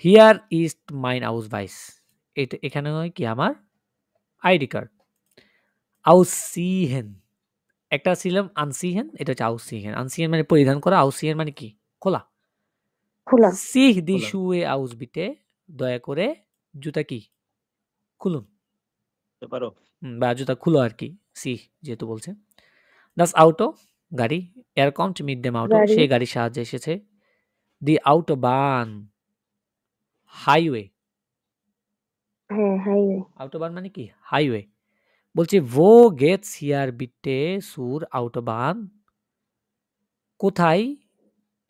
হিয়ার ইজ মাইন আউস ভাইস, এটা এখানে হয় কি? আমার আইডি কার্ড। আউসিহেন, একটা ছিলাম আনসিহেন, এটা হচ্ছে আউসিহেন। আনসিহেন মানে পরিধান করা, আউসিহেন মানে কি? খোলা। খোলা। সিহ দি খোলা। শুয়ে আউস বিটে, দয়া করে জুতা কি খুলুন, বুঝতে পারো? বা জুতা খুলো আর কি, সিহ যেহেতু বলছে। দাস আউটো, গাড়ি। এয়ার কম টু মিট দেম আউটো, গাড়ি। সেই গাড়ির সাহায্যে এসেছে। দি আউটো বান, হাইওয়ে। হ্যাঁ, হাইওয়ে। আউটোবান মানে কি? হাইওয়ে। বলছে ভো গেটস হিয়ার বিটে সুর আউটোবান, কোথায়?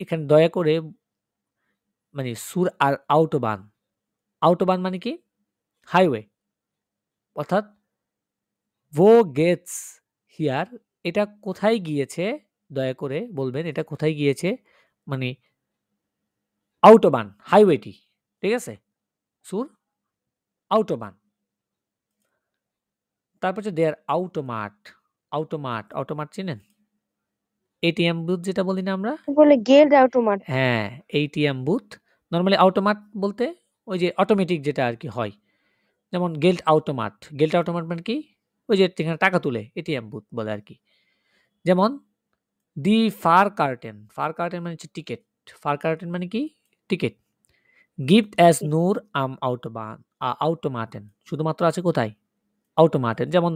এখানে দয়া করে মানে সুর আর আউটোবান, আউটোবান মানে কি? হাইওয়ে। অর্থাৎ ভো গেটস হিয়ার, এটা কোথায় গিয়েছে? দয়া করে বলবেন এটা কোথায় গিয়েছে, মানে আউটোবান, হাইওয়েটি, ঠিক আছে? সুর আউটোবান। তারপর হচ্ছে দেয়ার আউটোমাট। আউটোমাট, অটোমাট চিনেন? এটিএম বুথ যেটা বলি না আমরা? বলে গেট অটোমাট। হ্যাঁ, এটিএম বুথ। নরমালি অটোমাট বলতে ওই যে অটোমেটিক যেটা আর কি হয়, যেমন গেল্ট অটোমাট। গেল্ট অটোমাট মানে কি? ওই যে যেখানে টাকা তুলে, এটিএম বুথ বলে আর কি। যেমন দি ফার কার্টেন, ফার কার্টেন মানে হচ্ছে টিকেট। ফার কার্টেন মানে কি? টিকেট। গিফট অ্যাজ নূর আম আউটোবান, আউটোমাটেন শুধুমাত্র আছে কোথায়? আউটোমাটেন। যেমন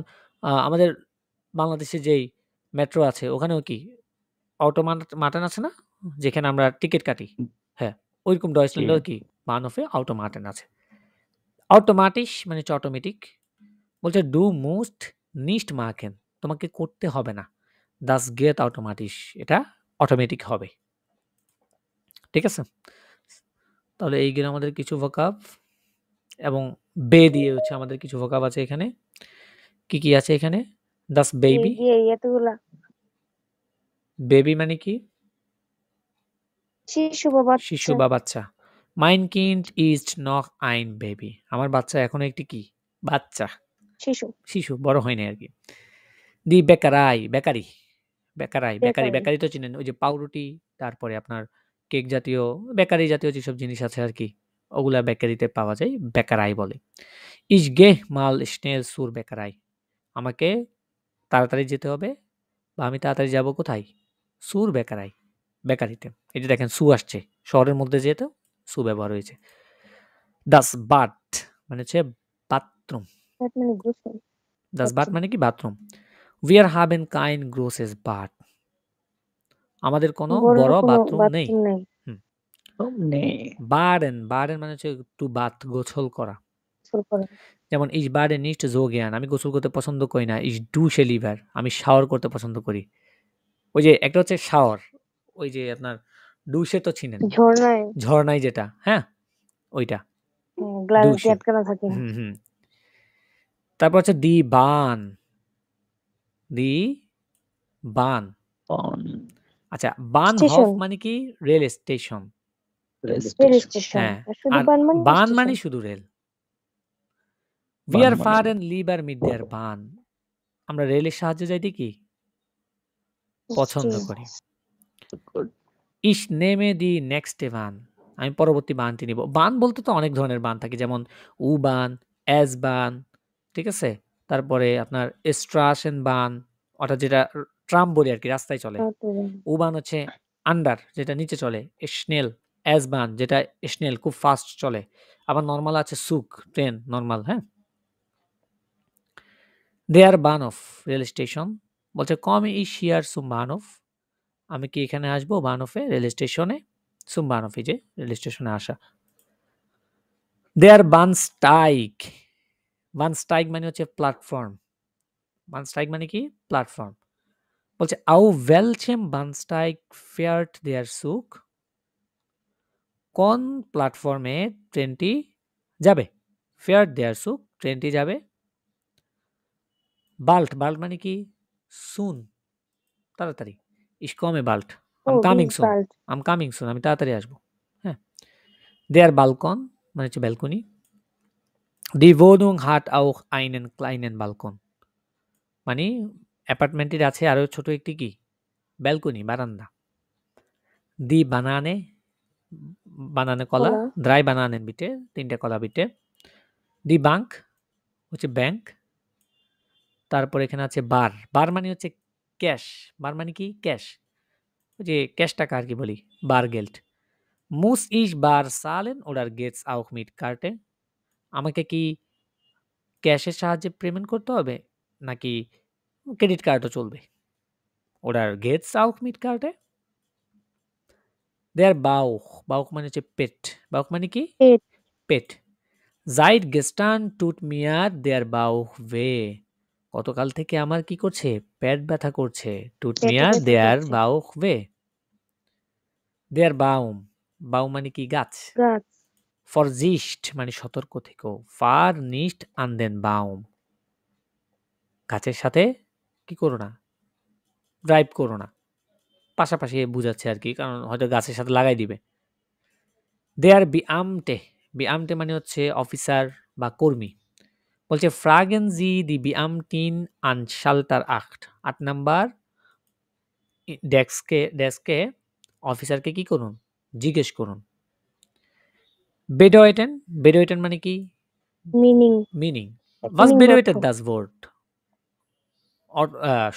আমাদের বাংলাদেশে যেই মেট্রো আছে ওখানেও কি অটোমাটেন আছে না? যেখানে আমরা টিকিট কাটি। হ্যাঁ, ওইরকম ডয়েচল্যান্ডেও কি বাহানফে অটোমাটেন আছে। অটোমাটিস মানে হচ্ছে অটোমেটিক। বলছে ডু মোস্ট নিস্ট মার্কেন, তোমাকে করতে হবে না। দাস গেট অটোমাটিস, এটা অটোমেটিক হবে। ঠিক আছে? তাহলে এই গেল আমাদের কিছু ভোকাব, এবং বে দিয়ে হচ্ছে আমাদের কিছু ভোকাব আছে এখানে। কি কি আছে এখানে? দাস বেবি। দিয়ে এতগুলা বেবি মানে কি? শিশু বা বাচ্চা। শিশু বা বাচ্চা। মাইন কিন্ড ইজ নখ আইন বেবি, আমার বাচ্চা এখনো একটি কি? বাচ্চা, শিশু। শিশু, বড় হয়নি আর কি। দি বেকারাই, বেকারি। বেকারাই, বেকারি, বেকারি। বেকারি তো চিনেন, ওই যে পাউরুটি, তারপরে আপনার কেক জাতীয়, বেকারি জাতীয় যেসব জিনিস আছে আর কি, ওগুলা বেকারিতে পাওয়া যায়, বেকারাই বলে। ইস গে মাল স্নেল সুর বেকারাই, আমাকে তাড়াতাড়ি যেতে হবে, বা আমি তাড়াতাড়ি যাব কোথায়? সুর বেকারাই, বেকারিতে। এই যে দেখেন সু আসছে, শহরের মধ্যে যেহেতু সু ব্যবহার হয়েছে। দাস বাট মানে হচ্ছে বাথরুম। বাট মানে গোসল। দাস বাট মানে কি? বাথরুম। উই আর হাবেন কাইন গ্রোসেস বাট, আমাদের কোনো বড় বাথরুম নেই। নেই। বার্ডেন, বার্ডেন মানে হচ্ছে টু বাথ, গোসল করা। গোসল করা। যেমন ইস বার্ডেন নিস্ট জোগিয়ান, আমি গোসল করতে পছন্দ করি না। ইস ডু শেলিভার, আমি শাওয়ার করতে পছন্দ করি। ওই যে একটা হচ্ছে শাওয়ার, ওই যে আপনার ডুশে তো চিনেন, ঝর্ণায়। ঝর্ণায় যেটা, হ্যাঁ ওইটা গ্লাস ডুশে। দিয়ে আটকানো থাকে। হুম। তারপর হচ্ছে দি বান, দি বান। আচ্ছা, বান হফ মানে কি? Rail station. Rail station. হ্যাঁ, শুধু আর বান মানে বান স্টেশন। মানে শুধু রেল। উই আর ফার এন্ড লিবার মিড দেয়ার বান, আমরা রেলের সাহায্যে যাইতে কি পছন্দ করি। ইস নেমে দি নেক্সট বান, আমি পরবর্তী বানটি নিব। বান বলতে তো অনেক ধরনের বান থাকে, যেমন U-Bahn, S-Bahn, ঠিক আছে? তারপরে আপনার Straßenbahn, অর্থাৎ যেটা ট্রাম বলি আরকি, রাস্তায় চলে। U-Bahn হচ্ছে আন্ডার, যেটা নিচে চলে। Schnell, S-Bahn যেটা schnell খুব ফাস্ট চলে। আবার নরমাল আছে Zug, ট্রেন নরমাল, হ্যাঁ? Der Bahnhof, rail station. বলছে komme ich hier zum Bahnhof? আমি কি এখানে আসবো বানহফে, রেল স্টেশনে? zum Bahnhof, এই যে রেল স্টেশনে আসা। Der Bahnsteig, Bahnsteig মানে হচ্ছে প্ল্যাটফর্ম। Bahnsteig মানে কি? প্ল্যাটফর্ম। বলছে auf welchem Bahnsteig fährt der Zug? কোন প্ল্যাটফর্মে ট্রেনটি যাবে? fährt der Zug, ট্রেনটি যাবে। bald, bald মানে কি? soon, তাড়াতাড়ি। ich komme bald, I'm coming soon, I'm coming soon, আমি তাড়াতাড়ি আসবো, হ্যাঁ। der Balkon মানে হচ্ছে balcony. Die Wohnung hat auch einen kleinen Balkon, মানে অ্যাপার্টমেন্টের আছে আরো ছোট একটি কি? ব্যালকনি, বারান্দা। Die Banane, বানানে কলা। drei Bananen bitte, 3টা কলা bitte। Die Bank হচ্ছে ব্যাংক। তারপর এখানে আছে বার, বার মানে হচ্ছে ক্যাশ। বার মানে কি? ক্যাশ, ওই যে ক্যাশ টাকা আর কি বলি, Bargeld। Muss ich bar zahlen oder geht's auch mit Karte? আমাকে কি ক্যাশের সাহায্যে পেমেন্ট করতে হবে নাকি ক্রেডিট কার্ডও চলবে? Oder geht's auch mit Karte? Der Bauch, Bauch মানে হচ্ছে পেট। Bauch মানে কি? পেট। পেট। Seit gestern tut mir der Bauch weh, গতকাল থেকে আমার কি করছে? পেট ব্যথা করছে। Tut পেটে mir ব্যথা der করছে। Bauch weh। Der Baum, Baum মানে কি? গাছ। গাছ। Vorsicht মানে সতর্ক থেকো। Fahr nicht an den Baum, গাছের সাথে কি করো না? ড্রাইভ করো না। পাশাপাশি বুঝাচ্ছে আর কি, কারণ হয়তো গাছের সাথে লাগাই দিবে। Der Beamte, Beamte মানে হচ্ছে অফিসার বা কর্মী। বলছে fragen Sie die Beamtin an Schalter 8, 8 number ডেস্কে অফিসারকে কি করুন? জিজ্ঞেস করুন। Bedeuten, Bedeuten মানে কি? Meaning. Meaning. Was bedeutet das Wort?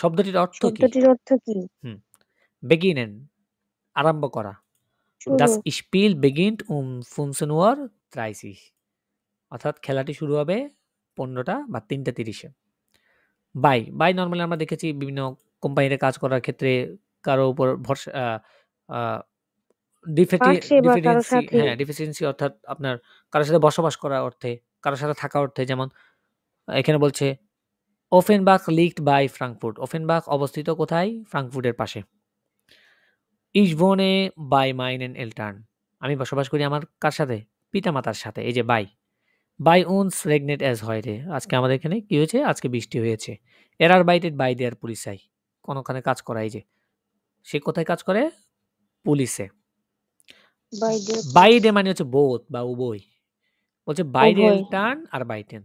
শব্দটির অর্থ কি? শব্দটির অর্থ কি? beginnen, আরম্ভ করা। Das Spiel beginnt um 15:30, অর্থাৎ খেলাটি শুরু হবে 15টা বা 3:30-এ। বাই, বাই নরমালি আমরা দেখেছি বিভিন্ন কোম্পানিতে কাজ করার ক্ষেত্রে কারো উপর ভরসা ডিফিসিয়েন্সি অর্থাৎ আপনার কারোর সাথে বসবাস করার অর্থে, কারোর সাথে থাকা অর্থে। যেমন এখানে বলছে Offenbach liegt bei Frankfurt, Offenbach অবস্থিত কোথায়? ফ্রাঙ্কফুর্টের পাশে। Ich wohne bei meinen Eltern, আমি বসবাস করি আমার কার সাথে? পিতামাতার সাথে। এই যে by. Bei uns regnet es heute, আজকে আমাদের এখানে কি হয়েছে? আজকে বৃষ্টি হয়েছে। Er arbeitet bei der Polizei, কোনখানে কাজ করা, এই যে সে কোথায় কাজ করে? পুলিশে। বাইরে মানে হচ্ছে বোথ বা উভয়। বলছে বাইরে এলটার্ন আর বাইটেন,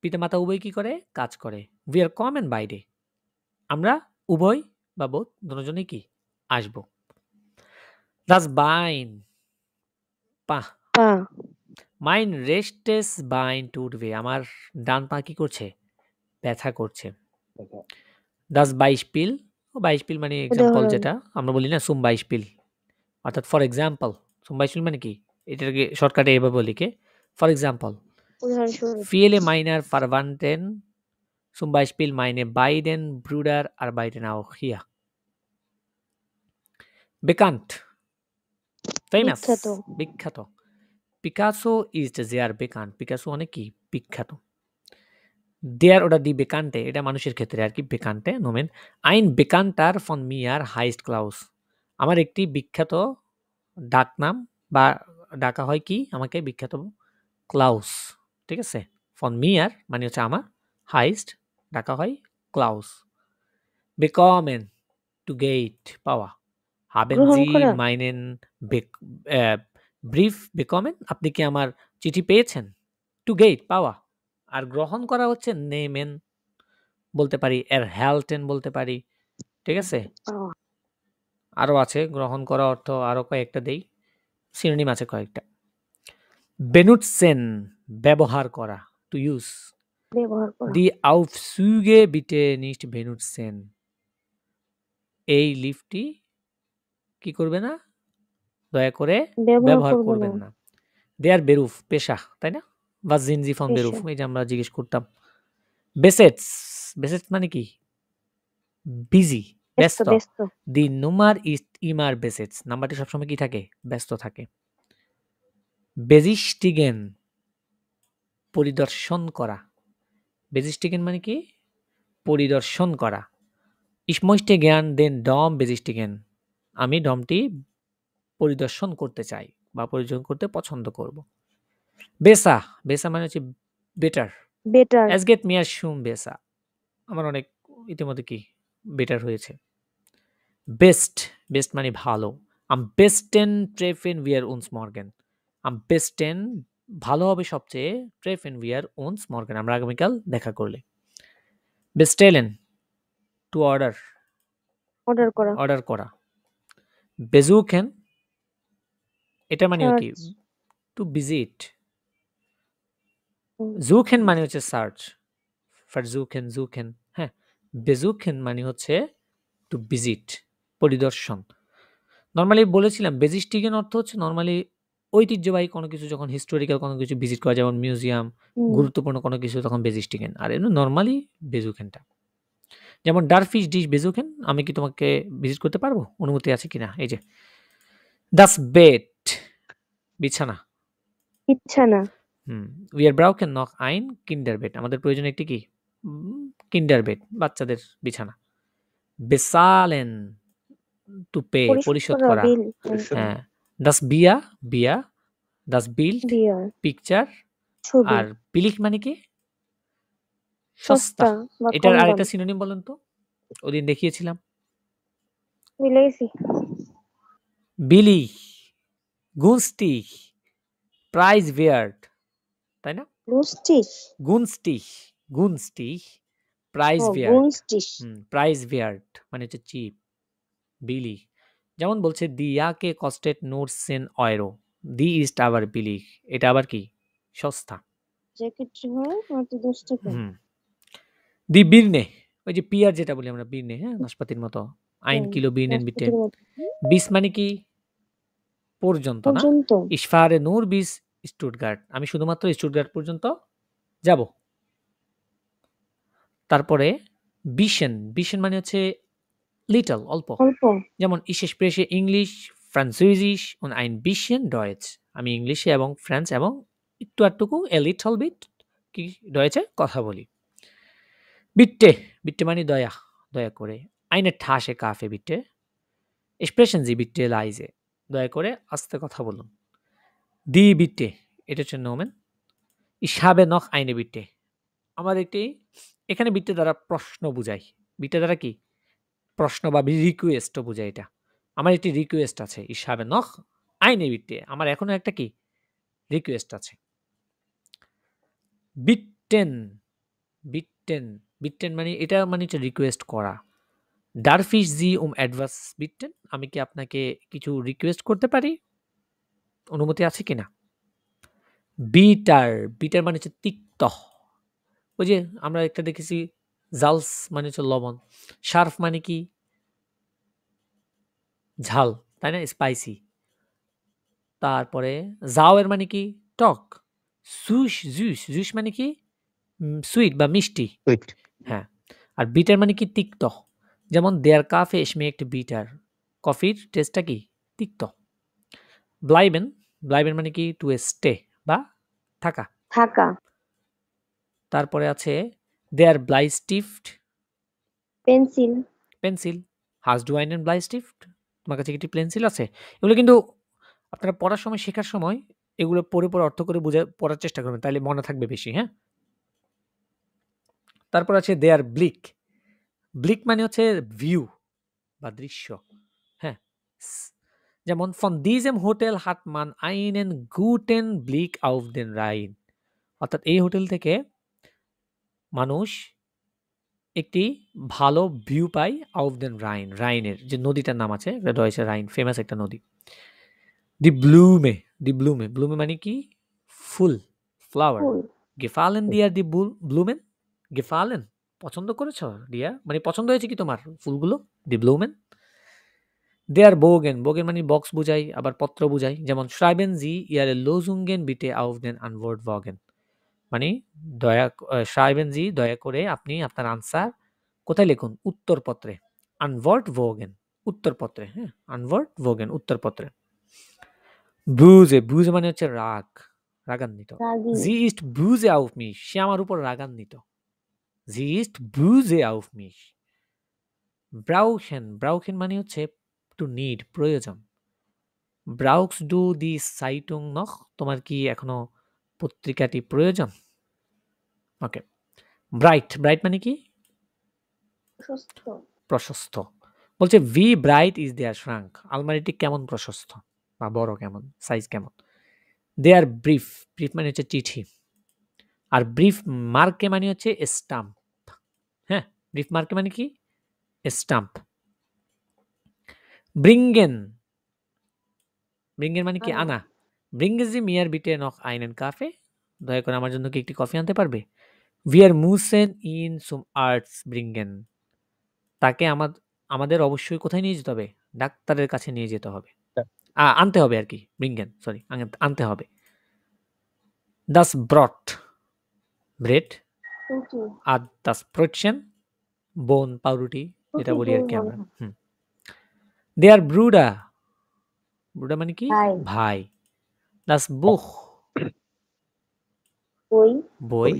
পিতামাতা উভয় কি করে? কাজ করে। We are common বাইরে, আমরা উভয় বা বোথ দুজনেই কি? আসবো। Das Bein, পা। Mein rechtes Bein tut weh, আমার ডান পা কি করছে? ব্যথা করছে। Das Beispiel, Beispiel মানে এক্সাম্পল, যেটা আমরা বলি না zum Beispiel, অর্থাৎ ফর এক্সাম্পল। zum Beispiel মানে কি? এটাকে শর্টকাটে এভাবে লিখে, for example. Viele meiner Verwandten, zum Beispiel meine beiden Brüder arbeiten auch hier. Bekannt, famous, বিখ্যাত। Picasso ist sehr bekannt, Picasso অনেক কি? বিখ্যাত। Der oder die Bekannte, এটা মানুষের ক্ষেত্রে আর কি, Bekannte nomen ein Bekannter von mir heißt Klaus, আমার একটি বিখ্যাত ডাকনাম বা ডাকা হয় কি আমাকে? বিখ্যাত ক্লাউস, ঠিক আছে? von mir মানে হচ্ছে আমার, heißt ডাকা হয় ক্লাউস। bekommen, to get, পাওয়া। haben Sie meinen brief bekommen, আপনি কি আমার চিঠি পেয়েছেন? to get, পাওয়া। আর গ্রহণ করা হচ্ছে নেমেন বলতে পারি, erhalten বলতে পারি, ঠিক আছে? আরো আছে গ্রহণ করা অর্থ, আরো কয়েকটা দেই। সিনোনিম আছে কয়েকটা। বেনুটসেন ব্যবহার করা, টু ইউজ। ব্যবহার করা। দি Aufzüge bitte nicht benutzen। এই লিফটটি কি করবে না? দয়া করে ব্যবহার করবেন না। দেয়ার বেরুফ পেশা, তাই না? Was sind Sie von Beruf? এই যে আমরা জিজ্ঞেস করতাম। বেসেটস, বেসেটস মানে কি? বিজি, ব্যস্ত। দি নুমার ইস্ট ইমার বেসেটস, নাম্বারটি সবসময় কি থাকে? ব্যস্ত থাকে। বেজিস্টিগেন পরিদর্শন করা। বেজিস্টিগেন মানে কি? পরিদর্শন করা। Ich möchte gern den Dom besichtigen। আমি ডমটি পরিদর্শন করতে চাই বা পরিদর্শন করতে পছন্দ করব। বেসা, বেসা মানে হচ্ছে better. Better. Es geht mir schon besser। আমার অনেক ইতিমধ্যে কি বেটার হয়েছে। বেস্ট, বেস্ট মানে ভালো। Am besten treffen wir uns morgen। Am besten ভালো হবে সবচেয়ে, treffen wir uns morgen আমরা আগামীকাল দেখা করলে। bestellen to order, অর্ডার করা। অর্ডার করা। besuchen এটা মানে কি? To visit. suchen মানে হচ্ছে সার্চ, versuchen, suchen। হ্যাঁ, besuchen মানে হচ্ছে টু ভিজিট, পরিদর্শন। নরমালি বলেছিলাম বেজিস্টিগেন অর্থ হচ্ছে নরমালি ঐতিহ্যবাহী কোনো কিছু, যখন হিস্টোরিক্যাল কোনো কিছু ভিজিট করা, যেমন মিউজিয়াম, গুরুত্বপূর্ণ কোনো কিছু, তখন বেজিস্টিগেন। আর এমনি নরমালি বেজুকেনটা, যেমন ডারফিশ ডিশ বেজুকেন, আমি কি তোমাকে ভিজিট করতে পারবো? অনুমতি আছে কিনা? এই যে দাস বেড, বিছানা। বিছানা। উই আর ব্রাউকেন নক আইন কিন্ডার বেড, আমাদের প্রয়োজন একটি কি? কিন্ডার বেড, বাচ্চাদের বিছানা। বেসালেন টু পে, পরিশোধ করা। হ্যাঁ, দাস বিয়া, বিয়া। দাস বিল্ড, পিকচার। আর বিলিক মানে কি? সস্তা। এটার আরেকটা সিনোনিম বলেন তো, ওদিন দেখিয়েছিলাম। বিলি, গুনস্টিক, প্রাইস ওয়ার্ড, তাই না? গুনস্টিক, গুনস্টিক, প্রাইস ওয়ার্ড। প্রাইস ওয়ার্ড মানে হচ্ছে চিপ। বিলি, যেমন বলছে দি ইয়াকে কস্টেড নোটসেন অয়রো, দি ইস্ট আবার বিলি, এটা আবার কি? সস্তা। দি বিরনে, ওই যে পিয়ার যেটা বলি আমরা, বিরনে, হ্যাঁ, নাশপাতির মতো। আইন কিলো বিরনেন বিটে। বিস মানে কি? পর্যন্ত না? ইশফারে নূর বিস স্টুটগার্ট, আমি শুধুমাত্র স্টুটগার্ট পর্যন্ত যাব। তারপরে বিশেন, বিশেন মানে হচ্ছে লিটল, অল্প। যেমন ich spreche English, Französisch und ein bisschen Deutsch। আমি ইংলিশে এবং ফ্রান্স এবং একটু আধটুকু a little bit কি ডয়েচে কথা বলি। বিট্টে, বিট্টে মানে দয়া, দয়া করে। eine Tasse Kaffee bitte। sprechen Sie bitte leise, দয়া করে আস্তে কথা বলুন। দি বিট্টে, এটা হচ্ছে নোমেন। ich habe noch eine bitte, আমার একটি, এখানে বিট্টে দ্বারা প্রশ্ন বুঝাই। বিট্টে দ্বারা কি? প্রশ্ন বা রিকোয়েস্টও বোঝায়। এটা আমার একটি রিকোয়েস্ট আছে। ich habe noch eine bitte, আমার এখনো একটা কি রিকোয়েস্ট আছে। বিট্টেন, বিট্টেন, বিট্টেন মানে এটা মানে হচ্ছে রিকোয়েস্ট করা। ডারফিশ জি অ্যাডভান্স বিট্টেন, আমি কি আপনাকে কিছু রিকোয়েস্ট করতে পারি? অনুমতি আছে কিনা? বিটার, বিটার মানে হচ্ছে তিক্ত। ওই যে আমরা একটা দেখেছি জালস মানে হচ্ছে লবণ, শার্ফ মানে কি? ঝাল, তাই না? স্পাইসি। তারপরে জাওয়ের মানে কি? টক। সুশ, জুস, জুস মানে কি? সুইট বা মিষ্টি। হ্যাঁ, আর বিটার মানে কি? তিক্ত। যেমন দেয়ার কাফে schmeckt bitter, কফির টেস্টটা কি? তিক্ত। ব্লাইবেন, ব্লাইবেন মানে কি? টু স্টে বা থাকা, থাকা। তারপরে আছে দেয়ার ব্লাইস্টিফট, পেন্সিল, পেন্সিল। হাজ ডু আইনেন ব্লাইস্টিফট, তোমার কাছে কি পেন্সিল আছে? এগুলো কিন্তু আপনারা পড়ার সময়, শেখার সময় এগুলো পড়ে পড়ে অর্থ করে বুঝে পড়ার চেষ্টা করবেন, তাহলে মনে থাকবে বেশি। হ্যাঁ, তারপর আছে দেয়ার ব্লিক, ব্লিক মানে হচ্ছে ভিউ বা দৃশ্য। হ্যাঁ, যেমন ফন দিজেম হোটেল হাট মান আইনেন গুটেন ব্লিক আউফ দেন রাইন, অর্থাৎ এই হোটেল থেকে মানুষ একটি ভালো ভিউ পায় আউফ দেন রাইন, রাইনের যে নদীটার নাম আছে, রয়েছে রাইন, ফেমাস একটা নদী। দি ব্লুমে, দি ব্লুমে, ব্লুমে মানে কি? ফুল, ফ্লাওয়ার। ফুল গেফালেন ডিয়ার দি ব্লুমেন, গেফালেন পছন্দ করেছো ডিয়া, মানে পছন্দ হয়েছে কি তোমার ফুলগুলো? দি ব্লুমেন। দেয়ার বোগেন, বোগেন মানে বক্স বুঝাই, আবার পত্র বুঝাই। যেমন schreiben Sie Ihre Lösungen bitte auf den Antwortbogen, মানে schreiben Sie দয়া করে আপনি আপনার আনসার কোথায় লিখুন? উত্তরপত্রে। Antwortbogen উত্তরপত্রে, হ্যাঁ, Antwortbogen উত্তরপত্রে। বুঝে, বুঝে মানে হচ্ছে রাগ, রাগান্বিত। রাগী Sie ist böse auf mich, সে আমার উপর রাগান্বিত। Sie ist böse auf mich. Brauchen, brauchen মানে হচ্ছে টু নিড, প্রয়োজন। Brauchst du die Zeitung noch? তোমার কি এখনো পত্রিকাটি প্রয়োজন? ওকে। ব্রাইট, ব্রাইট মানে কি? সুস্থ প্রশস্ত। বলছে ভি ব্রাইট ইজ দেয়ার শ্রাঙ্ক, আলমারিটি কেমন প্রশস্ত বা বড়, কেমন সাইজ কেমন। দেয়ার ব্রিফ, ব্রিফ মানে হচ্ছে চিঠি। আর ব্রিফ মার্কে মানে হচ্ছে স্টাম্প। হ্যাঁ, ব্রিফ মার্কে মানে কি? স্টাম্প। ব্রিঙ্গেন, ব্রিঙ্গেন মানে কি? আনা। ব্রিঙ্গেন জি মিয়ার বিটে নখ আইনেন কাফে, দয়া করে আমার জন্য কি একটি কফি আনতে পারবে? Wir müssen ihn zum Arzt bringen. তাকে আমাদের অবশ্যই কোথায় নিয়ে যেতে হবে? ডাক্তারের কাছে নিয়ে যেতে হবে। আনতে হবে আর কি, bringen, সরি, আনতে হবে। Das Brot, bread. রুটি আর das Brötchen, বোন, পাউরুটি যেটা রুটি বলি আর কি বলবো আমরা। Der Bruder, ব্রুডার মানে কি? ভাই ভাই। Das Buch, বই বই।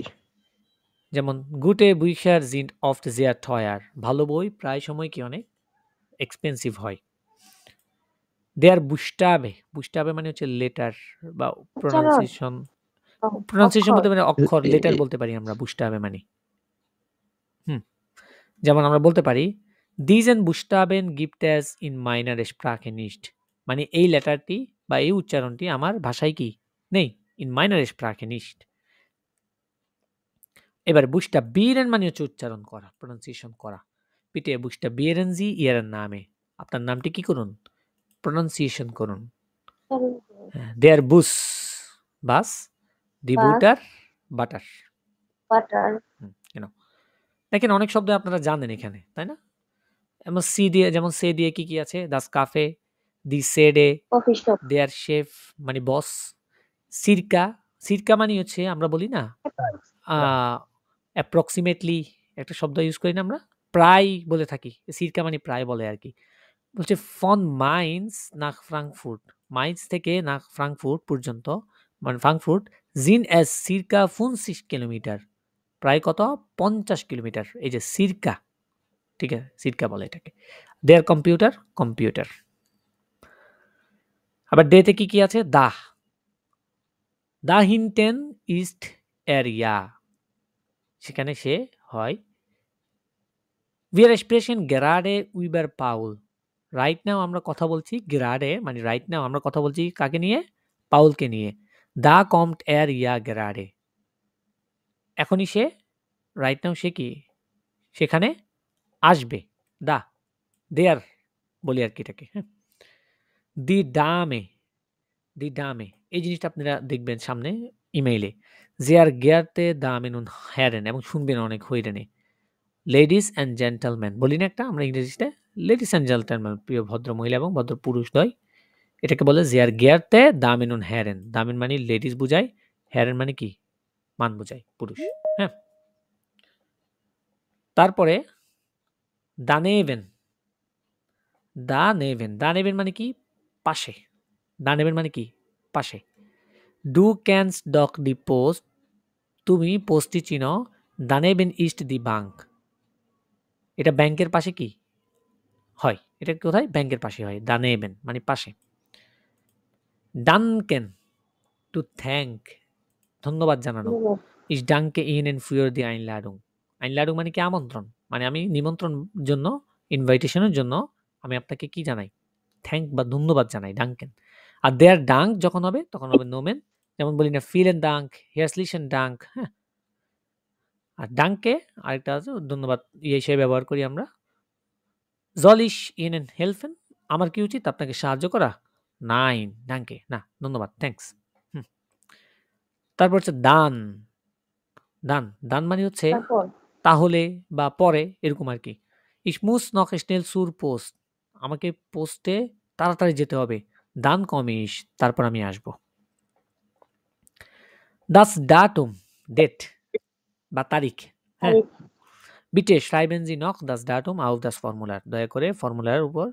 যেমন গুটে বুইখার sind oft sehr teuer, ভালো বই প্রায় সময় কি অনেক এক্সপেন্সিভ হয়। দেয়ার বুস্টাবে, বুস্টাবে মানে হচ্ছে লেটার বা প্রোনাউন্সিয়েশন, প্রোনাউন্সিয়েশন বলতে পারি অক্ষর, লেটার বলতে পারি আমরা বুস্টাবে মানে। যেমন আমরা বলতে পারি diesen Buchstaben gibt es in meiner Sprache nicht, মানে এই লেটারটি বা এই উচ্চারণটি আমার ভাষায় কি নেই, in meiner Sprache nicht। এবার বুস্টাবিরেন মানে হচ্ছে উচ্চারণ করা, প্রোনাউন্সিয়েশন করা। পিটে বুস্টাবিরেন জি ইয়ের নামে, আপনার নামটি কি করুন? প্রোনাউন্সিয়েশন করুন। দেয়ার বুস, বাস। দি বাস। বুটার, বাটার। বাটার দেখেন অনেক শব্দ আপনারা জানেন এখানে, তাই না? যেমন সি দিয়ে, যেমন সে দিয়ে কি কি আছে? দাস কাফে, দি সেডে, কফি শপ দেয়ার শেফ মানে বস। সিরকা, সিরকা মানে হচ্ছে আমরা বলি না অ্যাপ্রক্সিমেটলি একটা শব্দ ইউজ করি না আমরা, প্রায় বলে থাকি, সিরকা মানে প্রায় বলে আর কি। বলছে ফন মাইন্স নাক ফ্রাঙ্কফুর্ট, মাইন্স থেকে নাক ফ্রাঙ্কফুর্ট পর্যন্ত, মানে ফ্রাঙ্কফুর্ট জিন এস সিরকা 50 কিলোমিটার, প্রায় কত? 50 কিলোমিটার। এই যে সিরকা, ঠিক আছে, সিরকা বলে এটাকে। দেয়ার কম্পিউটার, কম্পিউটার। আবার ডেতে কি কি আছে? দা, দা হিনটেন ইস্ট এরিয়া, সেখানে সে হয়। Wir sprechen gerade über Paul, right now আমরা কথা বলছি, গ্রাডে মানে রাইট নাও আমরা কথা বলছি কাকে নিয়ে? পাউলকে নিয়ে। দা কম্ট এর ইয়া গ্রাডে, এখনই সে, রাইট নাও সে কি সেখানে আসবে। দা, দেয়ার বলি আর কি এটাকে। হ্যাঁ, দি ডামে, দি ডামে, এই জিনিসটা আপনারা দেখবেন সামনে ইমেইলে। জিয়ার গেয়ারতে দামেনুন হ্যারেন, এবং শুনবেন অনেক হইরেনে। লেডিস অ্যান্ড জেন্টলম্যান বলি না একটা আমরা ইংরেজিতে, লেডিস অ্যান্ড জেন্টলম্যান, প্রিয় ভদ্র মহিলা এবং ভদ্র পুরুষদ্বয়, এটাকে বলে জিয়ার গেয়ারতে দামেনুন হ্যারেন। দামেন মানে লেডিস বুঝায়, হ্যারেন মানে কি? মান বুঝায়, পুরুষ। হ্যাঁ, তারপরে দানেভেন, দানেভেন, দানেভেন মানে কি? পাশে। দানেভেন মানে কি? পাশে। ডু ক্যান্স ডক দি পোস্ট, তুমি পোস্টটি চিনো। দানেভেন ইস্ট দি ব্যাংক, এটা ব্যাংকের পাশে কি হয়? এটা কোথায়? ব্যাংকের পাশে হয়। দানেভেন মানে পাশে। ডানকেন, টু থ্যাঙ্ক, ধন্যবাদ জানানো। ইস ডাঙ্কে ইন ফিওর দি আইনলাডুং, আইনলাডুং মানে কি? আমন্ত্রণ, মানে আমি নিমন্ত্রণ জন্য, ইনভাইটেশনের জন্য আমি আপনাকে কি জানাই? থ্যাঙ্ক বা ধন্যবাদ জানাই, ডাঙ্কেন। আর দেয়ার ডাঙ্ক যখন হবে তখন হবে নোমেন, যেমন বলি না ফিলেন ডাঙ্ক, হেয়ারসলিশন ডাঙ্ক। হ্যাঁ, আর ডাঙ্কে আরেকটা আছে ধন্যবাদ ইয়ে হিসেবে ব্যবহার করি আমরা। জলিশ ইন হেলফেন, আমার কি উচিত? আপনাকে সাহায্য করা। 9 danke না ধন্যবাদ থ্যাঙ্কস তারপর হচ্ছে দান দান দান মানে হচ্ছে তারপর তাহলে বা পরে এরকম আর কি ich muss noch schnell zur Post আমাকে পোস্টে তাড়াতাড়ি যেতে হবে dann komme ich তারপর আমি আসব das Datum date বা তারিখ হ্যাঁ তারিখ। bitte schreiben Sie noch das Datum auf das Formular দয়া করে ফর্মুলার উপর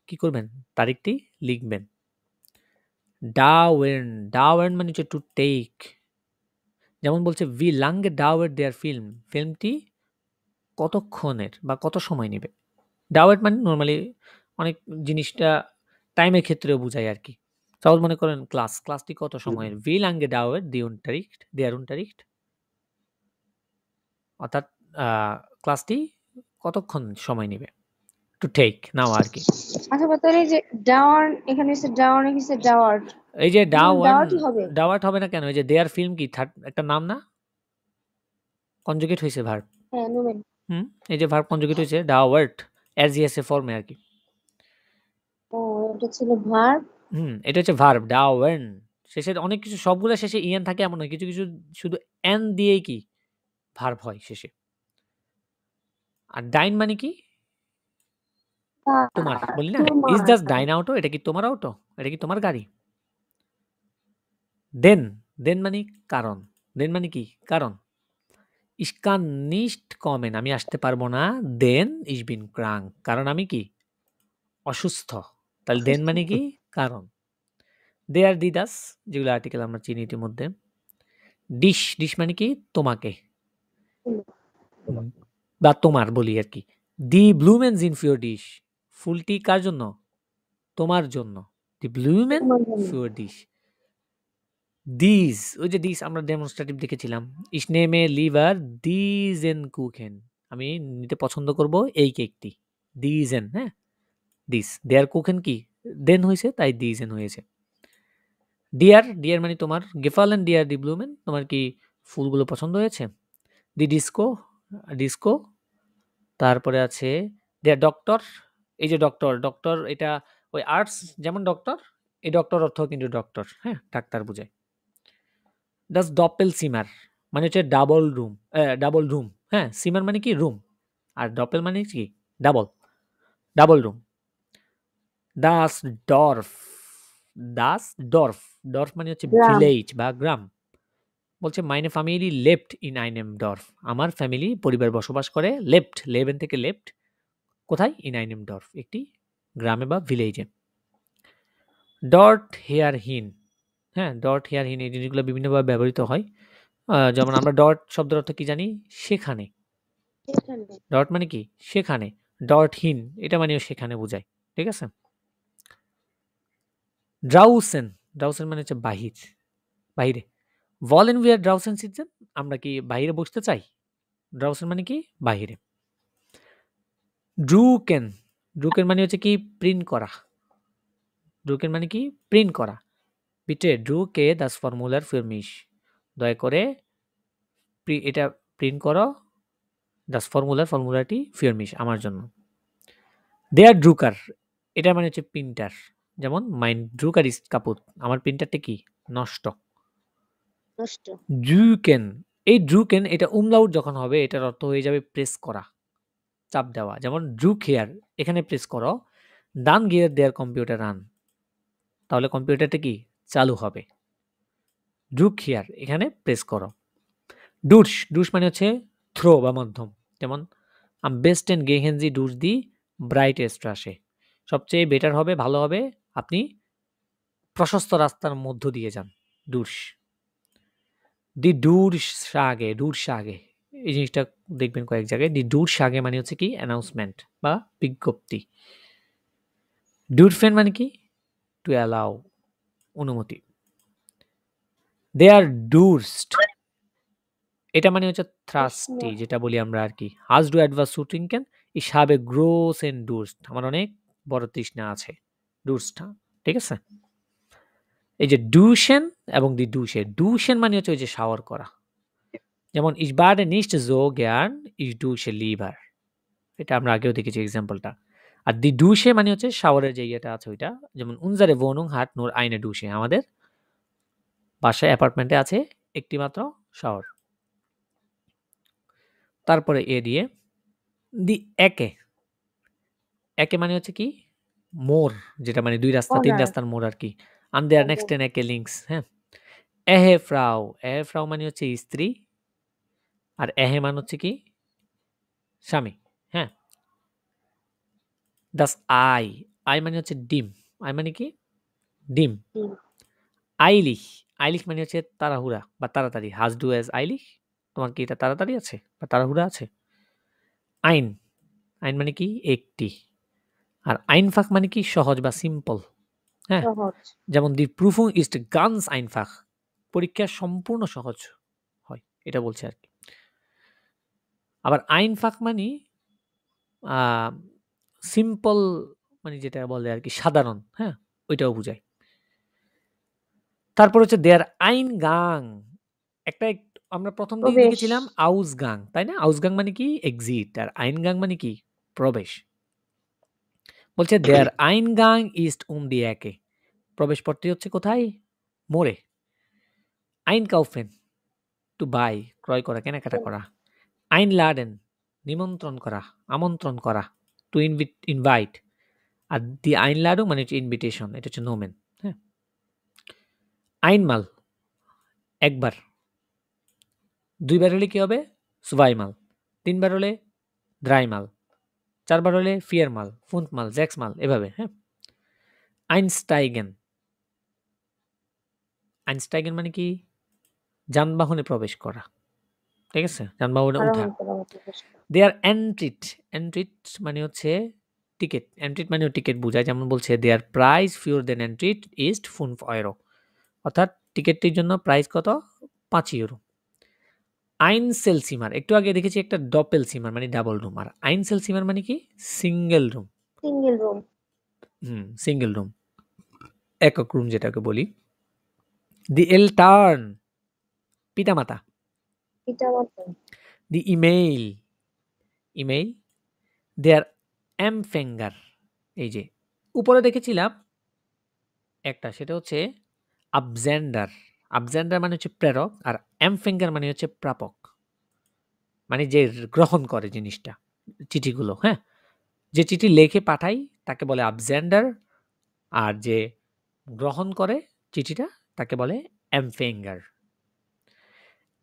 কি করবেন তারিখটি লিখবেন dauern মানে হচ্ছে টু টেক যেমন বলছে wie lange dauert der Film ফিল্মটি কতক্ষণের বা কত সময় নেবে ডাওয়ার মানে নর্মালি অনেক জিনিসটা টাইমের ক্ষেত্রেও বোঝায় আর কি সাপোজ মনে করেন ক্লাসটি কত সময়ের wie lange dauert der Unterricht অর্থাৎ ক্লাসটি কতক্ষণ সময় নেবে টু টেক নাও আর কি আচ্ছা তাহলে এই যে ডাউন এখানে এসে ডাউন এসে ডাওয়ার্ড এই যে ডাওয়ার্ডই হবে ডাওয়ার্ট হবে না কেন এই যে দেয়ার ফিল্ম কি একটা নাম না কনজুগেট হয়েছে ভার্ব হ্যাঁ নোমেন এই যে ভার্ব কনজুগেট হয়েছে ডাওয়ার্ট এস এ ফর্মে আর কি ও এটা ছিল ভার্ব এটা হচ্ছে ভার্ব ডাওয়ার্ন শেষের অনেক কিছু সবগুলো শেষে ইএন থাকে এমন নয় কিছু কিছু শুধু এন দিয়েই কি ভার্ব হয় শেষে আর ডাইন মানে কি তোমার বলি না ইজ জাস্ট ডাইন আউটো এটা কি তোমার আউটো এটা কি তোমার গাড়ি দেন মানে কারণ দেন মানে কি কারণ ich kann nicht kommen আমি আসতে পারবো না দেন ich bin krank কারণ আমি কি অসুস্থ তাহলে দেন মানে কি কারণ দেয়ার দিদাস যেগুলো আর্টিকেল আমরা চিনি ইতিমধ্যে ডিশ মানে কি তোমাকে বা তোমার বলি আর কি দি ব্লুমেন ইন ফিওর ডিশ ফুলটি কার জন্য তোমার জন্য দি ব্লুমেন ফিওর ডিশ দিস ওই যে দিস আমরা ডেমনস্ট্রেটিভ দেখেছিলাম ich nehme lieber diesen Kuchen আমি নিতে পছন্দ করব এই কেকটি diesen হ্যাঁ দিস দেয়ার কুকেন কি দেন হয়েছে তাই diesen হয়েছে ডিয়ার মানে তোমার গেফালেন ডিয়ার দি ব্লুমেন তোমার কি ফুলগুলো পছন্দ হয়েছে দি ডিস্কো তারপরে আছে দেয়ার ডক্টর এই যে ডক্টর এটা ওই আর্টস যেমন ডক্টর এই ডক্টর অর্থ কিন্তু ডক্টর হ্যাঁ ডাক্তার বোঝায় দাস ডপেল সিমার মানে হচ্ছে ডাবল রুম হ্যাঁ সিমার মানে কি রুম আর ডপেল মানে কি ডাবল রুম দাস ডর্ফ মানে হচ্ছে ভিলেজ বা গ্রাম বলছে মাইনে ফ্যামিলি লেফট ইন আইনেম ডর্ফ আমার ফ্যামিলি পরিবার বসবাস করে লেভেন থেকে লেফট কোথায় ইন আইনেম ডর্ফ একটি গ্রামে বা ভিলেজে ডট হেয়ার হিন হ্যাঁ ডট হেয়ার হিন এই জিনিসগুলো বিভিন্নভাবে ব্যবহৃত হয় যেমন আমরা ডট শব্দের অর্থ কি জানি সেখানে ডট মানে কি সেখানে ডট হিন এটা মানেও সেখানে বোঝায় ঠিক আছে ড্রাউসেন মানে হচ্ছে বাহিরে ভলেন উই আর ড্রাউসেন সিজন আমরা কি বাইরে বসতে চাই ড্রাউসেন মানে কি বাহিরে ড্রুকেন মানে হচ্ছে কি প্রিন্ট করা বিটে ড্রুকে দাস ফর্মুলার ফির মিশ দয়া করে এটা প্রিন্ট করো দাস ফর্মুলাটি ফির মিশ আমার জন্য দেয়ার ড্রুকার এটা মানে হচ্ছে প্রিন্টার যেমন মাইন ড্রুকার ইজ কাপুত আমার প্রিন্টারটা কি নষ্ট এই ড্রুকেন এটা উমলাউট যখন হবে এটার অর্থ হয়ে যাবে প্রেস করা চাপ দেওয়া যেমন ড্রুক হেয়ার এখানে প্রেস করো ডান গিয়ার দেয়ার কম্পিউটার রান তাহলে কম্পিউটারটা কি চালু হবে ড্রুক হেয়ার এখানে প্রেস করো ডুশ মানে হচ্ছে থ্রো বা মধ্যম যেমন আম বেস্ট এন্ড গেহেনজি ডুশ দি ব্রাইটেস্ট আসে সবচেয়ে বেটার হবে ভালো হবে আপনি প্রশস্ত রাস্তার মধ্য দিয়ে যান ডুশ দি ডুর সাগে এই জিনিসটা দেখবেন কয়েক জায়গায় দি ডুর সাগে মানে হচ্ছে কি অ্যানাউন্সমেন্ট বা বিজ্ঞপ্তি ডুরফেন মানে কি টু অ্যালাউ অনুমতি দে আর ডুরস্ট এটা মানে হচ্ছে থ্রাস্টি যেটা বলি আমরা আর কি হাজ ডু অ্যাডভার্স শুটিং ক্যান ইস হ্যাভ এ গ্রোস এন্ড ডুরস্ট আমার অনেক বড় তৃষ্ণা আছে ডুরস্টটা ঠিক আছে এই যে ডুশেন এবং দি ডুশেন মানে হচ্ছে ওই যে শাওয়ার করা যেমন ইস বার্ডে নিস্ট জো জ্ঞান ইস ডুশে লিভার এটা আমরা আগেও দেখেছি এক্সাম্পলটা আর দি ডুশে মানে হচ্ছে শাওয়ারের যে ইয়েটা আছে ওইটা, যেমন উনজারে wohnung hat nur eine Dusche, আমাদের বাসায় অ্যাপার্টমেন্টে আছে একটি মাত্র শাওয়ার। তারপরে এ দিয়ে দি একে, একে মানে হচ্ছে কি মোড়, যেটা মানে ২ রাস্তা ৩ Corner. রাস্তার মোড় আর কি। and there next Okay. in একে লিঙ্কস, হ্যাঁ। এহে ফ্রাউ, এহে ফ্রাউ মানে হচ্ছে স্ত্রী, আর এহে মানে হচ্ছে কি স্বামী, হ্যাঁ। দাস আই, আই মানে হচ্ছে ডিম, আই মানে কি ডিম। ডিম। আইলিশ, আইলিশ মানে হচ্ছে তাড়াহুড়া বা তাড়াতাড়ি। হাজ ডু অ্যাজ আইলিশ, তোমার কি এটা তাড়াতাড়ি আছে বা তাড়াহুড়া আছে। আইন, আইন মানে কি একটি। আর আইনফাক মানে কি সহজ বা সিম্পল, হ্যাঁ। সহজ। যেমন দি প্রুফুং ইস্ট গানস আইনফাক, পরীক্ষা সম্পূর্ণ সহজ হয়, এটা বলছে আর কি। আবার আইনফাক মানে সিম্পল, মানে যেটা বলে আর কি সাধারণ, হ্যাঁ, ওইটাও বোঝায়। তারপর হচ্ছে দেয়ার আইন গাং, একটা আমরা প্রথম দিকে প্রবেশ। দেখেছিলাম আউস গাং, তাই না? আউস গাং মানে কি এক্সিট, আর আইন গাং মানে কি প্রবেশ। বলছে দেয়ার আইন গাং ইস্ট দি একে, প্রবেশ পথটি হচ্ছে কোথায়? মোড়ে। আইন কাউফেন, টু বাই, ক্রয় করা, কেনাকাটা করা। আইন লাডেন, নিমন্ত্রণ করা, আমন্ত্রণ করা। টু ইনভাইট, আর দি আইন লাডু মানে হচ্ছে ইনভিটেশন, এটা হচ্ছে নোমেন, হ্যাঁ। আইনমাল, একবার। ২ বার হলে কি হবে? সুভাইমাল। ৩ বার হলে দ্রাইমাল। ৪ বার হলে ফিয়ারমাল, ফুন্টমাল, জ্যাক্সমাল, এভাবে, হ্যাঁ। আইনস্টাইগেন, আইনস্টাইগেন মানে কি যানবাহনে প্রবেশ করা, ঠিক আছে, যানবাহনে উঠা। দেয়ার এন্ট্রিট, এন্ট্রিট মানে হচ্ছে টিকিট, এন্ট্রিট মানেও টিকিট বোঝায়। যেমন বলছে দেয়ার প্রাইস ফিওর দেন এন্ট্রিট ইস্ট 5 ইউরো, অর্থাৎ টিকিটটির জন্য প্রাইস কত? ৫ ইউরো। আইন সেল সিমার, একটু আগে দেখেছি একটা ডপেল সিমার মানে ডাবল রুম, আর আইন সেল সিমার মানে কি single room. Single room. Single room, একক রুম যেটাকে বলি। দি এলটার্ন, পিতামাতা। পিতামাতা। দি ইমেইল, ইমেইল। দেয়ার এমফেঙ্গার, এই যে উপরে দেখেছিলাম একটা, সেটা হচ্ছে আবজেন্ডার। আবজেন্ডার মানে হচ্ছে প্রেরক, আর এমফেঙ্গার মানে হচ্ছে প্রাপক, মানে যে গ্রহণ করে জিনিসটা, চিঠিগুলো, হ্যাঁ। যে চিঠি লেখে পাঠাই তাকে বলে আবজেন্ডার, আর যে গ্রহণ করে চিঠিটা তাকে বলে এমফেঙ্গার।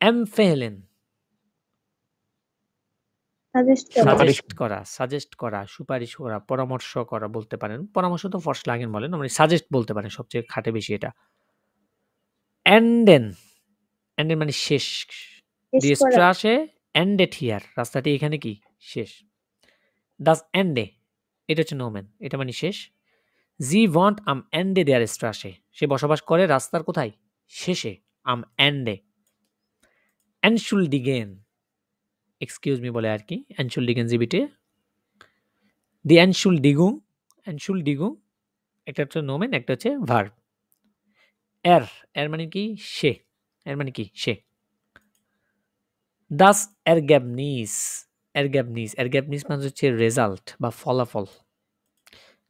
এমফেহেলেন, সাজেস্ট করা, সুপারিশ করা, পরামর্শ করা বলতে পারেন। পরামর্শ তো ফর্স লাগেন বলেন, মানে সাজেস্ট বলতে পারেন, সবচেয়ে খাটে বেশি এটা। এন্ডেন, এন্ডেন মানে শেষ। দি স্ট্রাসে এন্ডেড হিয়ার, রাস্তাটি এখানে কি শেষ। দাস এন্ডে, এটা হচ্ছে নোমেন, এটা মানে শেষ। জি ওয়ান্ট আম এন্ডে দেয়ার স্ট্রাসে, সে বসবাস করে রাস্তার কোথায়? শেষে, আম এন্ডে। এনশুলডিগেন, এক্সকিউজ মি বলে আর কি, এনশুলডিগেন জিবিটে। দি এনশুলডিগুং, এনশুলডিগুং একটা হচ্ছে নোমেন, একটা হচ্ছে ভার্ব। এর, এর মানে কি সে, এর মানে কি সে। দাস এরগ্যাবনিস, এরগ্যাবনিস, এরগ্যাবনিস মানে হচ্ছে রেজাল্ট বা ফলাফল।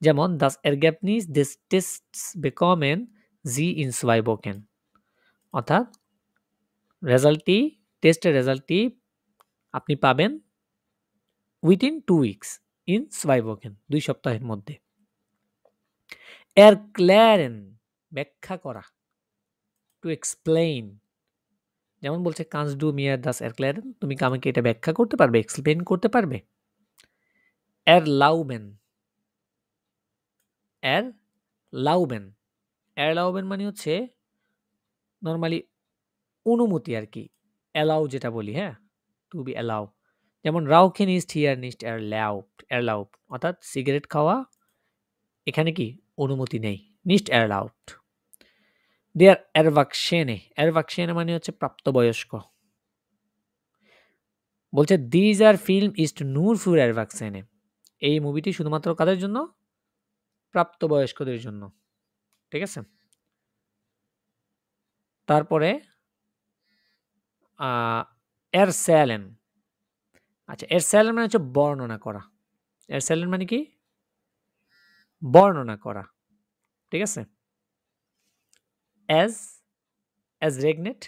যেমন দাস এরগ্যাবনিস দিস টেস্টস বেকমেন জি ইন সোয়াইবোকেন, অর্থাৎ রেজাল্টটি, টেস্টের রেজাল্টটি আপনি পাবেন উইথিন 2 উইকস ইন সোয়াইবোকেন, 2 সপ্তাহের মধ্যে। এরক্ল্যারেন, ব্যাখ্যা করা, টু এক্সপ্লেইন। যেমন বলছে কান্স ডু মিয়ার দাস এরক্ল্যারেন, তুমি কি আমাকে এটা ব্যাখ্যা করতে পারবে, এক্সপ্লেইন করতে পারবে। এরলাউবেন, এরলাউবেন, এরলাউবেন মানে হচ্ছে নরমালি অনুমতি আর কি, অ্যালাউ যেটা বলি, হ্যাঁ, টু বি অ্যালাউ। যেমন রাউখেন ইস্ট হিয়ার নিস্ট এরলাউবড, এরলাউবড অর্থাৎ সিগারেট খাওয়া এখানে কি অনুমতি নেই, নিস্ট এরলাউবড। দেয়ার এরভাকশেনে, এরভাকশেনে মানে হচ্ছে প্রাপ্তবয়স্ক। বলছে দিজ আর ফিল্ম ইস্ট নূর ফুর এরভাকশেনে, এই মুভিটি শুধুমাত্র কাদের জন্য? প্রাপ্তবয়স্কদের জন্য, ঠিক আছে। তারপরে এর স্যালেন, আচ্ছা এর স্যালেন মানে হচ্ছে বর্ণনা করা। এর স্যালেন মানে কি বর্ণনা করা। ঠিক আছে? as regnet,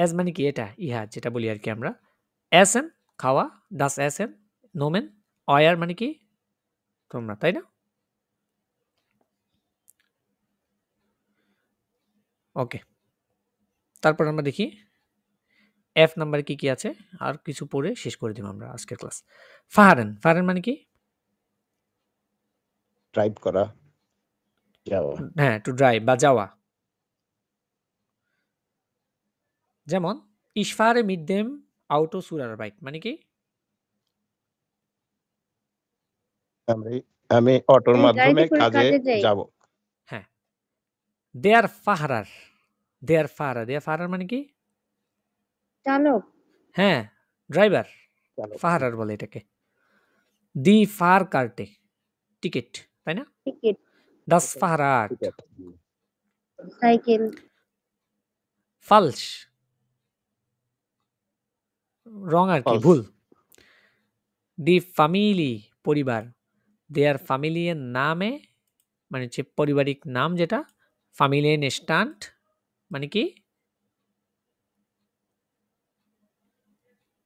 as মানে কি এটা ইহা যেটা বলি আর কি আমরা। essen খাওয়া, das essen, nomen, euer মানে কি তোমরা, তাই না? ওকে, তারপর আমরা দেখি এফ নাম্বার কি কি আছে, আর কিছু পড়ে শেষ করে দিব আমরা আজকের ক্লাস। ফাহারেন, ফাহারেন মানে কি? ড্রাইভ করা, যাওয়া। হ্যাঁ, টু ড্রাইভ বা যাওয়া। যেমন ich fahre mit dem Auto zur Arbeit মানে কি? আমি অটোর এই মাধ্যমে গাড়িতে করে কাজে কাজে যাই। যাব। হ্যাঁ, der Fahrer, der Fahrer, der Fahrer মানে কি? চালক। হ্যাঁ, ড্রাইভার, চালক। ফাহারার বলে এটাকে। দি ফারকার্টে টিকিট, তাই না? টিকিট, das Fahrrad, ঠিক আছে। সাইকেল, falsch, রং আর কি, False. ভুল। দি ফ্যামিলি পরিবার, দেয়ার ফ্যামিলির নামে মানে হচ্ছে পারিবারিক নাম যেটা, ফ্যামিলিয়েন স্ট্যান্ড মানে কি?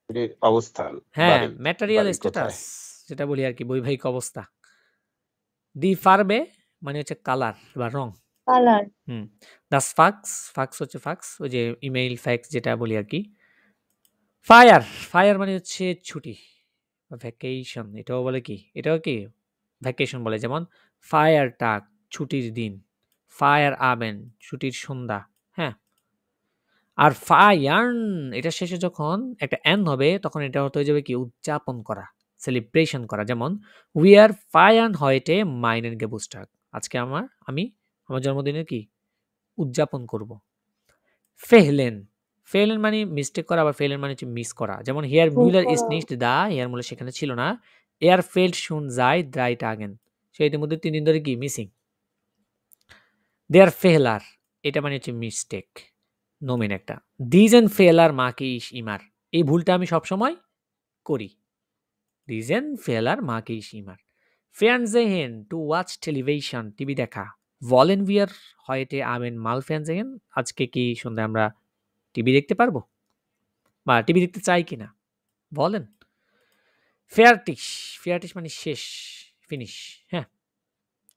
বাড়ির অবস্থান, হ্যাঁ, বাড়ি, ম্যাটেরিয়াল বাড়ি স্ট্যাটাস কোথায়? যেটা বলি আর কি, বৈবাহিক অবস্থা। দি ফারবে মানে হচ্ছে কালার বা রং। কালার, দাস ফাক্স, ফাক্স হচ্ছে ফাক্স, ওই যে ইমেইল ফ্যাক্স যেটা বলি আর কি। ফায়ার, ফায়ার মানে হচ্ছে ছুটি বা ভ্যাকেশন, এটাও বলে কি, এটাও কি ভ্যাকেশন বলে। যেমন ফায়ার টাক ছুটির দিন, ফায়ার আবেন ছুটির সন্ধ্যা। হ্যাঁ, আর ফায়ার্ন এটা শেষে যখন একটা এন হবে তখন এটা অর্থ হয়ে যাবে কি উদযাপন করা, সেলিব্রেশন করা। যেমন উই আর ফায়ার্ন হয়টে মাইনেন গেবুস্টাগ, আজকে আমি আমার জন্মদিনের কি উদযাপন করব। ফেহলেন, ফেহলেন মানে মিস্টেক করা, আবার ফেহলেন মানে হচ্ছে মিস করা। যেমন হিয়ার ভুল মিউলার ইজ করা। নিস্ট দা, হিয়ার মূলে সেখানে ছিল না। এয়ার ফেল্ড শুন যাই দ্রাইট আগেন, সে ইতিমধ্যে 3 দিন ধরে কি মিসিং। দেয়ার ফেহলার এটা মানে হচ্ছে মিস্টেক, নোমেন একটা। দিজেন ফেলার মাকে ইস ইমার, এই ভুলটা আমি সবসময় করি। দিজেন ফেলার মাকে ইস ইমার। ফেয়ানজেহেন টু ওয়াচ টেলিভিশন, টিভি দেখা। ভলেন ভিয়ার হয়টে আবেন মাল ফেয়ানজেহেন, আজকে কি সন্ধ্যায় আমরা টিভি দেখতে পারবো বা টিভি দেখতে চাই কিনা বলেন। ফেয়ারটিশ, ফেয়ারটিশ মানে শেষ, ফিনিশ। হ্যাঁ,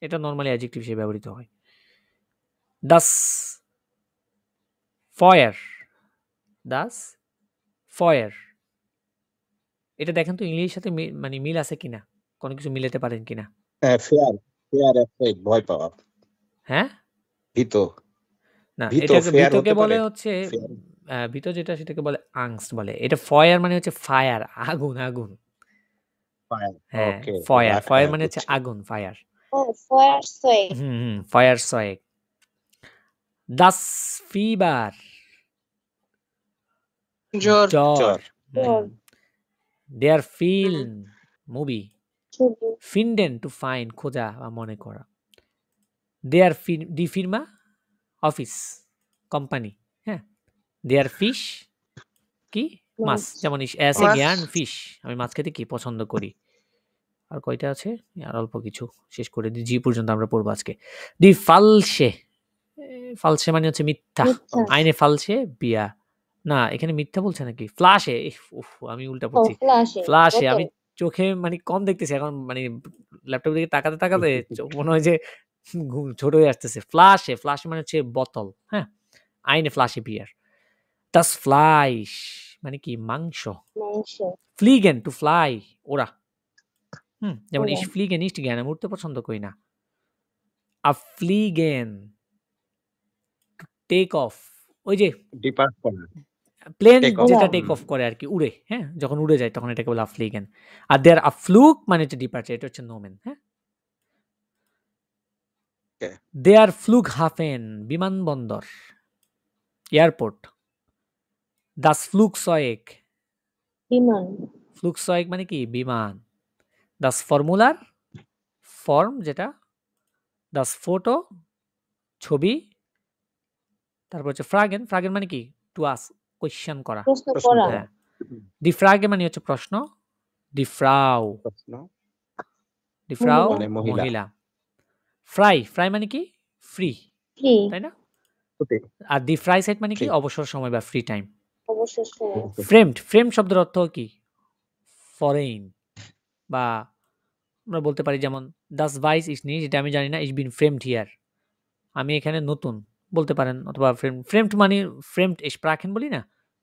এটা নর্মালি অ্যাডজেক্টিভ হিসেবে ব্যবহৃত হয়। দাস ফয়ার, দাস ফয়ার, এটা দেখেন তো ইংলিশের সাথে মানে মিল আছে কিনা, কোনো কিছু মিলাতে পারেন কিনা। ফেয়ার, ফেয়ার এফেক্ট, ভয় পাওয়া, হ্যাঁ, ভীত। না ভীত, এটাকে ফেয়ার ভীতকে হতে বলে পারে। হচ্ছে ফেয়ার। ভীত যেটা সেটাকে বলে আংস্ট বলে। এটা ফয়ার মানে হচ্ছে ফায়ার, আগুন, আগুন। ফায়ার, হ্যাঁ, ওকে। ফায়ার, ফায়ার মানে হচ্ছে বুঝছি। আগুন, ফায়ার। ও ফায়ার সোয়েক, ফায়ার সয়েক। দাস ফিবার, জ্বর, জ্বর। জ্বর। জ্বর, দেয়ার ফিল্ম মুভি। ছবি, ফিন্ডেন টু ফাইন্ড খোঁজা বা মনে করা। দেয়ার ডি ফির্মা অফিস, কোম্পানি। হ্যাঁ, দেয়ার ফিশ কি মাছ, মাছ, যেমন অ্যাসে মাছ। জ্ঞান ফিশ, আমি মাছ খেতে কি পছন্দ করি। আর কয়টা আছে, আর অল্প কিছু শেষ করে দিই, জি পর্যন্ত আমরা পড়বো আজকে। দি ফালসে, ফালসে মানে হচ্ছে মিথ্যা। মিথ্যা, আইনে ফালসে বিয়া, না এখানে মিথ্যা বলছে নাকি, ফ্লাশে, উফ আমি উল্টা ও পড়ছি। ফ্লাশে, ফ্লাশে বোতল, আমি চোখে মানে কম দেখতেছি এখন, মানে ল্যাপটপ দিকে তাকাতে তাকাতে চোখ মনে হয় যে ছোট হয়ে আসতেছে। ফ্লাশে, ফ্লাশে মানে হচ্ছে বোতল। হ্যাঁ, আইনে ফ্লাশে বিয়ার। দাস ফ্লাইশ মানে কি মাংস। মাংস, ফ্লিগেন টু ফ্লাই, ওরা। যেমন ওরা। ইস ফ্লিগেন ইস্ট জ্ঞান, আমি উঠতে পছন্দ করি না। আফ্লিগেন টু টেক অফ, ওই যে ডিপার্ট করা, প্লেন Take off. যেটা উড়া। টেক অফ করে আর কি, উড়ে। হ্যাঁ, যখন উড়ে যায় তখন এটাকে বলে আফ্লিগেন। আর দেয়ার আফ্লুক মানে হচ্ছে ডিপার্চার, এটা হচ্ছে নোমেন। হ্যাঁ, Okay. দেয়ার ফ্লুক হাফেন বিমানবন্দর, এয়ারপোর্ট। দাস ফ্লুক সয়েক, বিমান, ফ্লুক সয়েক মানে কি বিমান। দাস ফর্মুলার, ফর্ম যেটা। দাস ফটো ছবি। তারপর হচ্ছে ফ্রাগেন, ফ্রাগেন মানে কি টু আস, কোয়েশ্চেন করা। প্রশ্ন প্রশ্ন করা, করা। হ্যাঁ, ডি ফ্রাগে মানে হচ্ছে প্রশ্ন। ডি ফ্রাউ, প্রশ্ন। দি ফ্রাউ মানে মহিলা। মহিলা। ফ্রাই, ফ্রাই মানে কি? ফ্রি, ফ্রি তাই না? ছুটি। আর দি ফ্রাই সাইড মানে কি? ফ্রি। অবসর সময় বা ফ্রি টাইম। অবসর সময়। ফ্রেমড, ফ্রেমড শব্দের অর্থ কি? ফরেন বা আমরা বলতে পারি যেমন das weiß ich nicht, এটা আমি জানি না, ich bin fremd hier, আমি এখানে নতুন বলতে পারেন, অথবা ফ্রেমড মানে ফ্রেমড স্প্রাকেন বলি না,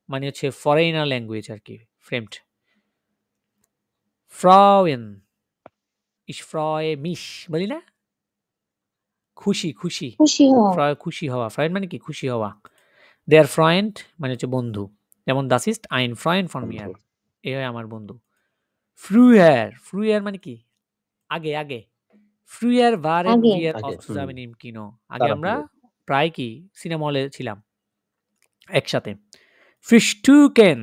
মানে হচ্ছে ফরেনার ল্যাঙ্গুয়েজ আর কি ফ্রেমড। ফ্রাউয়েন, ich freue mich বলি না, খুশি খুশি, খুশি হওয়া। খুশি হওয়া। ফ্রেন্ড মানে কি? খুশি হওয়া। দেয়ার ফ্রেন্ড মানে হচ্ছে বন্ধু, যেমন das ist ein Freund von mir, এ হয় আমার বন্ধু। ফ্রুয়ার, ফ্রুয়ার মানে কি? আগে আগে। ফ্রুয়ার waren আগে। wir আগে, oft zusammen im Kino, আগে তাড়াতাড়ি। আমরা প্রায় কি সিনেমা হলে ছিলাম একসাথে। ফ্রিস্টুকেন,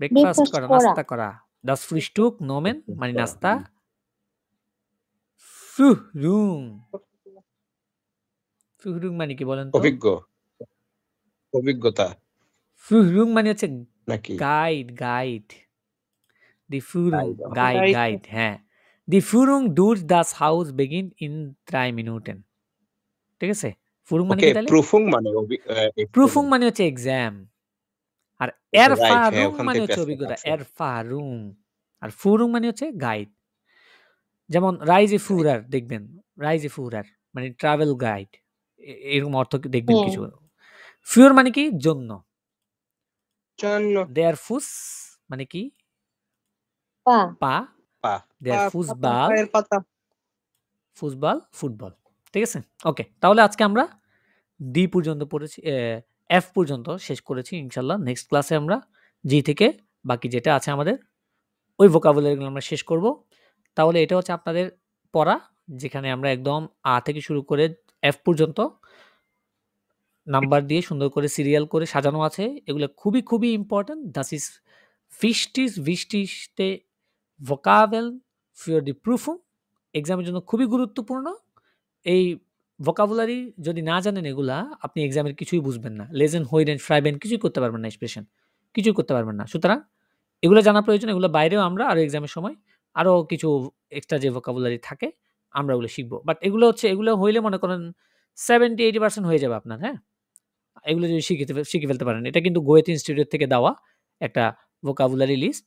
ব্রেকফাস্ট Breakfast করা, করা। নাস্তা করা। das Frühstück nomen মানে নাস্তা। Führung, Führung মানে কি বলেন তো? অভিজ্ঞ। অভিজ্ঞতা Führung মানে হচ্ছে নাকি? Guide, guide. Die Führung, Guide, guide, Guide. Guide, হ্যাঁ। Die Führung durch das Haus beginnt in 3 Minuten, ঠিক আছে? Führung মানে ওকে, কি তাহলে? প্রুফুং মানে Prüfung মানে হচ্ছে এক্সাম। আর রাইট, হ্যাঁ, Erfahrung ওখান মানে থেকে হচ্ছে পেছে অভিজ্ঞতা। আছে। Erfahrung আর Führung মানে হচ্ছে গাইড। যেমন Reiseführer দেখবেন, Reiseführer মানে ট্রাভেল গাইড, এরকম অর্থ দেখবেন হ্যাঁ। কিছু। Für মানে কি? জন্য। জন্য। Der Fuß মানে কি? পা। পা। পা। Der Fußball, পায়ের পাতা। Football, football. ঠিক আছে? ওকে, তাহলে আজকে আমরা ডি পর্যন্ত পড়েছি, এফ পর্যন্ত শেষ করেছি। ইনশাল্লাহ নেক্সট ক্লাসে আমরা জি থেকে বাকি যেটা আছে আমাদের ওই ভোকাবুলারিগুলো আমরা শেষ করব। তাহলে এটা হচ্ছে আপনাদের পড়া, যেখানে আমরা একদম আ থেকে শুরু করে এফ পর্যন্ত নাম্বার দিয়ে সুন্দর করে সিরিয়াল করে সাজানো আছে। এগুলো খুবই খুবই important. Das ist wichtigste Vokabeln für die Prüfung, এক্সামের জন্য খুবই গুরুত্বপূর্ণ। এই ভোকাবুলারি যদি না জানেন এগুলা, আপনি এক্সামের কিছুই বুঝবেন না। লেজেন, হইডেন, ফ্রাইবেন কিছুই করতে পারবেন না, এক্সপ্রেশন কিছুই করতে পারবেন না। সুতরাং এগুলো জানা প্রয়োজন। এগুলো বাইরেও আমরা আরো এক্সামের সময় আরো কিছু এক্সট্রা যে ভোকাবুলারি থাকে আমরা ওগুলো শিখবো। বাট এগুলো হচ্ছে, এগুলো হইলে মনে করেন 70-80% হয়ে যাবে আপনার, হ্যাঁ? এগুলো যদি শিখে ফেলতে পারেন। এটা কিন্তু গোয়েত ইনস্টিটিউট থেকে দেওয়া একটা ভোকাবুলারি লিস্ট,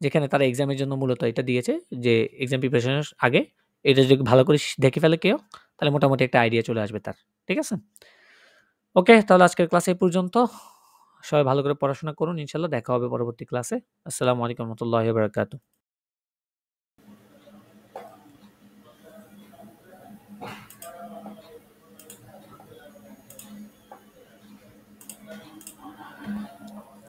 যেখানে তারা এক্সামের জন্য মূলত এটা দিয়েছে যে এক্সাম প্রিপারেশনের আগে এটা যদি ভালো করে দেখে ফেলে কেউ, তাহলে মোটামুটি একটা আইডিয়া চলে আসবে তার। ঠিক আছে? ওকে, তাহলে আজকের ক্লাস এই পর্যন্ত। সবাই ভালো করে পড়াশোনা করুন। ইনশাল্লাহ দেখা হবে পরবর্তী ক্লাসে। আসসালামু আলাইকুম ওয়া রাহমাতুল্লাহি ওয়া বারাকাতুহু।